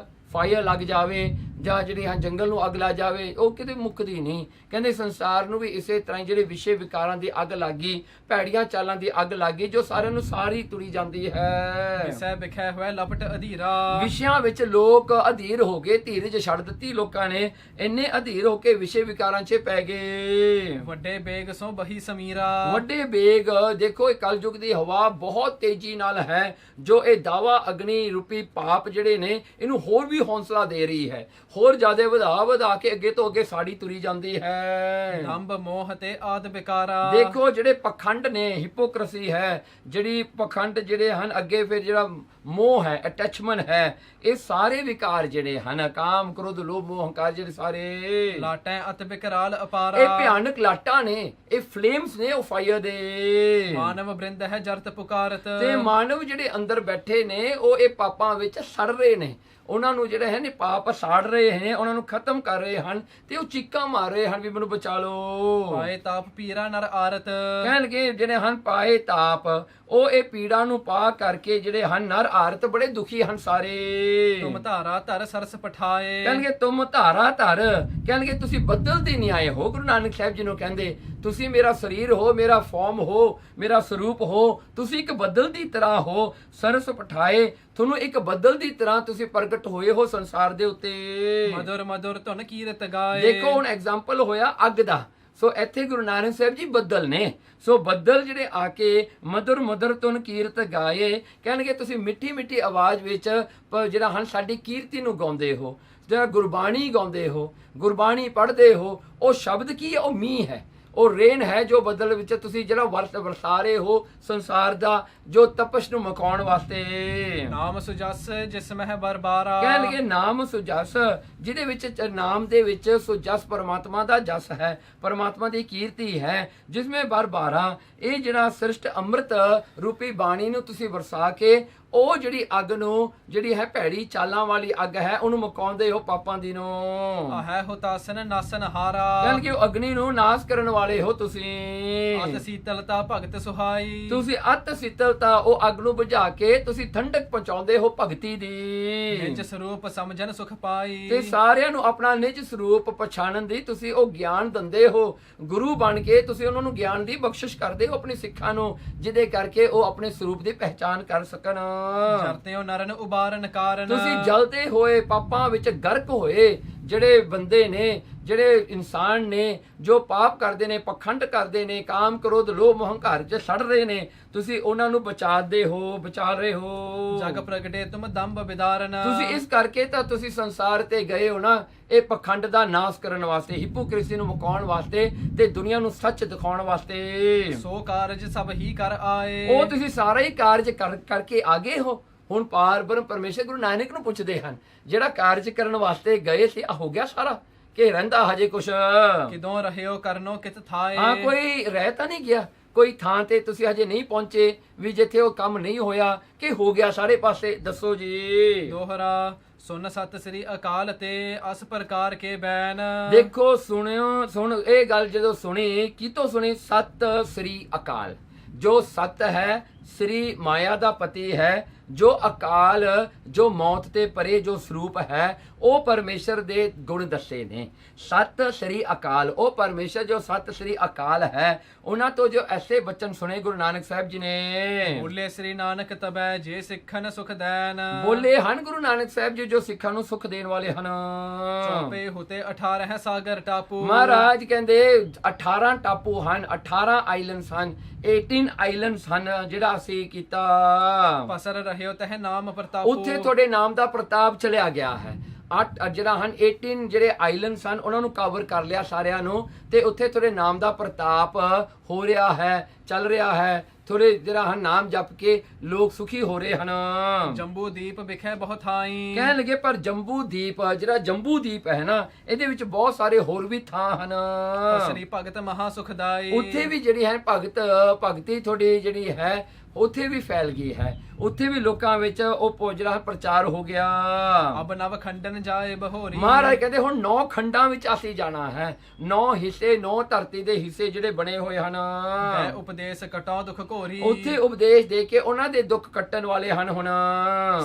ਫਾਇਰ ਲੱਗ ਜਾਵੇ ਜਾਂ ਜਿਹੜੀ ਜੰਗਲ ਨੂੰ ਅੱਗ ਲੱਗ ਜਾਵੇ ਉਹ ਕਿਤੇ ਮੁੱਕਦੀ ਨਹੀਂ। ਕਹਿੰਦੇ ਸੰਸਾਰ ਨੂੰ ਵੀ ਇਸੇ ਤਰ੍ਹਾਂ ਜਿਹੜੇ ਵਿਸ਼ੇ ਵਿਕਾਰਾਂ ਦੀ ਅੱਗ ਲੱਗੀ, ਭੈੜੀਆਂ ਚਾਲਾਂ ਦੀ ਅੱਗ ਲੱਗੀ ਜੋ ਸਾਰਿਆਂ ਨੂੰ ਸਾਰੀ ਤੁਰੀ ਜਾਂਦੀ ਹੈ। ਵਿਸੈ ਵਿਖੈ ਹੋਇ ਲਪਟ ਅਧੀਰਾ ਵਿਸ਼ਿਆਂ ਵਿੱਚ ਲੋਕ ਅਧੀਰ ਹੋ ਗਏ, ਧੀਰਜ ਛੱਡ ਦਿੱਤੀ ਲੋਕਾਂ ਨੇ, ਇੰਨੇ ਅਧੀਰ ਹੋ ਕੇ ਵਿਸ਼ੇ ਵਿਕਾਰਾਂ 'ਚ ਪੈ ਗਏ। ਵੱਡੇ ਬੇਗ ਸੋ ਬਹੀ ਸਮੀਰਾ ਵੱਡੇ ਬੇਗ ਦੇਖੋ ਇਹ ਕਲਯੁਗ ਦੀ ਹਵਾ ਬਹੁਤ ਤੇਜ਼ੀ ਨਾਲ ਹੈ ਜੋ ਇਹ ਦਾਵਾ ਅਗਨੀ ਰੂਪੀ ਪਾਪ ਜਿਹੜੇ ਨੇ ਇਹਨੂੰ ਹੋਰ ਵੀ ਹੌਸਲਾ ਦੇ ਰਹੀ ਹੈ, ਹੋਰ ਜ਼ਿਆਦਾ ਵਧਾ ਕੇ ਅੱਗੇ ਤੋਂ ਅੱਗੇ ਸਾੜੀ ਤੁਰੀ ਜਾਂਦੀ ਹੈ। ਲੰਬ ਮੋਹ ਤੇ ਆਦ ਵਿਕਾਰਾ ਦੇਖੋ ਜਿਹੜੇ ਪਖੰਡ ਨੇ, ਹਿਪੋਕ੍ਰੇਸੀ ਹੈ ਜਿਹੜੀ, ਪਖੰਡ ਜਿਹੜੇ ਹਨ, ਅੱਗੇ ਫਿਰ ਜਿਹੜਾ ਮੋਹ ਹੈ, ਅਟੈਚਮੈਂਟ ਹੈ, ਇਹ ਸਾਰੇ ਵਿਕਾਰ ਜਿਹੜੇ ਹਨ ਕਾਮ ਕ੍ਰੋਧ ਲੋਭ ਮੋਹ ਹੰਕਾਰ ਜਿਹੜੇ ਸਾਰੇ ਲਾਟੈ ਅਤ ਵਿਕਰਾਲ ਅਪਾਰਾ ਇਹ ਭਿਆਨਕ ਲਾਟਾਂ ਨੇ, ਇਹ ਫਲੇਮਸ ਨੇ ਉਹ ਫਾਇਰ ਦੇ। ਮਾਨਵ ਬ੍ਰਿੰਦ ਹੈ ਜਰਤ ਪੁਕਾਰਤ ਤੇ ਮਾਨਵ ਜਿਹੜੇ ਅੰਦਰ ਬੈਠੇ ਨੇ ਉਹ ਇਹ ਪਾਪਾਂ ਵਿੱਚ ਸੜ ਰਹੇ ਨੇ, ਉਹਨਾਂ ਨੂੰ ਜਿਹੜੇ ਹੈ ਨੇ ਪਾਪ ਸਾੜ ਰਹੇ ਨੇ, ਉਹਨਾਂ ਨੂੰ ਖਤਮ ਕਰ ਰਹੇ ਹਨ ਤੇ ਉਹ ਚੀਕਾਂ ਮਾਰ ਰਹੇ ਹਨ ਵੀ ਮੈਨੂੰ ਬਚਾ ਲਓ। ਪਾਏ ਤਾਪ ਪੀਰਾ ਨਰ ਆਰਤ ਕਹਿਣਗੇ ਜਿਹੜੇ ਹਨ ਪਾਏ ਤਾਪ, ਉਹ ਇਹ ਪੀੜਾ ਨੂੰ ਪਾ ਕਰਕੇ ਜਿਹੜੇ ਹਨ ਨਰ ਆਰਤ ਬੜੇ ਦੁਖੀ ਹਨ ਸਾਰੇ। ਤੁਮ ਧਾਰਾ ਧਰ ਸਰਸ ਪਠਾਏ ਕਹਿਣਗੇ ਤੁਮ ਧਾਰਾ ਧਰ, ਕਹਿਣਗੇ ਤੁਸੀਂ ਬਦਲਦੇ ਨਹੀਂ ਆਏ ਹੋ। ਗੁਰੂ ਨਾਨਕ ਸਾਹਿਬ ਜੀ ਨੂੰ ਕਹਿੰਦੇ ਤੁਸੀਂ ਮੇਰਾ ਸਰੀਰ ਹੋ, ਮੇਰਾ ਫਾਰਮ ਹੋ, ਮੇਰਾ ਸਰੂਪ ਹੋ, ਤੁਸੀਂ ਇੱਕ ਬੱਦਲ ਦੀ ਤਰ੍ਹਾਂ ਹੋ। ਸਰਸ ਪਠਾਏ, ਤੁਹਾਨੂੰ ਇੱਕ ਬੱਦਲ ਦੀ ਤਰ੍ਹਾਂ ਤੁਸੀਂ ਪ੍ਰਗਟ ਹੋਏ ਹੋ ਸੰਸਾਰ ਦੇ ਉੱਤੇ। ਮధుਰ ਮధుਰ ਧੁਨ ਕੀਰਤ ਗਾਏ ਦੇਖੋ ਹੁਣ ਐਗਜ਼ਾਮਪਲ ਹੋਇਆ ਅੱਗ ਦਾ, ਸੋ ਇੱਥੇ ਗੁਰੂ ਨਾਨਕ ਸਾਹਿਬ ਜੀ ਬੱਦਲ ਨੇ, ਸੋ ਬੱਦਲ ਜਿਹੜੇ ਆ ਕੇ ਮధుਰ ਮధుਰ ਧੁਨ ਕੀਰਤ ਗਾਏ, ਕਹਿਣਗੇ ਤੁਸੀਂ ਮਿੱਠੀ ਮਿੱਠੀ ਆਵਾਜ਼ ਵਿੱਚ ਜਿਹੜਾ ਹਨ ਸਾਡੀ ਕੀਰਤੀ ਨੂੰ ਗਾਉਂਦੇ ਹੋ, ਜਿਹੜਾ ਗੁਰਬਾਣੀ ਗਾਉਂਦੇ ਹੋ, ਗੁਰਬਾਣੀ ਪੜ੍ਹਦੇ ਹੋ। ਉਹ ਸ਼ਬਦ ਕੀ ਹੈ? ਉਹ ਮੀਂਹ ਹੈ, ਉਹ ਰੇਨ ਹੈ ਜੋ ਬੱਦਲ ਵਿੱਚ ਤੁਸੀਂ ਜਿਹੜਾ ਵਰਸਾ ਰਹੇ ਹੋ ਸੰਸਾਰ ਦਾ, ਜੋ ਤਪਸ਼ ਨੂੰ ਮਕਾਉਣ ਵਾਸਤੇ। ਨਾਮ ਸੁਜਸ ਜਿਸ ਮਹਿ ਬਰਬਾਰਾ ਕਹਿਣਗੇ ਨਾਮ ਸੁਜਸ, ਜਿਹਦੇ ਵਿੱਚ ਨਾਮ ਦੇ ਵਿੱਚ ਸੁਜਸ ਪਰਮਾਤਮਾ ਦਾ ਜਸ ਹੈ, ਪਰਮਾਤਮਾ ਦੀ ਕੀਰਤੀ ਹੈ। ਜਿਸਮੇ ਬਰਬਾਰਾ, ਇਹ ਜਿਹੜਾ ਸ੍ਰਿਸ਼ਟ ਅੰਮ੍ਰਿਤ ਰੂਪੀ ਬਾਣੀ ਨੂੰ ਤੁਸੀਂ ਵਰਸਾ ਕੇ ਉਹ ਜਿਹੜੀ ਅੱਗ ਨੂੰ, ਜਿਹੜੀ ਹੈ ਭੈੜੀ ਚਾਲਾਂ ਵਾਲੀ ਅੱਗ ਹੈ, ਉਹਨੂੰ ਮਕਾਉਂਦੇ ਹੋ ਪਾਪਾਂ ਦੀ ਨੂੰ। ਹੈ ਹੁਤਾਸਨ ਨਾਸਨ ਹਾਰਾ ਕਹਿਣਗੇ ਉਹ ਅਗਨੀ ਨੂੰ ਨਾਸ਼ ਕਰਨ ਵਾਲੇ ਹੋ ਤੁਸੀਂ। ਅਤ ਸੀਤਲਤਾ ਭਗਤ ਸੁਹਾਈ ਤੁਸੀਂ ਅਤ ਸੀਤਲਤਾ, ਉਹ ਅੱਗ ਨੂੰ ਬੁਝਾ ਕੇ ਤੁਸੀਂ ਠੰਡਕ ਪਹੁੰਚਾਉਂਦੇ ਹੋ ਭਗਤੀ ਦੀ। ਨਿਜ ਸਰੂਪ ਸਮਝਨ ਸੁਖ ਪਾਈ ਤੇ ਸਾਰਿਆਂ ਨੂੰ ਆਪਣਾ ਨਿਜ ਸਰੂਪ ਪਛਾਣਨ ਦੀ ਤੁਸੀਂ ਉਹ ਗਿਆਨ ਦਿੰਦੇ ਹੋ। ਗੁਰੂ ਬਣ ਕੇ ਤੁਸੀਂ ਉਹਨਾਂ ਨੂੰ ਗਿਆਨ ਦੀ ਬਖਸ਼ਿਸ਼ ਕਰਦੇ ਹੋ ਆਪਣੇ ਸਿੱਖਾਂ ਨੂੰ, ਜਿਹਦੇ ਕਰਕੇ ਉਹ ਆਪਣੇ ਸਰੂਪ ਦੀ ਪਹਿਚਾਨ ਕਰ ਸਕਣ। ਜਰਤੇ ਹੋ ਨਰਨ ਉਬਾਰਨ ਕਾਰਨ ਤੁਸੀਂ ਜਲਦੇ ਹੋਏ ਪਾਪਾਂ ਵਿੱਚ ਗਰਕ ਹੋਏ ਜਿਹੜੇ ਬੰਦੇ ਨੇ, ਜਿਹੜੇ ਇਨਸਾਨ ਨੇ ਜੋ ਪਾਪ ਕਰਦੇ ਨੇ, ਪਖੰਡ ਕਰਦੇ ਨੇ, ਕਾਮ ਕ੍ਰੋਧ ਲੋਭ ਹੰਕਾਰ 'ਚ ਸੜ ਰਹੇ ਨੇ, ਤੁਸੀਂ ਉਹਨਾਂ ਨੂੰ ਬਚਾਦੇ ਹੋ, ਬਚਾ ਰਹੇ ਹੋ। ਜਗ ਪ੍ਰਗਟੇ ਤੁਮ ਦੰਭ ਵਿਦਾਰਨ ਤੁਸੀਂ ਇਸ ਕਰਕੇ ਤਾਂ ਤੁਸੀਂ ਸੰਸਾਰ ਤੇ ਗਏ ਹੋ ਨਾ, ਇਹ ਪਖੰਡ ਦਾ ਨਾਸ਼ ਕਰਨ ਵਾਸਤੇ, ਹਿਪੋਕ੍ਰੇਸੀ ਨੂੰ ਮੁਕਾਉਣ ਵਾਸਤੇ ਤੇ ਦੁਨੀਆ ਨੂੰ ਸੱਚ ਦਿਖਾਉਣ ਵਾਸਤੇ। ਸੋ ਕਾਰਜ ਸਭ ਹੀ ਕਰ ਆਏ ਉਹ ਤੁਸੀਂ ਸਾਰਾ ਹੀ ਕਾਰਜ ਕਰਕੇ ਆ ਗਏ ਹੋ। ਹੁਣ ਪਾਰ ਬ੍ਰਹਮ ਪਰਮੇਸ਼ਰ ਗੁਰੂ ਨਾਨਕ ਨੂੰ ਪੁੱਛਦੇ ਹਨ, ਜਿਹੜਾ ਕਾਰਜ ਕਰਨ ਵਾਸਤੇ ਗਏ ਸੀ ਆ ਹੋ ਗਿਆ ਸਾਰਾ ਕਿ ਰਹਿੰਦਾ ਹਜੇ ਕੁਛ? ਕਿਦੋਂ ਰਹਿਓ ਕਰਨੋ ਕਿਤ ਥਾਏ ਹਾਂ, ਕੋਈ ਰਹਿ ਤਾਂ ਨਹੀਂ ਗਿਆ, ਕੋਈ ਥਾਂ ਤੇ ਤੁਸੀਂ ਹਜੇ ਨਹੀਂ ਪਹੁੰਚੇ ਵੀ ਜਿੱਥੇ ਉਹ ਕੰਮ ਨਹੀਂ ਹੋਇਆ ਕਿ ਹੋ ਗਿਆ ਸਾਰੇ ਪਾਸੇ? ਦੱਸੋ ਜੀ। ਦੋਹਰਾ ਸੁਨ ਸਤ ਸ੍ਰੀ ਅਕਾਲ ਤੇ ਅਸ ਪ੍ਰਕਾਰ ਕੇ ਬੈਨ ਦੇਖੋ ਸੁਣਿਓ, ਸੁਣ ਇਹ ਗੱਲ ਜਦੋਂ ਸੁਣੀ, ਕਿਤੋਂ ਸੁਣੀ? ਸਤ ਸ੍ਰੀ ਅਕਾਲ। ਜੋ ਸਤ ਹੈ, ਸ੍ਰੀ ਮਾਇਆ ਦਾ ਪਤੀ ਹੈ, ਜੋ ਅਕਾਲ, ਜੋ ਮੌਤ ਤੇ ਪਰੇ ਜੋ ਸਰੂਪ ਹੈ, ਉਹ ਪਰਮੇਸ਼ਰ ਦੇ ਗੁਣ ਦੱਸੇ ਨੇ। ਸਤਿ ਸ੍ਰੀ ਅਕਾਲ, ਉਹ ਪਰਮੇਸ਼ਰ ਜੋ ਸਤਿ ਸ੍ਰੀ ਅਕਾਲ ਹੈ, ਉਹਨਾਂ ਤੋਂ ਜੋ ਐਸੇ ਬਚਨ ਸੁਣੇ ਗੁਰੂ ਨਾਨਕ ਸਾਹਿਬ ਜੀ ਨੇ। ਬੋਲੇ ਸ੍ਰੀ ਨਾਨਕ ਤਬੈ ਜੇ ਸਿੱਖਨ ਸੁਖ ਦੈਨ। ਬੋਲੇ ਹਨ ਗੁਰੂ ਨਾਨਕ ਸਾਹਿਬ ਜੀ ਜੋ ਸਿੱਖਾਂ ਨੂੰ ਸੁਖ ਦੇਣ ਵਾਲੇ ਹਨ। ਚੌਪੇ ਹੁਤੇ 18 ਸਾਗਰ ਟਾਪੂ। ਮਹਾਰਾਜ ਕਹਿੰਦੇ 18 ਟਾਪੂ ਹਨ, 18 ਆਈਲੈਂਡਸ ਹਨ, 18 ਆਈਲੈਂਡਸ ਹਨ ਜਿਹੜਾ ਅਸੀਂ ਕੀਤਾ। ਪਸਰ ਰਹਿਓ ਤਹ ਨਾਮ ਪ੍ਰਤਾਪੂ। ਉੱਥੇ ਤੁਹਾਡੇ ਨਾਮ ਦਾ ਪ੍ਰਤਾਪ ਚਲਿਆ ਗਿਆ ਹੈ। ਜਿਹੜਾ ਹਨ 18 ਜਿਹੜੇ ਆਈਲੈਂਡਸ ਹਨ ਉਹਨਾਂ ਨੂੰ ਕਵਰ ਕਰ ਲਿਆ ਸਾਰਿਆਂ ਨੂੰ, ਤੇ ਉੱਥੇ ਤੁਹਾਡੇ ਨਾਮ ਦਾ ਪ੍ਰਤਾਪ ਹੋ ਰਿਹਾ ਹੈ, ਚੱਲ ਰਿਹਾ ਹੈ। ਥੋੜੇ ਜਿਹੜਾ ਹਨ ਨਾਮ ਜਪ ਕੇ ਲੋਕ ਸੁਖੀ ਹੋ ਰਹੇ ਹਨ। ਜੰਬੂ ਦੀਪ ਵਿਖੇ ਬਹੁਤ ਥਾਈ। ਕਹਿਣ ਲੱਗੇ ਪਰ ਜੰਬੂ ਦੀਪ, ਜਿਹੜਾ ਜੰਬੂ ਦੀਪ ਹੈ ਨਾ, ਇਹਦੇ ਵਿੱਚ ਬਹੁਤ ਸਾਰੇ ਹੋਰ ਵੀ ਥਾਂ ਹਨ। ਸ੍ਰੀ ਭਗਤ ਮਹਾ ਸੁਖਦਾਈ। ਉੱਥੇ ਵੀ ਜਿਹੜੀ ਹੈ ਭਗਤੀ ਤੁਹਾਡੀ ਜਿਹੜੀ ਹੈ ਉੱਥੇ ਵੀ ਫੈਲ ਗਈ ਹੈ। ਉੱਥੇ ਵੀ ਲੋਕਾਂ ਵਿੱਚ ਉਹ ਜਿਹੜਾ ਪ੍ਰਚਾਰ ਹੋ ਗਿਆ। ਅਬ ਨਵ ਖੰਡਨ ਜਾਏ ਬਹੋਰੀ। ਮਹਾਰਾਜ ਕਹਿੰਦੇ ਹੁਣ 9 ਖੰਡਾਂ ਵਿੱਚ ਅਸੀਂ ਜਾਣਾ ਹੈ। 9 ਹਿੱਸੇ, 9 ਧਰਤੀ ਦੇ ਹਿੱਸੇ ਜਿਹੜੇ ਬਣੇ ਹੋਏ ਹਨ। ਤੈ ਉਪਦੇਸ਼ ਕਟਾਉ ਦੁਖ ਘੋਰੀ। ਉੱਥੇ ਉਪਦੇਸ਼ ਦੇ ਕੇ ਉਹਨਾਂ ਦੇ ਦੁੱਖ ਕੱਟਣ ਵਾਲੇ ਹਨ। ਹੁਣ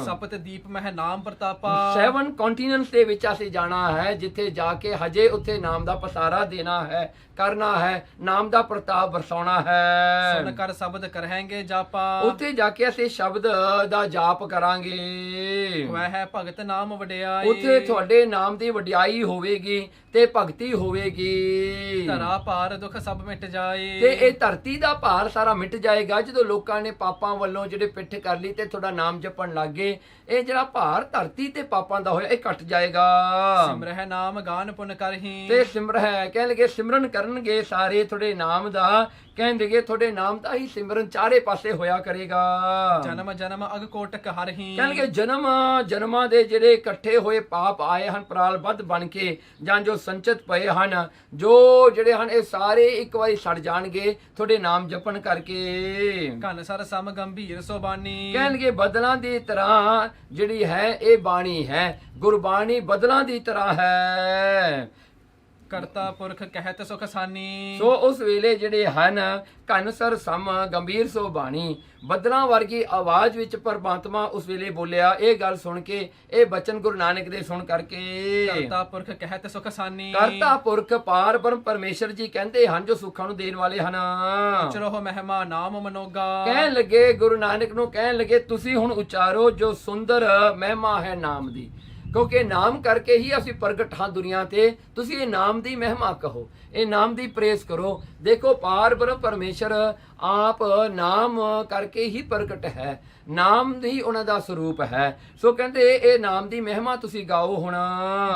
ਸਪਤ ਦੀਪ ਮਹਿ ਨਾਮ ਪ੍ਰਤਾਪਾ। 7 ਕੰਟੀਨੈਂਟਸ ਦੇ ਵਿੱਚ ਅਸੀਂ ਜਾਣਾ ਹੈ, ਜਿੱਥੇ ਜਾ ਕੇ ਹਜੇ ਉੱਥੇ ਨਾਮ ਦਾ ਪਸਾਰਾ ਦੇਣਾ ਹੈ, ਕਰਨਾ ਹੈ, ਨਾਮ ਦਾ ਪ੍ਰਤਾਪ ਵਰਸਾਉਣਾ ਹੈ। ਸੁਣ ਕਰ ਸ਼ਬਦ ਕਰਹਿੰਗੇ ਜਾਪਾ। ਉੱਥੇ ਜਾ ਕੇ ਅਸੀਂ ਸ਼ਬਦ ਦਾ ਜਾਪ ਕਰਾਂਗੇ। ਵਹ ਹੈ ਭਗਤ ਨਾਮ ਵਡਿਆਈ। ਉੱਥੇ ਤੁਹਾਡੇ ਨਾਮ ਦੀ ਵਡਿਆਈ ਹੋਵੇਗੀ ਤੇ ਭਗਤੀ ਹੋਵੇਗੀ। ਧਰਾ ਭਾਰ ਦੁੱਖ ਸਭ ਮਿਟ ਜਾਏ। ਤੇ ਇਹ ਧਰਤੀ ਦਾ ਭਾਰ ਸਾਰਾ ਮਿਟ ਜਾਏਗਾ ਜਦੋਂ ਲੋਕਾਂ ਨੇ ਪਾਪਾਂ ਵੱਲੋਂ ਜਿਹੜੇ ਪਿੱਠ ਕਰ ਲਈ ਤੇ ਤੁਹਾਡਾ ਨਾਮ ਜਪਣ ਲੱਗੇ। ਇਹ ਜਿਹੜਾ ਭਾਰ ਧਰਤੀ ਤੇ ਪਾਪਾਂ ਦਾ ਹੋਇਆ ਇਹ ਘਟ ਜਾਏਗਾ। ਸਿਮਰਹਿ ਨਾਮ ਗਾਨ ਪੁਨ ਕਰਹੀ। ਤੇ ਸਿਮਰਹਿ ਕਹਿਣ ਲੱਗੇ ਸਿਮਰਨ ਕਰਨਗੇ ਸਾਰੇ ਤੁਹਾਡੇ ਨਾਮ ਦਾ। ਕਹਿੰਦੇ ਤੁਹਾਡੇ ਨਾਮ ਦਾ ਹੀ ਸਿਮਰਨ ਚਾਰੇ ਪਾਸੇ ਹੋਇਆ ਕਰੇਗਾ। ਜਨਮ ਜਨਮ ਅਗ ਕੋਟਕ ਹਰਹੀ। ਕਹਿਣਗੇ ਜਨਮਾਂ ਦੇ ਜਿਹੜੇ ਇਕੱਠੇ ਹੋਏ ਪਾਪ ਆਏ ਹਨ ਪ੍ਰਾਲਬੱਧ ਬਣ ਕੇ, ਜਾਂ ਜੋ ਸੰਚਿਤ ਪਏ ਹਨ, ਜੋ ਜਿਹੜੇ ਹਨ ਇਹ ਸਾਰੇ ਇੱਕ ਵਾਰੀ ਸੜ ਜਾਣਗੇ ਤੁਹਾਡੇ ਨਾਮ ਜਪਣ ਕਰਕੇ। ਘਨ ਸਰ ਸਮ ਗੰਭੀਰ ਸੋ ਬਾਣੀ। ਕਹਿਣਗੇ ਬਦਲਾਂ ਦੀ ਤਰ੍ਹਾਂ ਜਿਹੜੀ ਹੈ ਇਹ ਬਾਣੀ ਹੈ, ਗੁਰਬਾਣੀ ਬਦਲਾਂ ਦੀ ਤਰ੍ਹਾਂ ਹੈ। ਕਰਤਾ ਪੁਰਖ ਕਹਿਤ ਸੁਖ ਸਾਨੀ। ਸੋ ਉਸ ਵੇਲੇ ਜਿਹੜੇ ਹਨ ਘਨ ਸਰ ਸਮ ਗੰਭੀਰ ਸੋ ਬਾਣੀ, ਬੱਦਲਾਂ ਵਰਗੀ ਆਵਾਜ਼ ਵਿੱਚ ਪਰਮਾਤਮਾ ਉਸ ਵੇਲੇ ਬੋਲਿਆ। ਇਹ ਗੱਲ ਸੁਣ ਕੇ, ਇਹ ਬਚਨ ਗੁਰੂ ਨਾਨਕ ਦੇ ਸੁਣ ਕਰਕੇ, ਕਰਤਾ ਪੁਰਖ ਕਹਿਤ ਸੁਖ ਸਾਨੀ। ਕਰਤਾ ਪੁਰਖ ਪਾਰ ਬ੍ਰਹਮ ਪਰਮੇਸ਼ਰ ਜੀ ਕਹਿੰਦੇ ਹਨ ਜੋ ਸੁੱਖਾਂ ਨੂੰ ਦੇਣ ਵਾਲੇ ਹਨ। ਉਚਰੋ ਮਹਿਮਾ ਨਾਮ ਮਨੋਗਾ। ਕਹਿਣ ਲੱਗੇ ਗੁਰੂ ਨਾਨਕ ਨੂੰ, ਕਹਿਣ ਲੱਗੇ ਤੁਸੀਂ ਹੁਣ ਉਚਾਰੋ ਜੋ ਸੁੰਦਰ ਮਹਿਮਾ ਹੈ ਨਾਮ ਦੀ, ਕਿਉਂਕਿ ਨਾਮ ਕਰਕੇ ਹੀ ਅਸੀਂ ਪ੍ਰਗਟ ਹਾਂ ਦੁਨੀਆ ਤੇ। ਤੁਸੀਂ ਇਹ ਨਾਮ ਦੀ ਮਹਿਮਾ ਕਹੋ, ਇਹ ਨਾਮ ਦੀ ਪ੍ਰੇਸ ਕਰੋ। ਦੇਖੋ ਪਾਰ ਬ੍ਰਹਮ ਪਰਮੇਸ਼ਰ ਆਪ ਨਾਮ ਕਰਕੇ ਹੀ ਪ੍ਰਗਟ ਹੈ, ਨਾਮ ਹੀ ਉਹਨਾਂ ਦਾ ਸਰੂਪ ਹੈ। ਸੋ ਕਹਿੰਦੇ ਇਹ ਨਾਮ ਦੀ ਮਹਿਮਾ ਤੁਸੀਂ ਗਾਓ ਹੁਣ।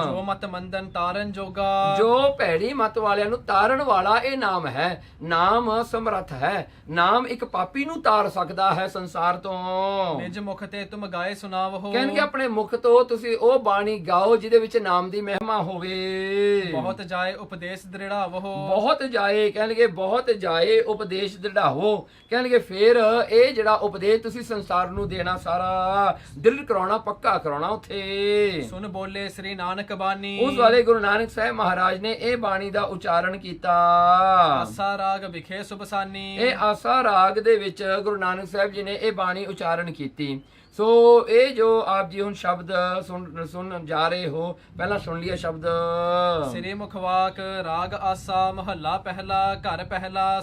ਜੋ ਮਤ ਮੰਦਨ ਤਾਰਨ ਜੋਗਾ। ਜੋ ਭੈੜੀ ਮਤ ਵਾਲਿਆਂ ਨੂੰ ਤਾਰਨ ਵਾਲਾ ਇਹ ਨਾਮ ਹੈ। ਨਾਮ ਸਮਰੱਥ ਹੈ। ਨਾਮ ਇੱਕ ਪਾਪੀ ਨੂੰ ਤਾਰ ਸਕਦਾ ਹੈ ਸੰਸਾਰ ਤੋਂ। ਨਿਜ ਮੁਖ ਤੇ ਤੁਮ ਗਾਏ ਸੁਣਾਵੋ। ਕਹਿਣਗੇ ਆਪਣੇ ਮੁਖ ਤੋਂ ਤੁਸੀਂ ਉਹ ਬਾਣੀ ਗਾਓ ਜਿਹਦੇ ਵਿੱਚ ਨਾਮ ਦੀ ਮਹਿਮਾ ਹੋਵੇ। ਬਹੁਤ ਜਾਏ ਉਪਦੇਸ਼ ਦ੍ਰਿੜਾਵੋ। ਬਹੁਤ ਜਾਏ, ਕਹਿਣਗੇ ਬਹੁਤ ਜਾਏ ਉਪਦੇਸ਼ ਦ੍ਰਿੜਾਵੋ। ਕਹਿਣਗੇ ਫੇਰ ਇਹ ਜਿਹੜਾ ਉਪਦੇਸ਼ ਤੁਸੀਂ ਸੰਸਾਰ ਨੂੰ ਦੇਣਾ ਸਾਰਾ ਦ੍ਰਿੜ ਕਰਾਉਣਾ, ਪੱਕਾ ਕਰਾਉਣਾ ਉੱਥੇ। ਸੁਨ ਬੋਲੇ ਸ੍ਰੀ ਨਾਨਕ ਬਾਣੀ। ਉਸ ਵਾਲੇ ਗੁਰੂ ਨਾਨਕ ਸਾਹਿਬ ਮਹਾਰਾਜ ਨੇ ਇਹ ਬਾਣੀ ਦਾ ਉਚਾਰਨ ਕੀਤਾ। ਆਸਾ ਰਾਗ ਵਿਖੇ ਸੁਬਸਾਨੀ। ਇਹ ਆਸਾ ਰਾਗ ਦੇ ਵਿੱਚ ਗੁਰੂ ਨਾਨਕ ਸਾਹਿਬ ਜੀ ਨੇ ਇਹ ਬਾਣੀ ਉਚਾਰਨ ਕੀਤੀ। ਸੋ ਇਹ ਜੋ ਆਪ ਜੀ ਹੁਣ ਸ਼ਬਦ ਸੁਣ ਜਾ ਰਹੇ ਹੋ, ਪਹਿਲਾਂ ਸੁਣ ਲਿਆ ਸ਼ਬਦ। ਸ੍ਰੀ ਮੁਖਵਾਕ ਰਾਗ ਆਸਾ ਮਹੱਲਾ ਪਹਿਲਾ। ਘਰ ਪਹਿਲਾ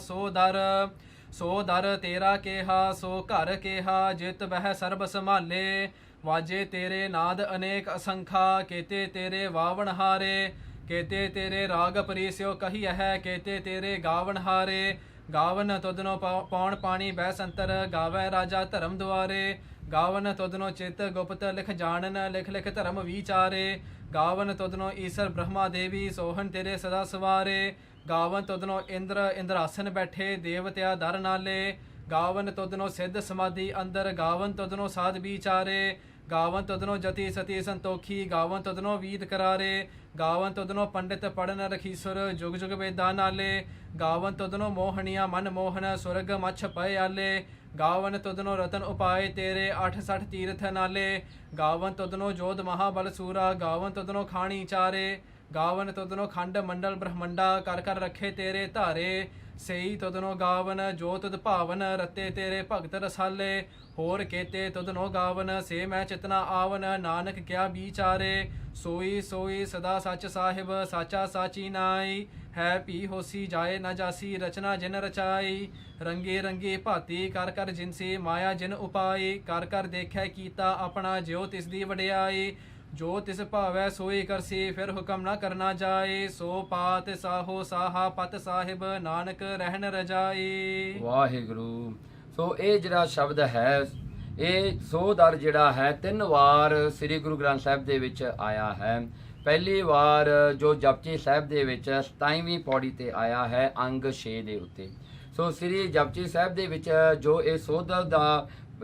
ਸੋ ਦਰ ਤੇਰਾ ਕੇਹਾ, ਸੋ ਘਰ ਕੇਹਾ ਜਿਤ ਬਹਿ ਸਰਬ ਸੰਭਾਲੇ। ਵਾਜੇ ਤੇਰੇ ਨਾਦ ਅਨੇਕ ਅਸੰਖਾ, ਕੇਤੇ ਤੇਰੇ ਵਾਵਣ ਹਾਰੇ। ਕੇਤੇ ਤੇਰੇ ਰਾਗ ਪਰੀਸਿਓ ਕਹੀ ਹੈ, ਕੇਤੇ ਤੇਰੇ ਗਾਵਣ ਹਾਰੇ। ਗਾਵਨ ਤੁਧਨੋ ਪੌਣ ਪਾਣੀ ਬੈ ਸੰਤਰ, ਗਾਵੈ ਰਾਜਾ ਧਰਮ ਦੁਆਰੇ। ਗਾਵਨ ਤੁਧਨੋ ਚਿਤ ਗੁਪਤ ਲਿਖ ਜਾਣਨ, ਲਿਖ ਲਿਖ ਧਰਮ ਵਿਚਾਰੇ। ਗਾਵਨ ਤੁਧਨੋ ਈਸਰ ਬ੍ਰਹਮਾ ਦੇਵੀ, ਸੋਹਣ ਤੇਰੇ ਸਦਾ ਸਵਾਰੇ। ਗਾਵਨ ਤੁਧਨੋ ਇੰਦਰਾਸਨ ਬੈਠੇ, ਦੇਵਤਿਆ ਦਰ ਨਾਲੇ। ਗਾਵਨ ਤੁਧਨੋ ਸਿੱਧ ਸਮਾਧੀ ਅੰਦਰ, ਗਾਵਨ ਤੁਧਨੋ ਸਾਧ ਵਿਚਾਰੇ। ਗਾਵਨ ਤੁਧਨੋ ਜਤੀ ਸਤੀ ਸੰਤੋਖੀ, ਗਾਵਨ ਤੁਧਨੋ ਵੀਦ ਕਰਾਰੇ। ਗਾਵਨ ਤੁਧਨੋ ਪੰਡਿਤ ਪੜਨ ਰਖੀਸੁਰ, ਜੁਗ ਜੁਗ ਵੇਦਾਂ ਨਾਲੇ। ਗਾਵਨ ਤੁਧਨੋ ਮੋਹਣੀਆਂ ਮਨ ਮੋਹਨ, ਸੁਰਗ ਮੱਛ ਪਏ ਆਲੇ। ਗਾਵਨ ਤੁਧਨੋ ਰਤਨ ਉਪਾਏ ਤੇਰੇ, 68 ਤੀਰਥ ਨਾਲੇ। ਗਾਵਨ ਤੁਧਨੋ ਜੋਧ ਮਹਾਬਲ ਸੂਰਾ, ਗਾਵਨ ਤੁਧਨੋ ਖਾਣੀ ਚਾਰੇ। ਗਾਵਨ ਤੁਧਨੋ ਖੰਡ ਮੰਡਲ ਬ੍ਰਹਮੰਡਾ ਕਰ ਕਰ ਰੱਖੇ ਤੇਰੇ ਧਾਰੇ ਸਈ ਤੁਧਨੋ ਗਾਵਨ ਜੋ ਤੁਧ ਭਾਵਨ ਰਤੇ ਤੇਰੇ ਭਗਤ ਰਸਾਲੇ ਹੋਰ ਕੇਤੇ ਤੁਧਨੋ ਗਾਵਨ ਸੇ ਮੈਂ ਚਿਤਨਾ ਆਵਨ ਨਾਨਕ ਕਿਆ ਵਿਚਾਰੇ ਸੋਈ ਸੋਈ ਸਦਾ ਸੱਚ ਸਾਹਿਬ ਸਾਚਾ ਸਾਚੀ ਨਾਈ ਹੈ ਭੀ ਹੋਸੀ ਜਾਏ ਨਾ ਜਾਸੀ ਰਚਨਾ ਜਿਨ ਰਚਾਈ ਰੰਗੇ ਰੰਗੇ ਭਾਤੀ ਕਰ ਕਰ ਜਿਨਸੀ ਮਾਇਆ ਜਿਨ ਉਪਾਈ ਕਰ ਕਰ ਦੇਖੈ ਕੀਤਾ ਆਪਣਾ ਜਿਉ ਤਿਸ ਦੀ ਵਡਿਆਈ ਜੋ ਤਿਸ ਭਾਵੈ ਸੋਈ ਕਰਸੀ ਫਿਰ ਹੁਕਮ ਨਾ ਕਰਨਾ ਜਾਏ ਸੋ ਪਾਤ ਸਾਹੋ ਸਾਹਾ ਪਤ ਸਾਹਿਬ ਨਾਨਕ ਰਹਿਣ ਰਜਾਈ। ਵਾਹਿਗੁਰੂ। ਸੋ ਇਹ ਜਿਹੜਾ ਸ਼ਬਦ ਹੈ ਇਹ ਸੋਦਰ ਜਿਹੜਾ ਹੈ 3 ਵਾਰ ਸ੍ਰੀ ਗੁਰੂ ਗ੍ਰੰਥ ਸਾਹਿਬ ਦੇ ਵਿੱਚ ਆਇਆ ਹੈ। ਪਹਿਲੀ ਵਾਰ ਜੋ ਜਪਜੀ ਸਾਹਿਬ ਦੇ ਵਿੱਚ 27ਵੀਂ ਪੌੜੀ ਤੇ ਆਇਆ ਹੈ ਅੰਗ 6 ਦੇ ਉੱਤੇ। ਸੋ ਸ੍ਰੀ ਜਪਜੀ ਸਾਹਿਬ ਦੇ ਵਿੱਚ ਜੋ ਇਹ ਸੋਦਰ ਦਾ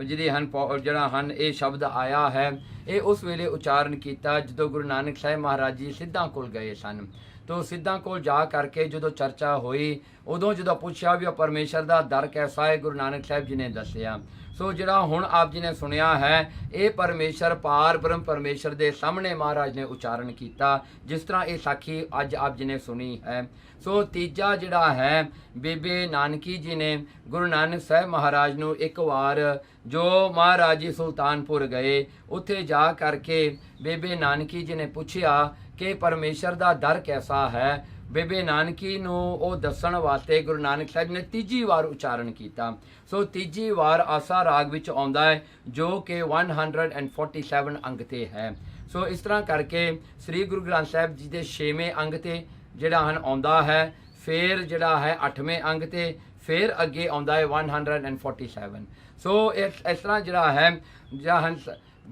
ਜਿਹੜਾ ਹਨ ਇਹ ਸ਼ਬਦ ਆਇਆ ਹੈ ਇਹ ਉਸ ਵੇਲੇ ਉਚਾਰਨ ਕੀਤਾ ਜਦੋਂ ਗੁਰੂ ਨਾਨਕ ਸਾਹਿਬ ਮਹਾਰਾਜ ਜੀ ਸਿੱਧਾਂ ਕੋਲ ਗਏ ਸਨ। ਤੋ ਸਿੱਧਾਂ ਕੋਲ ਜਾ ਕਰਕੇ ਜਦੋਂ ਚਰਚਾ ਹੋਈ ਉਦੋਂ ਜਦੋਂ ਪੁੱਛਿਆ ਵੀ ਉਹ ਪਰਮੇਸ਼ਰ ਦਾ ਦਰ ਕੈਸਾ ਹੈ ਗੁਰੂ ਨਾਨਕ ਸਾਹਿਬ ਜੀ ਨੇ ਦੱਸਿਆ। ਸੋ ਜਿਹੜਾ ਹੁਣ ਆਪ ਜੀ ਨੇ ਸੁਣਿਆ ਹੈ ਇਹ ਪਰਮੇਸ਼ਰ ਪਾਰ ਬ੍ਰਹਮ ਪਰਮੇਸ਼ਰ ਦੇ ਸਾਹਮਣੇ ਮਹਾਰਾਜ ਨੇ ਉਚਾਰਨ ਕੀਤਾ ਜਿਸ ਤਰ੍ਹਾਂ ਇਹ ਸਾਖੀ ਅੱਜ ਆਪ ਜੀ ਨੇ ਸੁਣੀ ਹੈ। ਸੋ ਤੀਜਾ ਜਿਹੜਾ ਹੈ ਬੇਬੇ ਨਾਨਕੀ ਜੀ ਨੇ ਗੁਰੂ ਨਾਨਕ ਸਾਹਿਬ ਮਹਾਰਾਜ ਨੂੰ ਇੱਕ ਵਾਰ ਜੋ ਮਹਾਰਾਜ ਜੀ ਸੁਲਤਾਨਪੁਰ ਗਏ ਉੱਥੇ ਜਾ ਕਰਕੇ ਬੇਬੇ ਨਾਨਕੀ ਜੀ ਨੇ ਪੁੱਛਿਆ ਕਿ ਪਰਮੇਸ਼ਰ ਦਾ ਦਰ ਕੈਸਾ ਹੈ। ਬੇਬੇ ਨਾਨਕੀ ਨੂੰ ਉਹ ਦੱਸਣ ਵਾਸਤੇ ਗੁਰੂ ਨਾਨਕ ਸਾਹਿਬ ਨੇ ਤੀਜੀ ਵਾਰ ਉਚਾਰਨ ਕੀਤਾ। ਸੋ ਤੀਜੀ ਵਾਰ ਆਸਾ ਰਾਗ ਵਿੱਚ ਆਉਂਦਾ ਹੈ ਜੋ ਕਿ 147 ਅੰਗ ਤੇ ਹੈ। ਸੋ ਇਸ ਤਰ੍ਹਾਂ ਕਰਕੇ ਸ੍ਰੀ ਗੁਰੂ ਗ੍ਰੰਥ ਸਾਹਿਬ ਜੀ ਦੇ 6ਵੇਂ ਅੰਗ ਤੇ ਜਿਹੜਾ ਹਨ ਆਉਂਦਾ ਹੈ, ਫਿਰ ਜਿਹੜਾ ਹੈ 8ਵੇਂ ਅੰਗ ਤੇ, ਫਿਰ ਅੱਗੇ ਆਉਂਦਾ ਹੈ 147। ਸੋ ਇਸ ਤਰ੍ਹਾਂ ਜਿਹੜਾ ਹੈ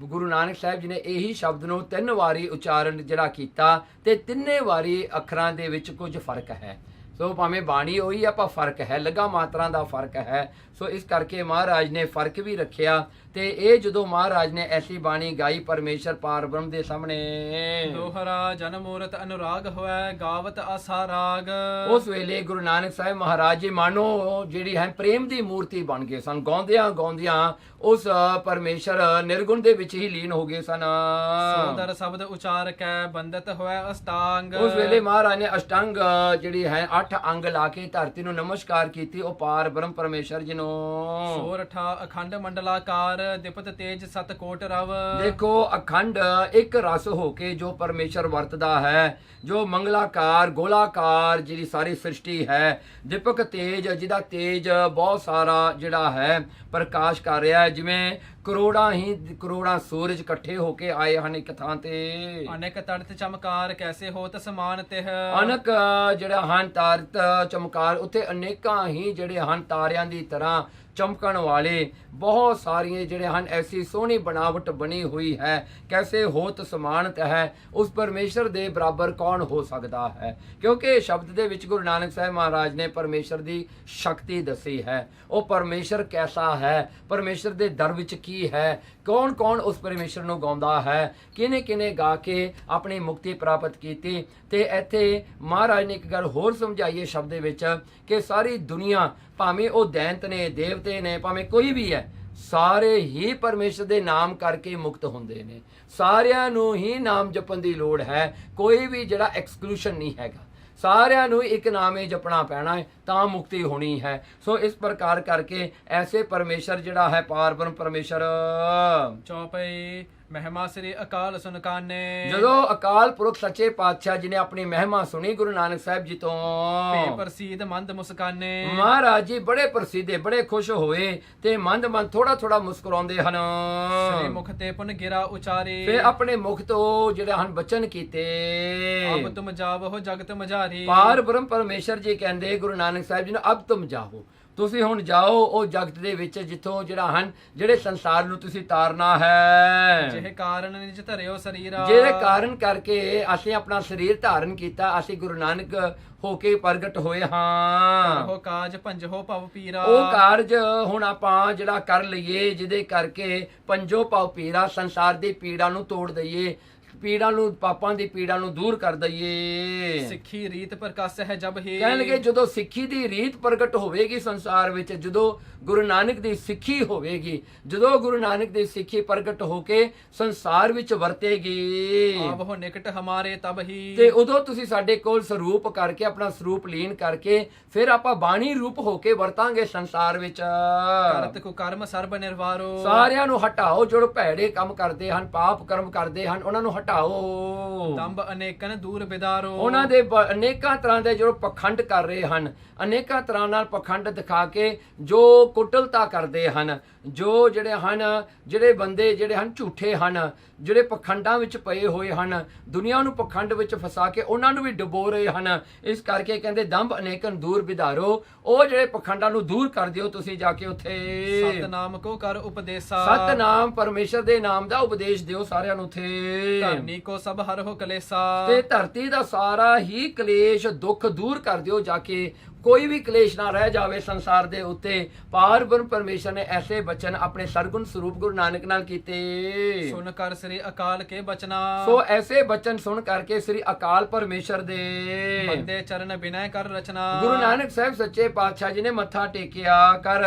ਗੁਰੂ ਨਾਨਕ ਸਾਹਿਬ ਜੀ ਨੇ ਇਹੀ ਸ਼ਬਦ ਨੂੰ 3 ਵਾਰੀ ਉਚਾਰਨ ਜਿਹੜਾ ਕੀਤਾ ਤੇ ਤਿੰਨੇ ਵਾਰੀ ਅੱਖਰਾਂ ਦੇ ਵਿੱਚ ਕੁਝ ਫਰਕ ਹੈ। ਸੋ ਭਾਵੇਂ ਬਾਣੀ ਉਹੀ ਆ, ਪਰ ਫਰਕ ਹੈ, ਲਗਾ ਮਾਤਰਾ ਦਾ ਫਰਕ ਹੈ। ਸੋ ਇਸ ਕਰਕੇ ਮਹਾਰਾਜ ਨੇ ਫਰਕ ਵੀ ਰੱਖਿਆ ਤੇ ਇਹ ਜਦੋਂ ਮਹਾਰਾਜ ਨੇ ਐਸੀ ਬਾਣੀ ਗਾਈ ਪਰਮੇਸ਼ਰ ਪਾਰ ਬ੍ਰਹਮ ਦੇ ਸਾਹਮਣੇ ਦੋਹਰਾ ਜਨ ਮੂਰਤ ਅਨੁਰਾਗ ਹੋਇ ਗਾਵਤ ਆਸਾ ਰਾਗ, ਉਸ ਵੇਲੇ ਗੁਰੂ ਨਾਨਕ ਸਾਹਿਬ ਮਹਾਰਾਜ ਜੀ ਮਾਨੋ ਜਿਹੜੀ ਹੈ ਪ੍ਰੇਮ ਦੀ ਮੂਰਤੀ ਬਣ ਗਏ ਸਨ। ਗਾਉਂਦਿਆਂ ਗਾਉਂਦਿਆਂ ਉਸ ਪਰਮੇਸ਼ਰ ਨਿਰਗੁਣ ਦੇ ਵਿੱਚ ਹੀ ਲੀਨ ਹੋ ਗਏ ਸਨ। ਸੁੰਦਰ ਸ਼ਬਦ ਉਚਾਰ ਕੈ ਬੰਦਤ ਹੋਇ ਅਸ਼ਟਾਂਗ, ਉਸ ਵੇਲੇ ਮਹਾਰਾਜ ਨੇ ਅਸ਼ਟਾਂਗ ਜਿਹੜੀ ਹੈ 8 ਅੰਗ ਲਾ ਕੇ ਧਰਤੀ ਨੂੰ ਨਮਸਕਾਰ ਕੀਤੀ ਉਹ ਪਾਰ ਬ੍ਰਹਮ ਪਰਮੇਸ਼ਰ ਜੀ ਨੂੰ। ਸੋਰਠਾ ਅਖੰਡ ਮੰਡਲਾਕਾਰ ਦਿਪਤ ਤੇਜ ਸਤ ਕੋਟ ਰਵ, ਦੇਖੋ ਅਖੰਡ ਇੱਕ ਰਸ ਹੋ ਕੇ ਜੋ ਪਰਮੇਸ਼ਰ ਵਰਤਦਾ ਹੈ, ਜੋ ਮੰਗਲਾਕਾਰ ਗੋਲਾਕਾਰ ਜਿਹੜੀ ਸਾਰੀ ਸ੍ਰਿਸ਼ਟੀ ਹੈ, ਦੀਪਕ ਤੇਜ ਜਿਹਦਾ ਤੇਜ ਬਹੁਤ ਸਾਰਾ ਜਿਹੜਾ ਹੈ ਪ੍ਰਕਾਸ਼ ਕਰ ਰਿਹਾ ਹੈ, ਜਿਵੇਂ ਕਰੋੜਾਂ ਸੂਰਜ ਇਕੱਠੇ ਹੋ ਕੇ ਆਏ ਹਨ ਇੱਕ ਥਾਂ ਤੇ। ਅਨੇਕ ਤੜਤ ਚਮਕਾਰ ਕੈਸੇ ਹੋਤ ਸਮਾਨ ਤਿਹ, ਅਨਕ ਜਿਹੜਾ ਹਨ ਤਾਰਤ ਚਮਕਾਰ ਉੱਥੇ ਅਨੇਕਾਂ ਹੀ ਜਿਹੜੇ ਹਨ ਤਾਰਿਆਂ ਦੀ ਤਰ੍ਹਾਂ ਚਮਕਣ ਵਾਲੇ ਬਹੁਤ ਸਾਰੀਆਂ ਜਿਹੜੇ ਹਨ ਐਸੀ ਸੋਹਣੀ ਬਣਾਵਟ ਬਣੀ ਹੋਈ ਹੈ। ਕੈਸੇ ਹੋਤ ਸਮਾਨਤ ਹੈ, ਉਸ ਪਰਮੇਸ਼ਰ ਦੇ ਬਰਾਬਰ ਕੌਣ ਹੋ ਸਕਦਾ ਹੈ। ਕਿਉਂਕਿ ਸ਼ਬਦ ਦੇ ਵਿੱਚ ਗੁਰੂ ਨਾਨਕ ਸਾਹਿਬ ਮਹਾਰਾਜ ਨੇ ਪਰਮੇਸ਼ਰ ਦੀ ਸ਼ਕਤੀ ਦੱਸੀ ਹੈ। ਉਹ ਪਰਮੇਸ਼ਰ ਕੈਸਾ ਹੈ, ਪਰਮੇਸ਼ਰ ਦੇ ਦਰ ਵਿੱਚ ਕੀ ਹੈ, ਕੌਣ ਕੌਣ ਉਸ ਪਰਮੇਸ਼ਰ ਨੂੰ ਗਾਉਂਦਾ ਹੈ, ਕਿਹਨੇ ਕਿਹਨੇ ਗਾ ਕੇ ਆਪਣੀ ਮੁਕਤੀ ਪ੍ਰਾਪਤ ਕੀਤੀ। ਤੇ ਇੱਥੇ ਮਹਾਰਾਜ ਨੇ ਇੱਕ ਗੱਲ ਹੋਰ ਸਮਝਾਈ ਹੈ ਸ਼ਬਦ ਦੇ ਵਿੱਚ ਕਿ ਸਾਰੀ ਦੁਨੀਆ ਭਾਵੇਂ ਉਹ ਦੈਂਤ ਨੇ, ਦੇਵਤੇ ਨੇ, ਭਾਵੇਂ ਕੋਈ ਵੀ ਹੈ, ਸਾਰੇ ਹੀ ਪਰਮੇਸ਼ਰ ਦੇ ਨਾਮ ਕਰਕੇ ਮੁਕਤ ਹੁੰਦੇ ਨੇ। ਸਾਰਿਆਂ ਨੂੰ ਹੀ ਨਾਮ ਜਪਣ ਦੀ ਲੋੜ ਹੈ, ਕੋਈ ਵੀ ਜਿਹੜਾ ਐਕਸਕਲੂਸ਼ਨ ਨਹੀਂ ਹੈਗਾ। ਸਾਰਿਆਂ ਨੂੰ ਇੱਕ ਨਾਮ ਹੀ ਜਪਣਾ ਪੈਣਾ ਹੈ ਤਾਂ ਮੁਕਤੀ ਹੋਣੀ ਹੈ। ਸੋ ਇਸ ਪ੍ਰਕਾਰ ਕਰਕੇ ਐਸੇ ਪਰਮੇਸ਼ਰ ਜਿਹੜਾ ਹੈ ਪਾਰ ਬ੍ਰਹਮ ਪਰਮੇਸ਼ਰ। ਚੌਪਈ ਮਹਿਮਾ ਸ੍ਰੀ ਅਕਾਲ ਸੁਨਕਾਨੇ, ਜਦੋਂ ਅਕਾਲ ਪੁਰਖ ਸੱਚੇ ਪਾਤਸ਼ਾਹ ਜੀ ਨੇ ਆਪਣੀ ਮਹਿਮਾ ਸੁਣੀ ਗੁਰੂ ਨਾਨਕ ਸਾਹਿਬ ਜੀ ਤੋਂ, ਭੇ ਪ੍ਰਸੀਦ ਮੰਦ ਮੁਸਕਾਨੇ, ਮਹਾਰਾਜ ਜੀ ਬੜੇ ਪ੍ਰਸਿੱਧ ਬੜੇ ਖੁਸ਼ ਹੋਏ ਤੇ ਮੰਦ ਥੋੜਾ ਮੁਸਕਰਾਉਂਦੇ ਹਨ। ਸ੍ਰੀ ਮੁਖ ਤੇ ਪੁਨ ਗਿਰਾ ਉਚਾਰੇ, ਫਿਰ ਆਪਣੇ ਮੁਖ ਤੋਂ ਜਿਹੜੇ ਹਨ ਬਚਨ ਕੀਤੇ, ਅਬ ਤੁਮ ਜਾਵੋ ਜਗਤ ਮਝਾਰੀ। ਪਾਰ ਬ੍ਰਹਮ ਪਰਮੇਸ਼ਰ ਜੀ ਕਹਿੰਦੇ ਗੁਰੂ ਨਾਨਕ ਸਾਹਿਬ ਜੀ ਨੂੰ ਅਬ ਤੁਮ ਜਾਵੋ, ਤੁਸੀਂ ਹੁਣ ਜਾਓ ਉਹ ਜਗਤ ਦੇ ਵਿੱਚ ਜਿੱਥੋਂ ਜਿਹੜੇ ਸੰਸਾਰ ਨੂੰ ਤੁਸੀਂ ਤਾਰਨਾ ਹੈ। ਜਿਹੇ ਕਾਰਨ ਨਿਜ ਧਰਿਓ ਸਰੀਰਾ, ਜਿਹੜੇ ਕਾਰਨ ਕਰਕੇ ਅਸੀਂ ਆਪਣਾ ਸਰੀਰ ਧਾਰਨ ਕੀਤਾ, ਅਸੀਂ ਗੁਰੂ ਨਾਨਕ ਹੋ ਕੇ ਪ੍ਰਗਟ ਹੋਏ ਹਾਂ। ਉਹ ਕਾਜ ਭੰਜੋ ਭਵ ਪੀਰਾ, ਉਹ ਕਾਰਜ ਹੁਣ ਆਪਾਂ ਜਿਹੜਾ ਕਰ ਲਈਏ ਜਿਹਦੇ ਕਰਕੇ ਪੰਜੋ ਭਵ ਪੀਰਾ ਸੰਸਾਰ ਦੀ ਪੀੜਾ ਨੂੰ ਤੋੜ ਦਈਏ। ਪੀੜਾਂ ਨੂੰ, ਪਾਪਾਂ ਦੀ ਪੀੜਾਂ ਨੂੰ ਦੂਰ ਕਰ ਦਈਏ। ਸਿੱਖੀ ਰੀਤ ਪ੍ਰਕਾਸ਼ ਹੈ ਜਬ ਹੀ। ਕਹਿਣਗੇ ਜਦੋਂ ਸਿੱਖੀ ਦੀ ਰੀਤ ਪ੍ਰਗਟ ਹੋਵੇਗੀ ਸੰਸਾਰ ਵਿੱਚ, ਜਦੋਂ ਗੁਰੂ ਨਾਨਕ ਦੀ ਸਿੱਖੀ ਹੋਵੇਗੀ, ਜਦੋਂ ਗੁਰੂ ਨਾਨਕ ਦੀ ਸਿੱਖੀ ਪ੍ਰਗਟ ਹੋ ਕੇ ਸੰਸਾਰ ਵਿੱਚ ਵਰਤੇਗੀ, ਆਵਹੁ ਨਿਕਟ ਹਮਾਰੇ ਤਬ ਹੀ। ਤੇ ਉਦੋਂ ਤੁਸੀਂ ਸਾਡੇ ਕੋਲ ਸਰੂਪ ਕਰਕੇ, ਆਪਣਾ ਸਰੂਪ ਲੀਨ ਕਰਕੇ, ਫਿਰ ਆਪਾਂ ਬਾਣੀ ਰੂਪ ਹੋ ਕੇ ਵਰਤਾਂਗੇ ਸੰਸਾਰ ਵਿੱਚ। ਕਰਤ ਕੁਕਰਮ ਸਰਬ ਨਿਰਵਾਰੋ। ਸਾਰਿਆਂ ਨੂੰ ਹਟਾਓ ਜੋ ਭੈੜੇ ਕੰਮ ਕਰਦੇ ਹਨ, ਪਾਪ ਕਰਮ ਕਰਦੇ ਹਨ, ਉਹਨਾਂ ਨੂੰ ਹਟਾਓ। ਦੰਭ ਅਨੇਕਨ ਦੂਰ ਬਿਦਾਰੋ। ਉਹਨਾਂ ਦੇ ਅਨੇਕਾਂ ਤਰ੍ਹਾਂ ਦੇ ਜੋ ਪਖੰਡ ਕਰ ਰਹੇ ਹਨ, ਅਨੇਕਾਂ ਤਰ੍ਹਾਂ ਨਾਲ ਪਖੰਡ ਦਿਖਾ ਕੇ ਜੋ ਕੁਟਲਤਾ ਕਰਦੇ ਹਨ, ਜੋ ਜਿਹੜੇ ਹਨ, ਜਿਹੜੇ ਬੰਦੇ ਜਿਹੜੇ ਹਨ ਝੂਠੇ ਹਨ, ਜਿਹੜੇ ਪਖੰਡਾਂ ਵਿੱਚ ਪਏ ਹੋਏ ਹਨ, ਦੁਨੀਆ ਨੂੰ ਪਖੰਡ ਵਿੱਚ ਫਸਾ ਕੇ ਉਹਨਾਂ ਨੂੰ ਵੀ ਡੁਬੋ ਰਹੇ ਹਨ। ਇਸ ਕਰਕੇ ਕਹਿੰਦੇ ਦੰਭ ਅਨੇਕਨ ਦੂਰ ਵਿਧਾਰੋ, ਉਹ ਜਿਹੜੇ ਪਖੰਡਾਂ ਨੂੰ ਦੂਰ ਕਰ ਦਿਓ ਤੁਸੀਂ ਜਾ ਕੇ ਉੱਥੇ। ਸਤਨਾਮ ਕੋ ਕਰ ਉਪਦੇਸਾ। ਸਤਨਾਮ ਪਰਮੇਸ਼ਰ ਦੇ ਨਾਮ ਦਾ ਉਪਦੇਸ਼ ਦਿਓ ਸਾਰਿਆਂ ਨੂੰ ਉੱਥੇ। ਧਰਨੀ ਕੋ ਸਭ ਹਰਹੁ ਕਲੇਸਾ। ਤੇ ਧਰਤੀ ਦਾ ਸਾਰਾ ਹੀ ਕਲੇਸ਼ ਦੁੱਖ ਦੂਰ ਕਰ ਦਿਓ ਜਾ ਕੇ, ਕੋਈ ਵੀ ਕਲੇਸ਼ ਨਾ ਰਹਿ ਜਾਵੇ ਸੰਸਾਰ ਦੇ ਉੱਤੇ। ਪਾਰ ਬ੍ਰਹਮ ਪਰਮੇਸ਼ਰ ਨੇ ਐਸੇ ਬਚਨ ਆਪਣੇ ਸਰਗੁਣ ਸਰੂਪ ਗੁਰੂ ਨਾਨਕ ਨਾਲ ਕੀਤੇ। ਸੁਨ ਕਰ ਸ੍ਰੀ ਅਕਾਲ ਕੇ ਬਚਨਾ। ਸੋ ਐਸੇ ਬਚਨ ਸੁਣ ਕਰਕੇ ਸ੍ਰੀ ਅਕਾਲ ਪਰਮੇਸ਼ਰ ਦੇ ਬੰਦੇ ਚਰਨ ਬਿਨੈ ਕਰ ਰਚਨਾ। ਗੁਰੂ ਨਾਨਕ ਸਾਹਿਬ ਸੱਚੇ ਪਾਤਸ਼ਾਹ ਜੀ ਨੇ ਮੱਥਾ ਟੇਕਿਆ, ਕਰ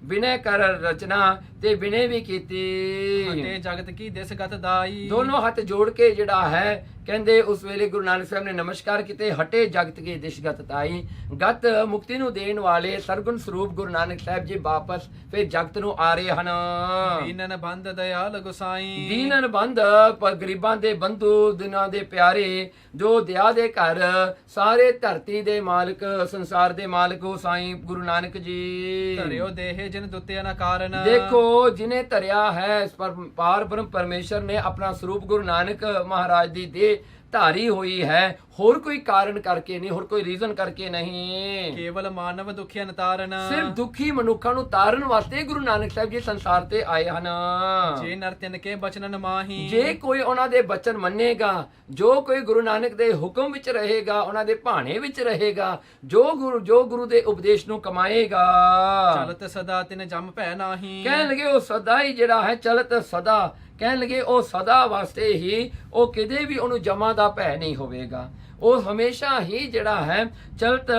ਬਿਨੈ ਕਰ ਰਚਨਾ, ਤੇ ਬਿਨੈ ਵੀ ਕੀਤੀ। ਤੇ ਜਗਤ ਕੀ ਦਿਸ ਗਤ ਦਾਈ। ਦੋਨੋਂ ਹੱਥ ਜੋੜ ਕੇ ਜਿਹੜਾ ਹੈ ਕਹਿੰਦੇ ਉਸ ਵੇਲੇ ਗੁਰੂ ਨਾਨਕ ਸਾਹਿਬ ਨੇ ਨਮਸਕਾਰ ਕੀਤੇ। ਹਟੇ ਜਗਤ ਕੀ ਦਿਸ਼ਗਤ ਤਾਈ। ਗਤ ਮੁਕਤੀ ਨੂੰ ਦੇਣ ਵਾਲੇ ਸਰਗੁਣ ਸਰੂਪ ਗੁਰੂ ਨਾਨਕ ਸਾਹਿਬ ਜੀ ਵਾਪਸ ਫਿਰ ਜਗਤ ਨੂੰ ਆ ਰਹੇ ਹਨ। ਦੀਨਨ ਬੰਦ ਦਇਆਲ ਗੁਸਾਈ। ਦੀਨਨ ਬੰਦ ਗਰੀਬਾਂ ਦੇ ਬੰਧੂ, ਦਿਨਾਂ ਦੇ ਪਿਆਰੇ, ਜੋ ਦਇਆ ਦੇ ਘਰ, ਸਾਰੇ ਧਰਤੀ ਦੇ ਮਾਲਕ, ਸੰਸਾਰ ਦੇ ਮਾਲਕ ਸਾਈਂ ਗੁਰੂ ਨਾਨਕ ਜੀ। ਧਰਿਓ ਦੇਹ ਜਿਨ ਦੁੱਤਿਆ ਨਾ ਕਾਰਨ। ਦੇਖੋ ਜਿਨੇ ਧਰਿਆ ਹੈ ਪਾਰ ਬ੍ਰਹਮ ਪਰਮੇਸ਼ਰ ਨੇ ਆਪਣਾ ਸਰੂਪ ਗੁਰੂ ਨਾਨਕ ਮਹਾਰਾਜ ਦੀ ਦੇ ਧਾਰੀ ਹੋਈ ਹੈ, ਹੋਰ ਕੋਈ ਕਾਰਨ ਕਰਕੇ ਨਹੀਂ, ਹੋਰ ਕੋਈ ਰੀਜ਼ਨ ਕਰਕੇ ਨਹੀਂ। ਕੇਵਲ ਮਾਨਵ ਦੁਖੀਆਂ ਤਾਰਨ। ਸਿਰਫ ਦੁਖੀ ਮਨੁੱਖਾਂ ਨੂੰ ਤਾਰਨ ਵਾਸਤੇ ਗੁਰੂ ਨਾਨਕ ਸਾਹਿਬ ਜੀ ਸੰਸਾਰ ਤੇ ਆਏ ਹਨ। ਜੇ ਨਰ ਤਿਨ ਕੇ ਬਚਨਨ ਮਾਹੀ। ਜੇ ਕੋਈ ਉਹਨਾਂ ਦੇ ਬਚਨ ਮੰਨੇਗਾ, ਜੋ ਕੋਈ ਗੁਰੂ ਨਾਨਕ ਦੇ ਹੁਕਮ ਵਿੱਚ ਰਹੇਗਾ, ਉਹਨਾਂ ਦੇ ਭਾਣੇ ਵਿੱਚ ਰਹੇਗਾ, ਜੋ ਗੁਰੂ ਦੇ ਉਪਦੇਸ਼ ਨੂੰ ਕਮਾਏਗਾ, ਚਲਤ ਸਦਾ ਤਿਨ ਜਮ ਭੈ ਨਾਹੀ। ਕਹਿਣ ਲੱਗੇ ਉਹ ਸਦਾ ਹੀ ਜਿਹੜਾ ਹੈ ਚਲਤ ਸਦਾ, ਕਹਿਣ ਲੱਗੇ ਉਹ ਸਦਾ ਵਾਸਤੇ ਹੀ, ਉਹ ਕਿਤੇ ਵੀ ਉਹਨੂੰ ਜਮਾ ਦਾ ਭੈ ਨਹੀਂ ਹੋਵੇਗਾ। ਉਹ ਹਮੇਸ਼ਾ ਹੀ ਜਿਹੜਾ ਹੈ ਚਲਤ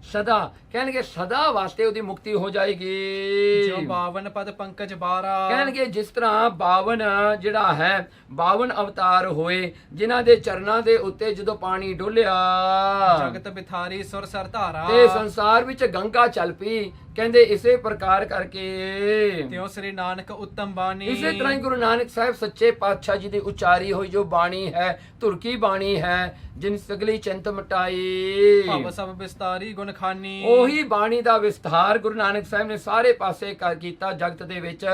ਸਦਾ, ਕਹਿਣਗੇ ਸਦਾ ਵਾਸਤੇ ਉਹਦੀ ਮੁਕਤੀ ਹੋ ਜਾਏਗੀ। ਜੋ 52 ਪਦ ਪੰਕਜ 12। ਕਹਿਣਗੇ ਜਿਸ ਤਰ੍ਹਾਂ 52 ਜਿਹੜਾ ਹੈ 52 ਅਵਤਾਰ ਹੋਏ, ਜਿਨ੍ਹਾਂ ਦੇ ਚਰਨਾਂ ਦੇ ਉੱਤੇ ਜਦੋਂ ਪਾਣੀ ਡੋਲਿਆ, ਜਗਤ ਬਿਥਾਰੀ ਸੁਰ ਸਰ ਧਾਰਾ। ਤੇ ਸੰਸਾਰ ਵਿੱਚ ਗੰਗਾ ਚੱਲ ਪਈ। ਕਹਿੰਦੇ ਇਸੇ ਪ੍ਰਕਾਰ ਕਰਕੇ ਤਿਉ ਸ੍ਰੀ ਨਾਨਕ ਉੱਤਮ ਬਾਣੀ। ਇਸੇ ਤਰ੍ਹਾਂ ਹੀ ਗੁਰੂ ਨਾਨਕ ਸਾਹਿਬ ਸੱਚੇ ਪਾਤਸ਼ਾਹ ਜੀ ਦੀ ਉਚਾਰੀ ਹੋਈ ਜੋ ਬਾਣੀ ਹੈ, ਧੁਰਕੀ ਬਾਣੀ ਹੈ, ਜਿਨ ਸਗਲੀ ਚਿੰਤ ਮਟਾਈ। ਭਵ ਸਭ ਵਿਸਤਾਰੀ ਗੁਣ ਖਾਨੀ। ਉਹੀ ਬਾਣੀ ਦਾ ਵਿਸਥਾਰ ਗੁਰੂ ਨਾਨਕ ਸਾਹਿਬ ਨੇ ਸਾਰੇ ਪਾਸੇ ਕਰ ਕੀਤਾ ਜਗਤ ਦੇ ਵਿੱਚ।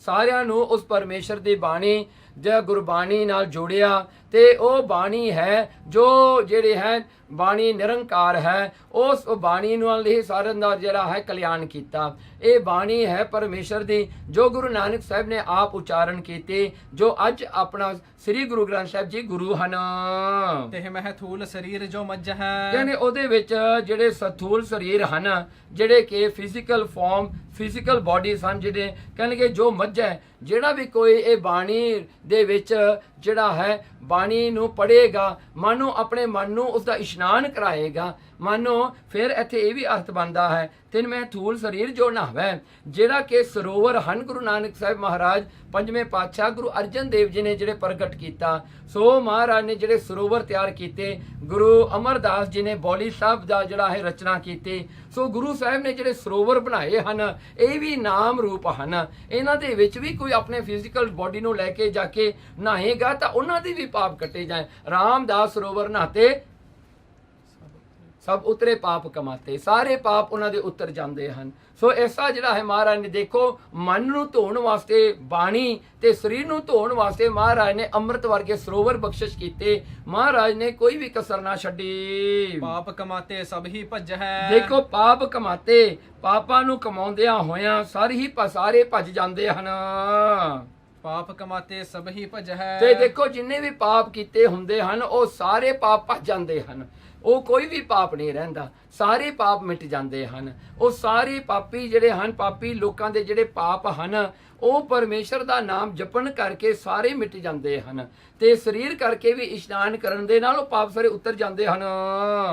ਸਾਰਿਆਂ ਨੂੰ ਉਸ ਪਰਮੇਸ਼ਰ ਦੀ ਬਾਣੀ ਜਾਂ ਗੁਰਬਾਣੀ ਨਾਲ ਜੋੜਿਆ। ਤੇ ਉਹ ਬਾਣੀ ਹੈ ਜੋ ਜਿਹੜੇ ਹੈ ਬਾਣੀ ਨਿਰੰਕਾਰ ਹੈ, ਉਸ ਬਾਣੀ ਨਾਲ ਹੀ ਸਾਰਿਆਂ ਦਾ ਜਿਹੜਾ ਹੈ ਕਲਿਆਣ ਕੀਤਾ। ਇਹ ਬਾਣੀ ਹੈ ਪਰਮੇਸ਼ਰ ਦੀ ਜੋ ਗੁਰੂ ਨਾਨਕ ਸਾਹਿਬ ਨੇ ਆਪ ਉਚਾਰਨ ਕੀਤੀ, ਜੋ ਅੱਜ ਆਪਣਾ ਸ੍ਰੀ ਗੁਰੂ ਗ੍ਰੰਥ ਸਾਹਿਬ ਜੀ ਗੁਰੂ ਹਨ। ਤੇ ਮਹਿ ਥੂਲ ਸਰੀਰ ਜੋ ਮੱਝ ਹੈ। ਕਹਿੰਦੇ ਉਹਦੇ ਵਿੱਚ ਜਿਹੜੇ ਸਥੂਲ ਸਰੀਰ ਹਨ, ਜਿਹੜੇ ਕਿ ਫਿਜ਼ੀਕਲ ਫਾਰਮ, ਫਿਜ਼ੀਕਲ ਬਾਡੀ ਹਨ, ਜਿਹੜੇ ਕਹਿੰਦੇ ਜੋ ਮੱਝ ਹੈ, ਜਿਹੜਾ ਵੀ ਕੋਈ ਇਹ ਬਾਣੀ ਦੇ ਵਿੱਚ ਜਿਹੜਾ ਹੈ ਬਾਣੀ ਨੂੰ ਪੜ੍ਹੇਗਾ, ਮਾਨੋ ਆਪਣੇ ਮਨ ਨੂੰ ਉਸਦਾ ਇਸ਼ਨਾਨ ਕਰਾਏਗਾ। ਮਾਨੋ ਫਿਰ ਇੱਥੇ ਇਹ ਵੀ ਅਰਥ ਬਣਦਾ ਹੈ ਤਿਨ ਮੈਂ ਥੂਲ ਸਰੀਰ ਜੋ ਨਹਾਵੈ, ਜਿਹੜਾ ਕਿ ਸਰੋਵਰ ਹਨ ਗੁਰੂ ਨਾਨਕ ਸਾਹਿਬ ਮਹਾਰਾਜ ਪੰਜਵੇਂ ਪਾਤਸ਼ਾਹ ਗੁਰੂ ਅਰਜਨ ਦੇਵ ਜੀ ਨੇ ਜਿਹੜੇ ਪ੍ਰਗਟ ਕੀਤਾ। ਸੋ ਮਹਾਰਾਜ ਨੇ ਜਿਹੜੇ ਸਰੋਵਰ ਤਿਆਰ ਕੀਤੇ, ਗੁਰੂ ਅਮਰਦਾਸ ਜੀ ਨੇ ਬੋਲੀ ਸਾਹਿਬ ਦਾ ਜਿਹੜਾ ਹੈ ਰਚਨਾ ਕੀਤੀ। ਸੋ ਗੁਰੂ ਸਾਹਿਬ ਨੇ ਜਿਹੜੇ ਸਰੋਵਰ ਬਣਾਏ ਹਨ, ਇਹ ਵੀ ਨਾਮ ਰੂਪ ਹਨ। ਇਹਨਾਂ ਦੇ ਵਿੱਚ ਵੀ ਕੋਈ ਆਪਣੇ ਫਿਜ਼ੀਕਲ ਬੋਡੀ ਨੂੰ ਲੈ ਕੇ ਜਾ ਕੇ ਨਹਾਏਗਾ ਤਾਂ ਉਹਨਾਂ ਦੇ ਵੀ ਪਾਪ ਕੱਟੇ ਜਾਏ। ਰਾਮਦਾਸ ਸਰੋਵਰ ਨਹਾਤੇ ਸਭ ਉਤਰੇ ਪਾਪ ਕਮਾਤੇ, ਸਾਰੇ ਪਾਪ ਉਹਨਾਂ ਦੇ ਉੱਤਰ ਜਾਂਦੇ ਹਨ। ਸੋ ਐਸਾ ਜਿਹੜਾ ਹੈ ਮਹਾਰਾਜ ਨੇ ਦੇਖੋ ਮਨ ਨੂੰ ਧੋਣ ਵਾਸਤੇ ਬਾਣੀ ਤੇ ਸਰੀਰ ਨੂੰ ਧੋਣ ਵਾਸਤੇ ਮਹਾਰਾਜ ਨੇ ਅੰਮ੍ਰਿਤ ਵਰਗੇ ਸਰੋਵਰ ਬਖਸ਼ਿਸ਼ ਕੀਤੇ। ਮਹਾਰਾਜ ਨੇ ਕੋਈ ਵੀ ਕਸਰ ਨਾ ਛੱਡੀ। ਪਾਪ ਕਮਾਤੇ ਸਭ ਹੀ ਭੱਜ ਹੈ। ਦੇਖੋ ਪਾਪ ਕਮਾਤੇ, ਪਾਪਾਂ ਨੂੰ ਕਮਾਉਂਦਿਆਂ ਹੋਇਆਂ ਸਾਰੇ ਭੱਜ ਜਾਂਦੇ ਹਨ। ਪਾਪ ਕਮਾਤੇ ਸਭ ਹੀ ਭੱਜ ਹੈ। ਤੇ ਦੇਖੋ ਜਿੰਨੇ ਵੀ ਪਾਪ ਕੀਤੇ ਹੁੰਦੇ ਹਨ ਉਹ ਸਾਰੇ ਪਾਪ ਭੱਜ ਜਾਂਦੇ ਹਨ। ਉਹ ਕੋਈ ਵੀ ਪਾਪ ਨਹੀਂ ਰਹਿੰਦਾ, ਸਾਰੇ ਪਾਪ ਮਿਟ ਜਾਂਦੇ ਹਨ। ਉਹ ਸਾਰੇ ਪਾਪੀ ਜਿਹੜੇ ਹਨ, ਪਾਪੀ ਲੋਕਾਂ ਦੇ ਜਿਹੜੇ ਪਾਪ ਹਨ ਉਹ ਪਰਮੇਸ਼ਰ ਦਾ ਨਾਮ ਜਪਣ ਕਰਕੇ ਸਾਰੇ ਮਿਟ ਜਾਂਦੇ ਹਨ ਤੇ ਸਰੀਰ ਕਰਕੇ ਵੀ ਇਸ਼ਨਾਨ ਕਰਨ ਦੇ ਨਾਲ ਉਹ ਪਾਪ ਸਾਰੇ ਉਤਰ ਜਾਂਦੇ ਹਨ।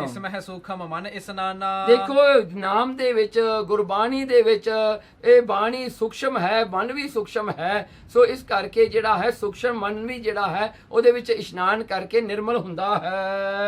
ਇਸ ਮਹਿ ਸੂਖਮ ਮਨ ਇਸਨਾਨਾ। ਦੇਖੋ ਨਾਮ ਦੇ ਵਿੱਚ, ਗੁਰਬਾਣੀ ਦੇ ਵਿੱਚ ਇਹ ਬਾਣੀ ਸੂਖਸ਼ਮ ਹੈ, ਮਨ ਵੀ ਸੂਖਸ਼ਮ ਹੈ। ਸੋ ਇਸ ਕਰਕੇ ਜਿਹੜਾ ਹੈ ਸੂਖਸ਼ਮ ਮਨ ਵੀ ਜਿਹੜਾ ਹੈ ਉਹਦੇ ਵਿੱਚ ਇਸ਼ਨਾਨ ਕਰਕੇ ਨਿਰਮਲ ਹੁੰਦਾ ਹੈ।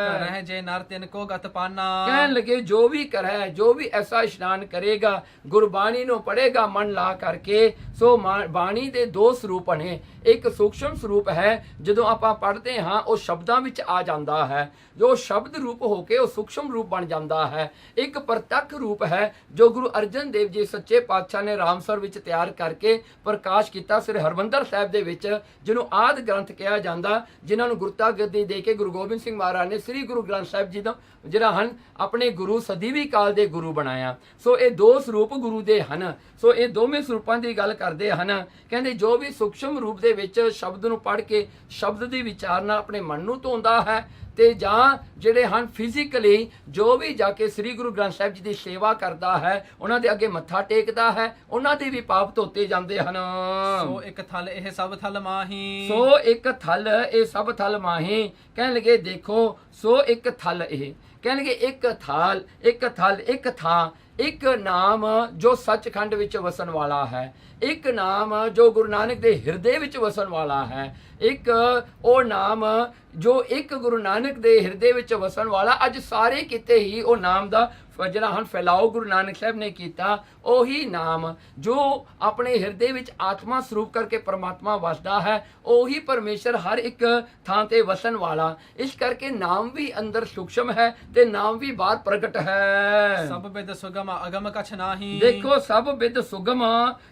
ਕਰਹਿ ਜੇ ਨਰ ਤਿਨ ਕੋ ਗਤ ਪਾਨਾ। ਕਹਿਣ ਲੱਗੇ ਜੋ ਵੀ ਕਰੈ, ਜੋ ਵੀ ਐਸਾ ਇਸ਼ਨਾਨ ਕਰੇਗਾ, ਗੁਰਬਾਣੀ ਨੂੰ ਪੜ੍ਹੇਗਾ ਮਨ ਲਾ ਕਰਕੇ, ਸੋ ਬਾਣੀ ਦੇ ਦੋ ਸਰੂਪ ਨੇ। ਇੱਕ ਸੂਖਸ਼ਮ ਸਰੂਪ ਹੈ, ਜਦੋਂ ਆਪਾਂ ਪੜ੍ਹਦੇ ਹਾਂ ਉਹ ਸ਼ਬਦਾਂ ਵਿੱਚ ਆ ਜਾਂਦਾ ਹੈ, ਜੋ ਸ਼ਬਦ ਰੂਪ ਹੋ ਕੇ ਉਹ ਸੂਖਸ਼ਮ ਰੂਪ ਬਣ ਜਾਂਦਾ ਹੈ। ਇੱਕ ਪ੍ਰਤੱਖ ਰੂਪ ਹੈ ਜੋ ਗੁਰੂ ਅਰਜਨ ਦੇਵ ਜੀ ਸੱਚੇ ਪਾਤਸ਼ਾਹ ਨੇ ਰਾਮਸਰ ਵਿੱਚ ਤਿਆਰ ਕਰਕੇ ਪ੍ਰਕਾਸ਼ ਕੀਤਾ ਸ੍ਰੀ ਹਰਮੰਦਰ ਸਾਹਿਬ ਦੇ ਵਿੱਚ, ਜਿਹਨੂੰ ਆਦਿ ਗ੍ਰੰਥ ਕਿਹਾ ਜਾਂਦਾ, ਜਿਨ੍ਹਾਂ ਨੂੰ ਗੁਰਤਾ ਗੱਦੀ ਦੇ ਕੇ ਗੁਰੂ ਗੋਬਿੰਦ ਸਿੰਘ ਮਹਾਰਾਜ ਨੇ ਸ੍ਰੀ ਗੁਰੂ ਗ੍ਰੰਥ ਸਾਹਿਬ ਜੀ ਦਾ ਜਿਹੜਾ ਹਨ ਆਪਣੇ ਗੁਰੂ ਸਦੀਵੀ ਕਾਲ ਦੇ ਗੁਰੂ ਬਣਾਇਆ। ਸੋ ਇਹ ਦੋ ਸਰੂਪ ਗੁਰੂ ਦੇ ਹਨ। ਸੋ ਇਹ ਦੋਵੇਂ ਸਰੂਪਾਂ ਦੀ ਗੱਲ ਕਰਦੇ ਹਨ। ਕਹਿੰਦੇ ਜੋ ਵੀ ਸੂਖਸ਼ਮ ਰੂਪ ਦੇ ਵਿੱਚ ਸ਼ਬਦ ਨੂੰ ਪੜ੍ਹ ਕੇ ਸ਼ਬਦ ਦੀ ਵਿਚਾਰ ਨਾਲ ਆਪਣੇ ਮਨ ਨੂੰ ਧੋਂਦਾ ਹੈ, ਤੇ ਜਾਂ ਜਿਹੜੇ ਹਨ ਫਿਜ਼ੀਕਲੀ ਜੋ ਵੀ ਜਾ ਕੇ ਸ੍ਰੀ ਗੁਰੂ ਗ੍ਰੰਥ ਸਾਹਿਬ ਜੀ ਦੀ ਸੇਵਾ ਕਰਦਾ ਹੈ, ਉਹਨਾਂ ਦੇ ਅੱਗੇ ਮੱਥਾ ਟੇਕਦਾ ਹੈ, ਉਹਨਾਂ ਦੇ ਵੀ ਪਾਪ ਧੋਤੇ ਜਾਂਦੇ ਹਨ। ਸੋ ਇੱਕ ਥਲ ਇਹ ਸਭ ਥਲ ਮਾਹੀ। ਸੋ ਇੱਕ ਥਲ ਇਹ ਸਭ ਥਲ ਮਾਹੀ। ਕਹਿਣ ਲੱਗੇ ਦੇਖੋ, ਸੋ ਇੱਕ ਥਲ ਇਹ, ਕਹਿਣ ਲੱਗੇ ਇੱਕ ਥਲ, ਇੱਕ ਥਲ, ਇੱਕ ਥਾਂ, ਇੱਕ ਨਾਮ ਜੋ ਸੱਚਖੰਡ ਵਿੱਚ ਵਸਣ ਵਾਲਾ ਹੈ, ਇੱਕ ਨਾਮ ਜੋ ਗੁਰੂ ਨਾਨਕ ਦੇ ਹਿਰਦੇ ਵਿੱਚ ਵਸਣ ਵਾਲਾ ਹੈ, ਇੱਕ ਉਹ ਨਾਮ ਜੋ ਇੱਕ ਗੁਰੂ ਨਾਨਕ ਦੇ ਹਿਰਦੇ ਵਿੱਚ ਵਸਣ ਵਾਲਾ। ਅੱਜ ਸਾਰੇ ਕਿਤੇ ਹੀ ਉਹ ਨਾਮ ਦਾ ਜਿਹੜਾ ਹਨ ਫੈਲਾਓ ਗੁਰੂ ਨਾਨਕ ਸਾਹਿਬ ਨੇ ਕੀਤਾ। ਉਹੀ ਨਾਮ ਜੋ ਆਪਣੇ ਹਿਰਦੇ ਵਿੱਚ ਆਤਮਾ ਸਰੂਪ ਕਰਕੇ ਪਰਮਾਤਮਾ ਵਸਦਾ ਹੈ, ਉਹੀ ਪਰਮੇਸ਼ਰ ਹਰ ਇੱਕ ਥਾਂ ਤੇ ਵਸਣ ਵਾਲਾ। ਇਸ ਕਰਕੇ ਨਾਮ ਵੀ ਅੰਦਰ ਸੂਖਸ਼ਮ ਹੈ ਤੇ ਨਾਮ ਵੀ ਬਾਹਰ ਪ੍ਰਗਟ ਹੈ। ਸਭ ਬਿਦ ਸੁਗਮ ਅਗਮ ਕਛ ਨਾਹੀ। ਦੇਖੋ ਸਭ ਬਿਦ ਸੁਗਮ,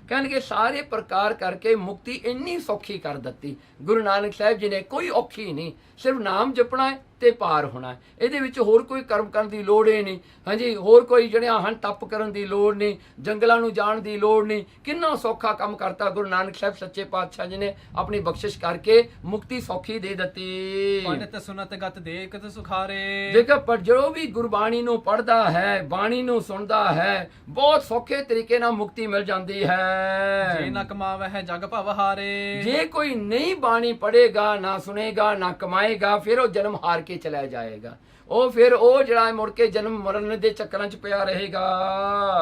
ਕਹਿਣਗੇ ਸਾਰੇ ਪ੍ਰਕਾਰ ਕਰਕੇ ਮੁਕਤੀ ਇੰਨੀ ਸੌਖੀ ਕਰ ਦਿੱਤੀ ਗੁਰੂ ਨਾਨਕ ਸਾਹਿਬ ਜੀ ਨੇ। ਕੋਈ ਔਖੀ ਨਹੀਂ, ਸਿਰਫ ਨਾਮ ਜਪਣਾ ਹੈ ਤੇ ਪਾਰ ਹੋਣਾ। ਇਹਦੇ ਵਿੱਚ ਹੋਰ ਕੋਈ ਕਰਮ ਕਰਨ ਦੀ ਲੋੜ ਹੀ ਨਹੀਂ। ਹਾਂਜੀ, ਹੋਰ ਕੋਈ ਜਿਹੜਿਆਂ ਹਨ ਤਪ ਕਰਨ ਦੀ ਲੋੜ ਨਹੀਂ, ਜੰਗਲਾਂ ਨੂੰ ਜਾਣ ਦੀ ਲੋੜ ਨਹੀਂ। ਕਿੰਨਾ ਸੌਖਾ ਕੰਮ ਕਰਤਾ ਗੁਰੂ ਨਾਨਕ ਸਾਹਿਬ ਸੱਚੇ ਪਾਤਸ਼ਾਹ ਜੀ ਨੇ, ਆਪਣੀ ਬਖਸ਼ਿਸ਼ ਕਰਕੇ ਮੁਕਤੀ ਸੌਖੀ ਦੇ ਦਿੱਤੀ। ਪੰਡਿਤ ਸੁਨਤ ਗਤ ਦੇਖਤ ਸੁਖਾਰੇ। ਦੇਖੋ ਪਰ ਜੋ ਵੀ ਗੁਰਬਾਣੀ ਨੂੰ ਪੜ੍ਹਦਾ ਹੈ, ਬਾਣੀ ਨੂੰ ਸੁਣਦਾ ਹੈ, ਬਹੁਤ ਸੌਖੇ ਤਰੀਕੇ ਨਾਲ ਮੁਕਤੀ ਮਿਲ ਜਾਂਦੀ ਹੈ। ਜੇ ਨਾ ਕਮਾਵਹਿ ਜਗ ਭਵ ਹਾਰੇ। ਜੇ ਕੋਈ ਨਹੀਂ ਬਾਣੀ ਪੜ੍ਹੇਗਾ, ਨਾ ਸੁਣੇਗਾ, ਨਾ ਕਮਾਏਗਾ, ਫਿਰ ਉਹ ਜਨਮ ਹਾਰ ਕੇ ਚਲਾ ਜਾਏਗਾ। ਉਹ ਫਿਰ ਉਹ ਜਿਹੜਾ ਮੁੜ ਕੇ ਜਨਮ ਮਰਨ ਦੇ ਚੱਕਰਾਂ 'ਚ ਪਿਆ ਰਹੇਗਾ।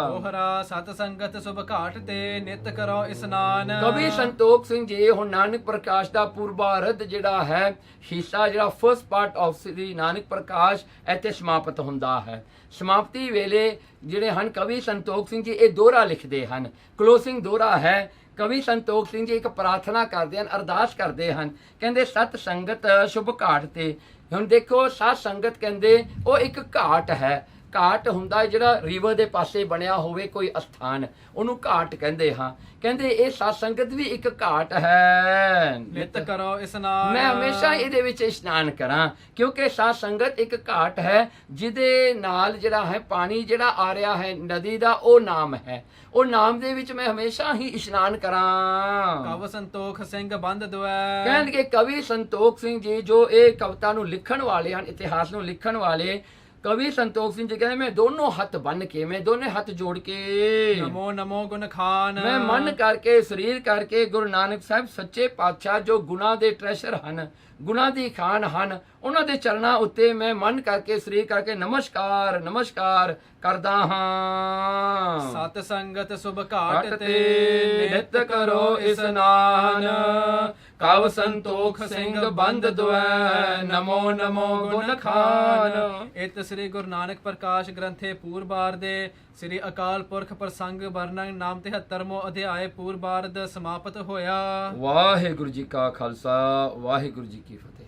ਦੋਹਰਾ ਸਤ ਸੰਗਤ ਸੁਭ ਘਾਟ ਤੇ ਨਿਤ ਕਰੋ ਇਸਨਾਨ। ਕਵੀ ਸੰਤੋਖ ਸਿੰਘ ਜੀ ਹੁਣ ਨਾਨਕ ਪ੍ਰਕਾਸ਼ ਦਾ ਪੂਰਬਾਰਧ ਜਿਹੜਾ ਹੈ ਹਿੱਸਾ, ਜਿਹੜਾ ਫਸਟ ਪਾਰਟ ਆਫ ਸ੍ਰੀ ਨਾਨਕ ਪ੍ਰਕਾਸ਼ ਇੱਥੇ ਸਮਾਪਤ ਹੁੰਦਾ ਹੈ। ਸਮਾਪਤੀ ਵੇਲੇ ਜਿਹੜੇ ਹਨ ਕਵੀ ਸੰਤੋਖ ਸਿੰਘ ਜੀ ਇਹ ਦੋਹਰਾ ਲਿਖਦੇ ਹਨ। ਕਲੋਸਿੰਗ ਦੋਹਰਾ ਹੈ। ਕਵੀ ਸੰਤੋਖ ਸਿੰਘ ਜੀ ਇੱਕ ਪ੍ਰਾਰਥਨਾ ਕਰਦੇ ਹਨ, ਅਰਦਾਸ ਕਰਦੇ ਹਨ। ਕਹਿੰਦੇ ਸਤ ਸੰਗਤ ਸ਼ੁਭ ਘਾਟ ਤੇ। ਹੁਣ ਦੇਖੋ ਸਤ ਸੰਗਤ ਕਹਿੰਦੇ ਉਹ ਇੱਕ ਘਾਟ ਹੈ। ਘਾਟ ਹੁੰਦਾ ਜਿਹੜਾ ਰਿਵਰ ਦੇ ਪਾਸੇ ਬਣਿਆ ਹੋਵੇ ਕੋਈ ਅਸਥਾਨ, ਉਹਨੂੰ ਘਾਟ ਕਹਿੰਦੇ ਹਾਂ। ਕਹਿੰਦੇ ਇਹ ਸਤ ਸੰਗਤ ਵੀ ਇੱਕ ਘਾਟ ਹੈ। ਨਿਤ ਕਰੋ ਇਸਨਾਨ। ਮੈਂ ਹਮੇਸ਼ਾ ਇਹਦੇ ਵਿੱਚ ਇਸ਼ਨਾਨ ਕਰਾਂ, ਕਿਉਂਕਿ ਸਤ ਸੰਗਤ ਇੱਕ ਘਾਟ ਹੈ ਜਿਹਦੇ ਨਾਲ ਜਿਹੜਾ ਹੈ ਪਾਣੀ ਜਿਹੜਾ ਆ ਰਿਹਾ ਹੈ ਨਦੀ ਦਾ, ਉਹ ਨਾਮ ਹੈ। ਉਹ ਨਾਮ ਦੇ ਵਿੱਚ ਮੈਂ ਹਮੇਸ਼ਾ ਹੀ ਇਸ਼ਨਾਨ ਕਰਾਂ। ਕਵ ਸੰਤੋਖ ਸਿੰਘ ਬੰਦ ਦੁਐ। ਕਹਿਣਗੇ ਕਵੀ ਸੰਤੋਖ ਸਿੰਘ ਜੀ ਜੋ ਇਹ ਕਵਿਤਾ ਨੂੰ ਲਿਖਣ ਵਾਲੇ ਹਨ, ਇਤਿਹਾਸ ਨੂੰ ਲਿਖਣ ਵਾਲੇ ਕਵੀ ਸੰਤੋਖ ਸਿੰਘ ਜੀ ਕਹਿੰਦੇ ਮੈਂ ਦੋਨੋਂ ਹੱਥ ਬੰਨ ਕੇ, ਮੈਂ ਦੋਨੇ ਹੱਥ ਜੋੜ ਕੇ ਨਮੋ ਨਮੋ ਗੁਣ ਖਾਨ। ਮੈਂ ਮਨ ਕਰਕੇ ਸਰੀਰ ਕਰਕੇ ਗੁਰੂ ਨਾਨਕ ਸਾਹਿਬ ਸੱਚੇ ਪਾਤਸ਼ਾਹ ਜੋ ਗੁਨਾਹ ਦੇ ਟ੍ਰੈਸ਼ਰ ਹਨ, ਗੁਨਾਹ ਦੀ ਖਾਨ ਹਨ, ਉਹਨਾਂ ਦੇ ਚਰਨਾਂ ਉੱਤੇ ਮੈਂ ਮਨ ਕਰਕੇ ਸਰੀਰ ਕਰਕੇ ਨਮਸਕਾਰ ਨਮਸਕਾਰ ਕਰਦਾ ਹਾਂ। ਸਤ ਸੰਗਤ ਸੁਭ ਘਾਟ ਤੇ ਨਿਤ ਕਰੋ ਇਸਨਾਨ। ਕਵ ਸੰਤੋਖ ਸਿੰਘ ਬੰਦ ਦੁਐ ਨਮੋ ਨਮੋ ਗੁਣ ਖਾਨ। ਇਤ ਸ੍ਰੀ ਗੁਰੂ ਨਾਨਕ ਪ੍ਰਕਾਸ਼ ਗ੍ਰੰਥੇ ਪੂਰਬਾਰ ਦੇ ਸ੍ਰੀ ਅਕਾਲ ਪੁਰਖ ਪ੍ਰਸੰਗ ਵਰਣਨ ਨਾਮ 73ਵਾਂ ਅਧਿਆਇ ਪੂਰਬਾਰਦ ਸਮਾਪਤ ਹੋਇਆ। ਵਾਹਿਗੁਰੂ ਜੀ ਕਾ ਖਾਲਸਾ, ਵਾਹਿਗੁਰੂ ਜੀ ਕੀ ਫਤਿਹ।